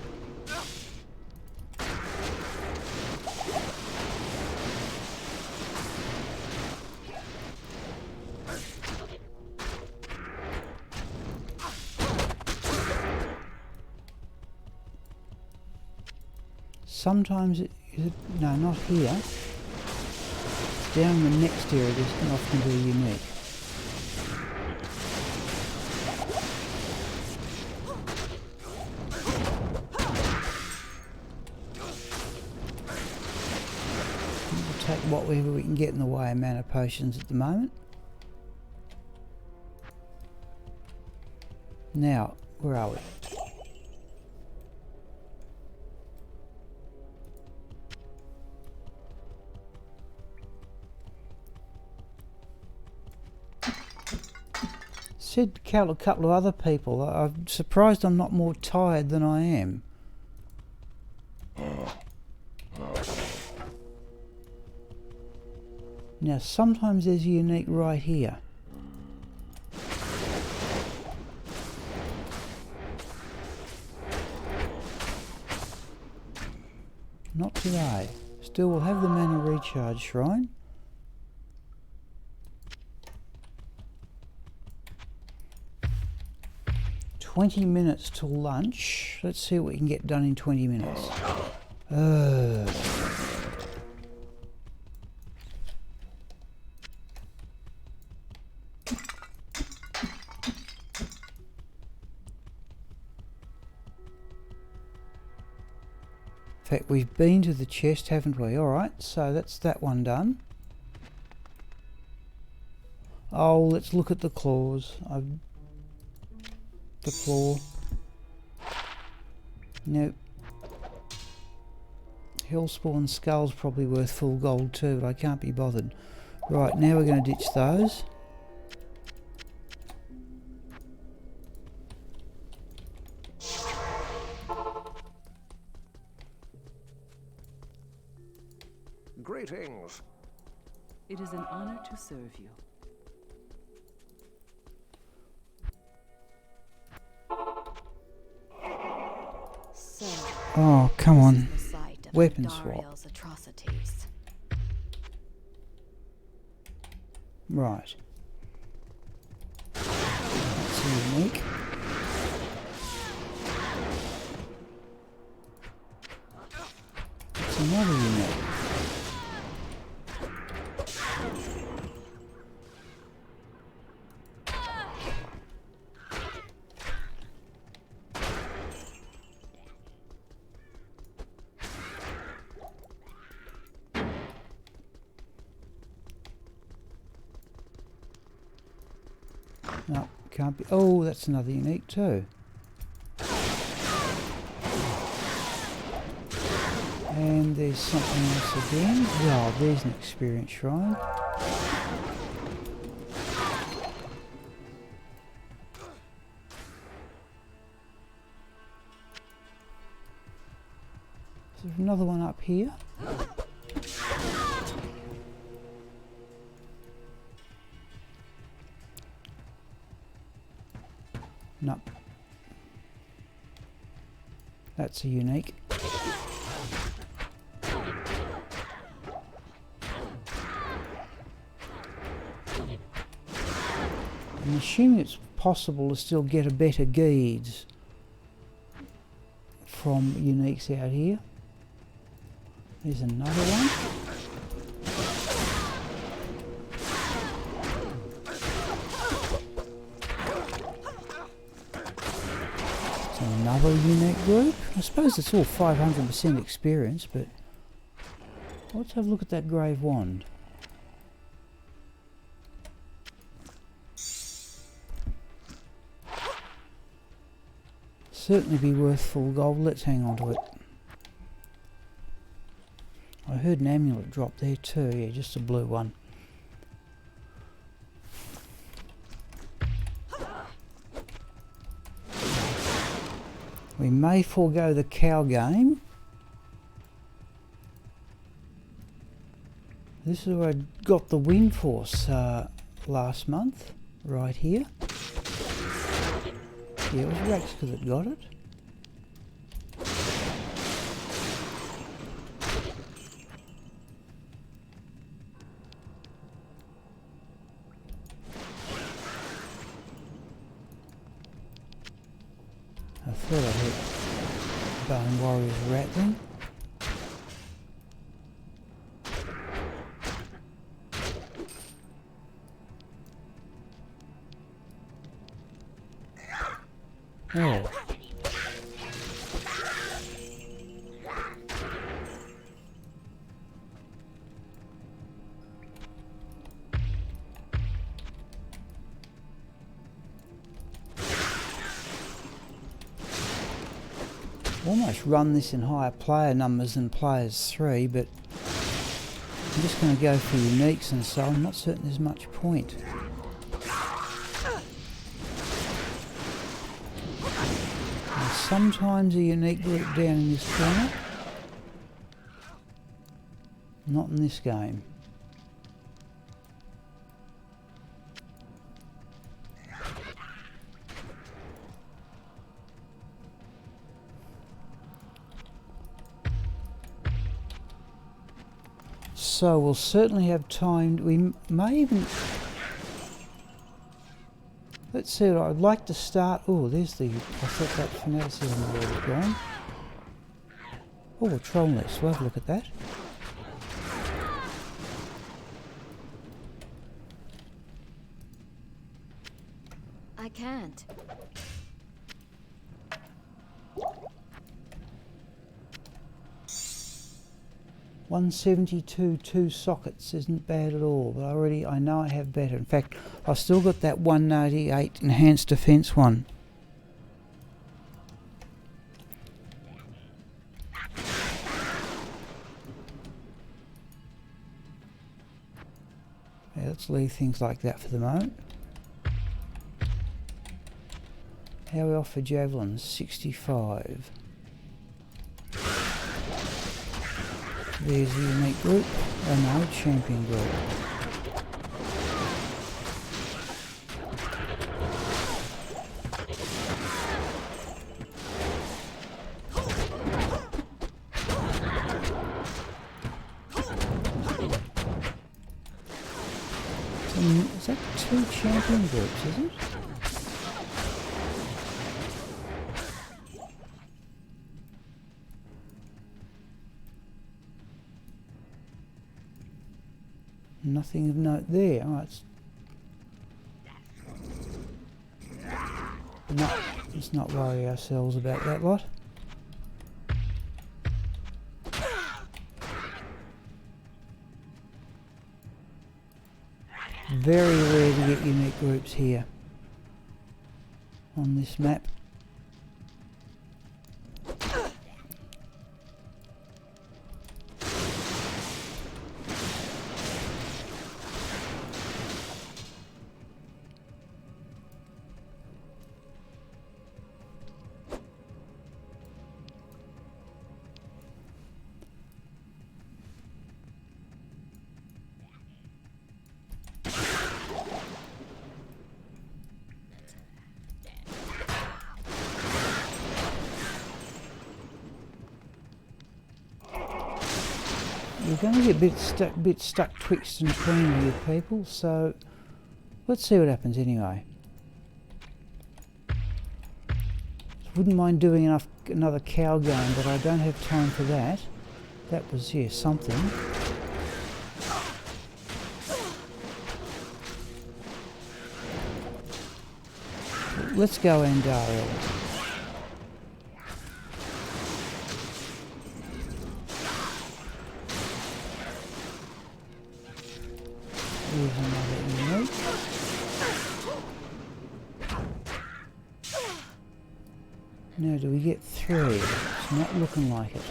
[SPEAKER 1] Sometimes no, not here. Down in the next area, this can often be unique. We'll take whatever we can get in the way of mana potions at the moment. Now, where are we? Said kill a couple of other people. I'm surprised I'm not more tired than I am. Now sometimes there's a unique right here. Not today. Still, we'll have the mana recharge shrine. $20 minutes till lunch. Let's see what we can get done in 20 minutes. In fact, we've been to the chest, haven't we? Alright, so that's that one done. Oh, let's look at the claws. The claw. Nope. Hellspawn skull's probably worth full gold too, but I can't be bothered. Right, now we're going to ditch those.
[SPEAKER 8] Greetings.
[SPEAKER 6] It is an honor to serve you.
[SPEAKER 3] So,
[SPEAKER 1] Oh, come on.
[SPEAKER 3] this is the site of
[SPEAKER 1] Weapon swap.
[SPEAKER 3] Dariel's atrocities.
[SPEAKER 1] Right. That's unique. That's another unique. No, can't be. Oh, that's another unique too. And there's something else again. Oh, there's an experience shrine. Is there another one up here? No. That's a unique. I'm assuming it's possible to still get a better guides from uniques out here. There's another one. It's another unique group. I suppose it's all 500% experience, but let's have a look at that grave wand. Certainly be worth full gold. Let's hang on to it. I heard an amulet drop there too. Yeah, just a blue one. We may forego the cow game. This is where I got the wind force last month, right here. Yeah, it was Raxka that got it. I thought I heard Bone Warriors rattling. Oh. Almost run this in higher player numbers than players 3, but I'm just going to go for uniques and so I'm not certain there's much point. There's sometimes a unique group down in this corner. Not in this game. So we'll certainly have time. We may even... Let's see, I'd like to start... Oh, there's the... I thought that fanaticism had already gone. Oh, a troll nest. We'll have a look at that.
[SPEAKER 3] I can't.
[SPEAKER 1] 172 2 sockets isn't bad at all, but I know I have better. In fact, I've still got that 198 enhanced defense one. Yeah, let's leave things like that for the moment. How are we off for javelins? 65. There's the unique group. Oh no, champion group. Is that 2 champion groups, is it? Nothing of note there. Oh, let's not worry ourselves about that lot. Very rare to get unique groups here. on this map. You're going to get a bit stuck twixt and between you people, so let's see what happens anyway. Wouldn't mind doing another cow game, but I don't have time for that. That was, yeah, something. Let's go Andariel. Here's another unique. Now, do we get 3? It's not looking like it.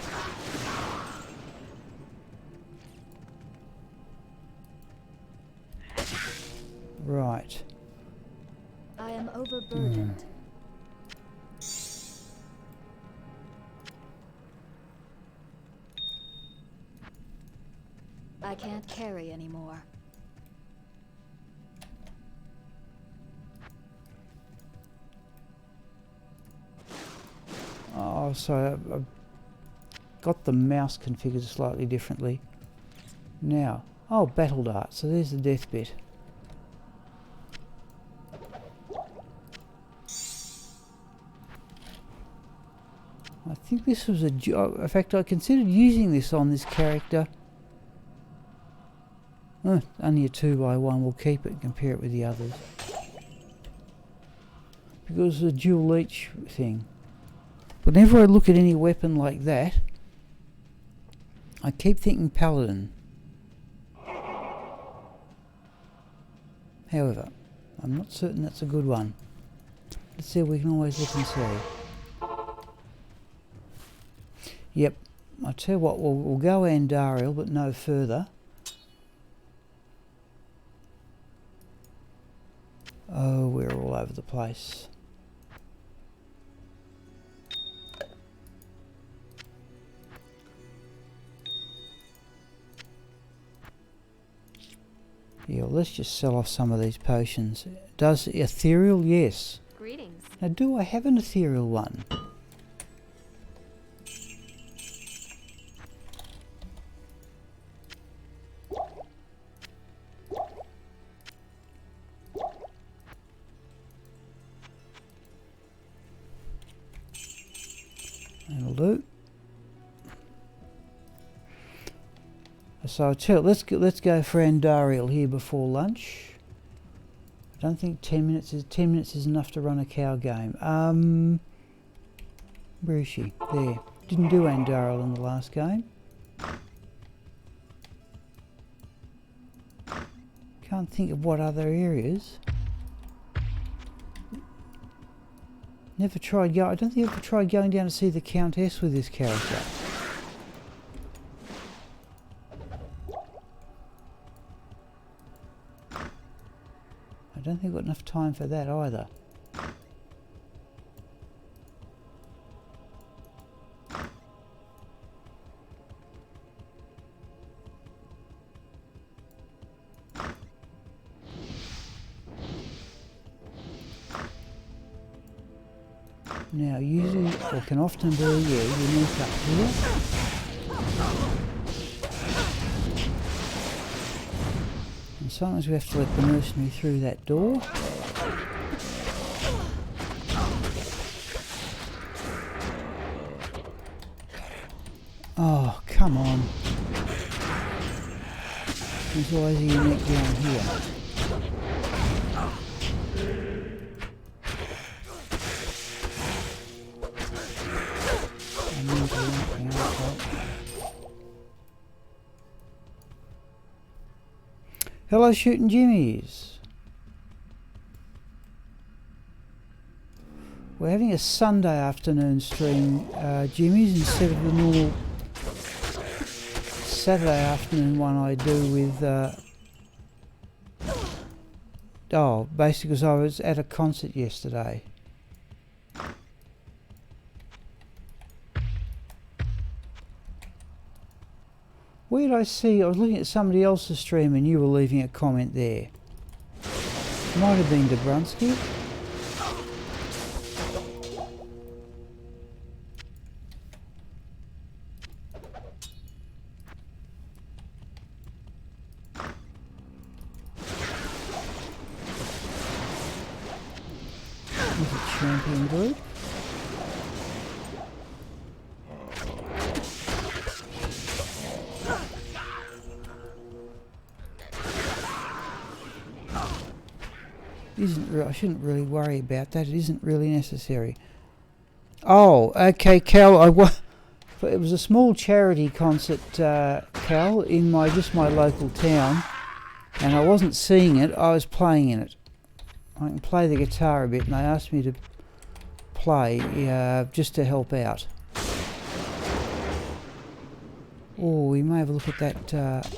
[SPEAKER 1] Right.
[SPEAKER 3] I am overburdened. I can't carry anymore.
[SPEAKER 1] Oh, sorry, I've got the mouse configured slightly differently. Now, oh, battle dart, so there's the death bit. I think this was in fact, I considered using this on this character. Only a 2x1, we'll keep it and compare it with the others. Because it's a dual leech thing. Whenever I look at any weapon like that, I keep thinking Paladin. However, I'm not certain that's a good one. Let's see, we can always look and see. Yep, I tell you what, we'll go Andariel, but no further. Oh, we're all over the place. Yeah, well, let's just sell off some of these potions. Does ethereal? Yes.
[SPEAKER 4] Greetings.
[SPEAKER 1] Now, do I have an ethereal one? That'll do. So I tell you, let's go for Andariel here before lunch. I don't think 10 minutes is enough to run a cow game. Where is she? There. Didn't do Andariel in the last game. Can't think of what other areas. Never tried go. I don't think I ever tried going down to see the Countess with this character. I don't think I've got enough time for that either. Now, usually, or can often be, unique up here. And sometimes we have to let the mercenary through that door. Oh, come on. There's always a unique down here. Hello, Shooting Jimmies. We're having a Sunday afternoon stream, Jimmy's, instead of the normal Saturday afternoon one I do with... basically because I was at a concert yesterday. Where did I see? I was looking at somebody else's stream and you were leaving a comment there. Might have been Dobrunsky. There's a champion group. I shouldn't really worry about that. It isn't really necessary. Oh, okay, Cal. It was a small charity concert, Cal, in my local town, and I wasn't seeing it. I was playing in it. I can play the guitar a bit, and they asked me to play just to help out. Oh, we may have a look at that.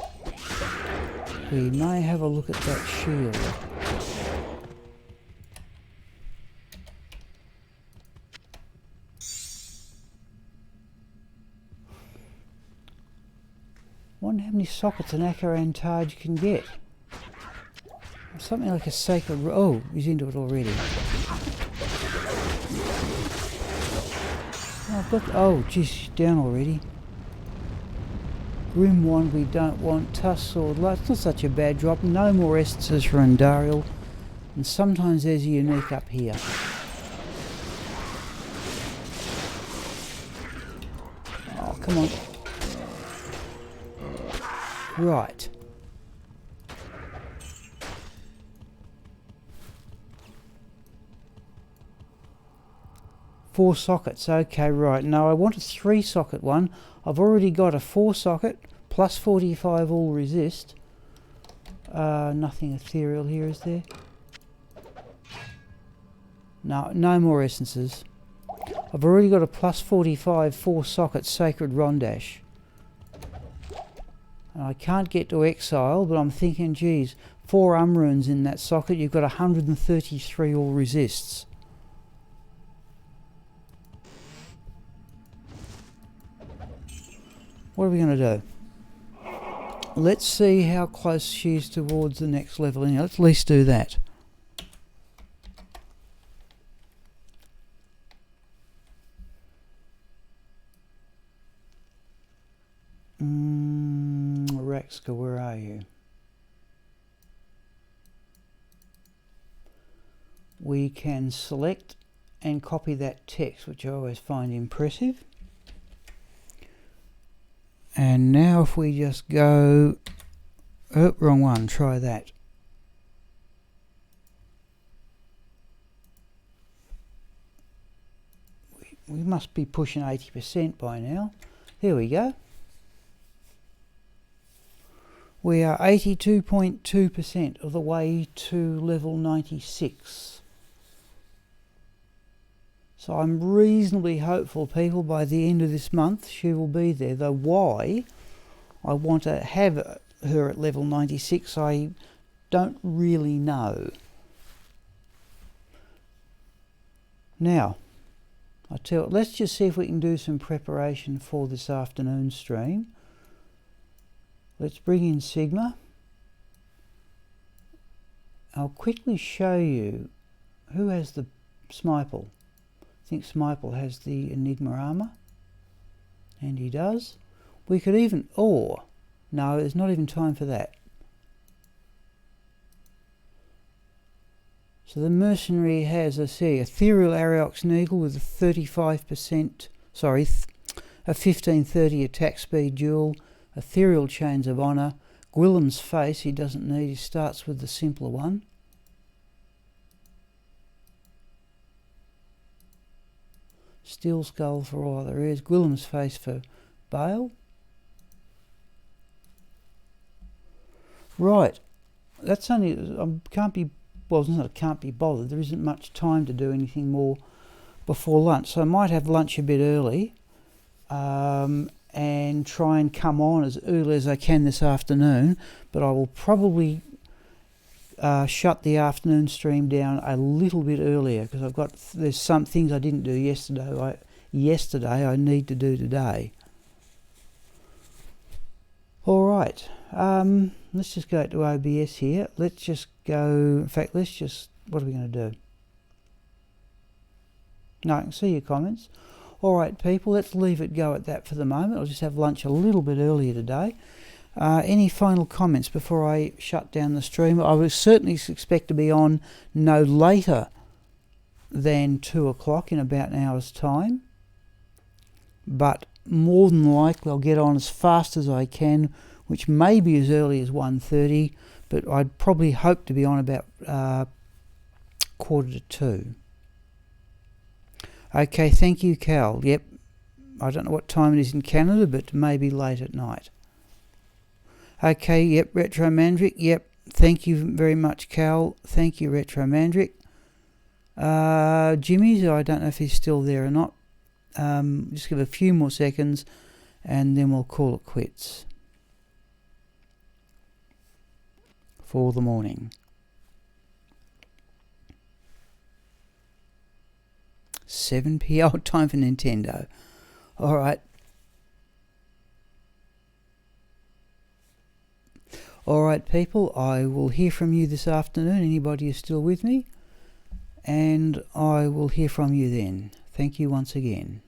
[SPEAKER 1] We may have a look at that shield. Wonder how many sockets an Akarantaj can get. Something like a sacred... Oh, he's into it already. Oh, I've got... Oh, geez, she's down already. Grim Wand we don't want. Tusk Sword. It's not such a bad drop. No more essences for Andariel. And sometimes there's a unique up here. Oh, come on. Right. Four sockets, okay, right. No, I want a 3-socket one. I've already got a 4-socket, plus 45 all resist. Nothing ethereal here, is there? No, no more essences. I've already got a plus 45 4-socket Sacred Rondash. I can't get to exile, but I'm thinking, geez, 4 Umrunes in that socket, you've got 133 all resists. What are we going to do? Let's see how close she is towards the next level. Anyway, let's at least do that. Raxka, where are you? We can select and copy that text, which I always find impressive. And now if we just go... Oh, wrong one, try that. We must be pushing 80% by now. There we go. We are 82.2% of the way to level 96. So I'm reasonably hopeful, people, by the end of this month she will be there. Though why I want to have her at level 96, I don't really know. Now, I tell you what, let's just see if we can do some preparation for this afternoon stream. Let's bring in Sigma. I'll quickly show you who has the Smiple. I think Smiple has the Enigma armor, and he does. We could even, no, there's not even time for that. So the mercenary has, I see, Ethereal Ariox Neagle with a 35%, sorry, a 1530 attack speed duel, Ethereal Chains of Honour, Gwillem's Face, he doesn't need, he starts with the simpler one. Steel Skull for all other areas, Gwillem's Face for Bale. Right, that's only, can't be bothered, there isn't much time to do anything more before lunch. So I might have lunch a bit early and try and come on as early as I can this afternoon, but I will probably shut the afternoon stream down a little bit earlier because there's some things I didn't do yesterday. I need to do today. All right, let's just go to OBS here. Let's just go. In fact, what are we going to do? No, I can see your comments. All right, people, let's leave it go at that for the moment. I'll just have lunch a little bit earlier today. Any final comments before I shut down the stream? I would certainly expect to be on no later than 2 o'clock in about an hour's time. But more than likely I'll get on as fast as I can, which may be as early as 1:30, but I'd probably hope to be on about 1:45. Okay, thank you, Cal. Yep, I don't know what time it is in Canada, but maybe late at night. Okay, yep, Retro Mandrick, yep, thank you very much, Cal. Thank you, Retro Mandrick. Jimmy's, I don't know if he's still there or not. Just give a few more seconds and then we'll call it quits for the morning. 7 p.m. time for Nintendo. All right. All right, people, I will hear from you this afternoon. Anybody who's still with me? And I will hear from you then. Thank you once again.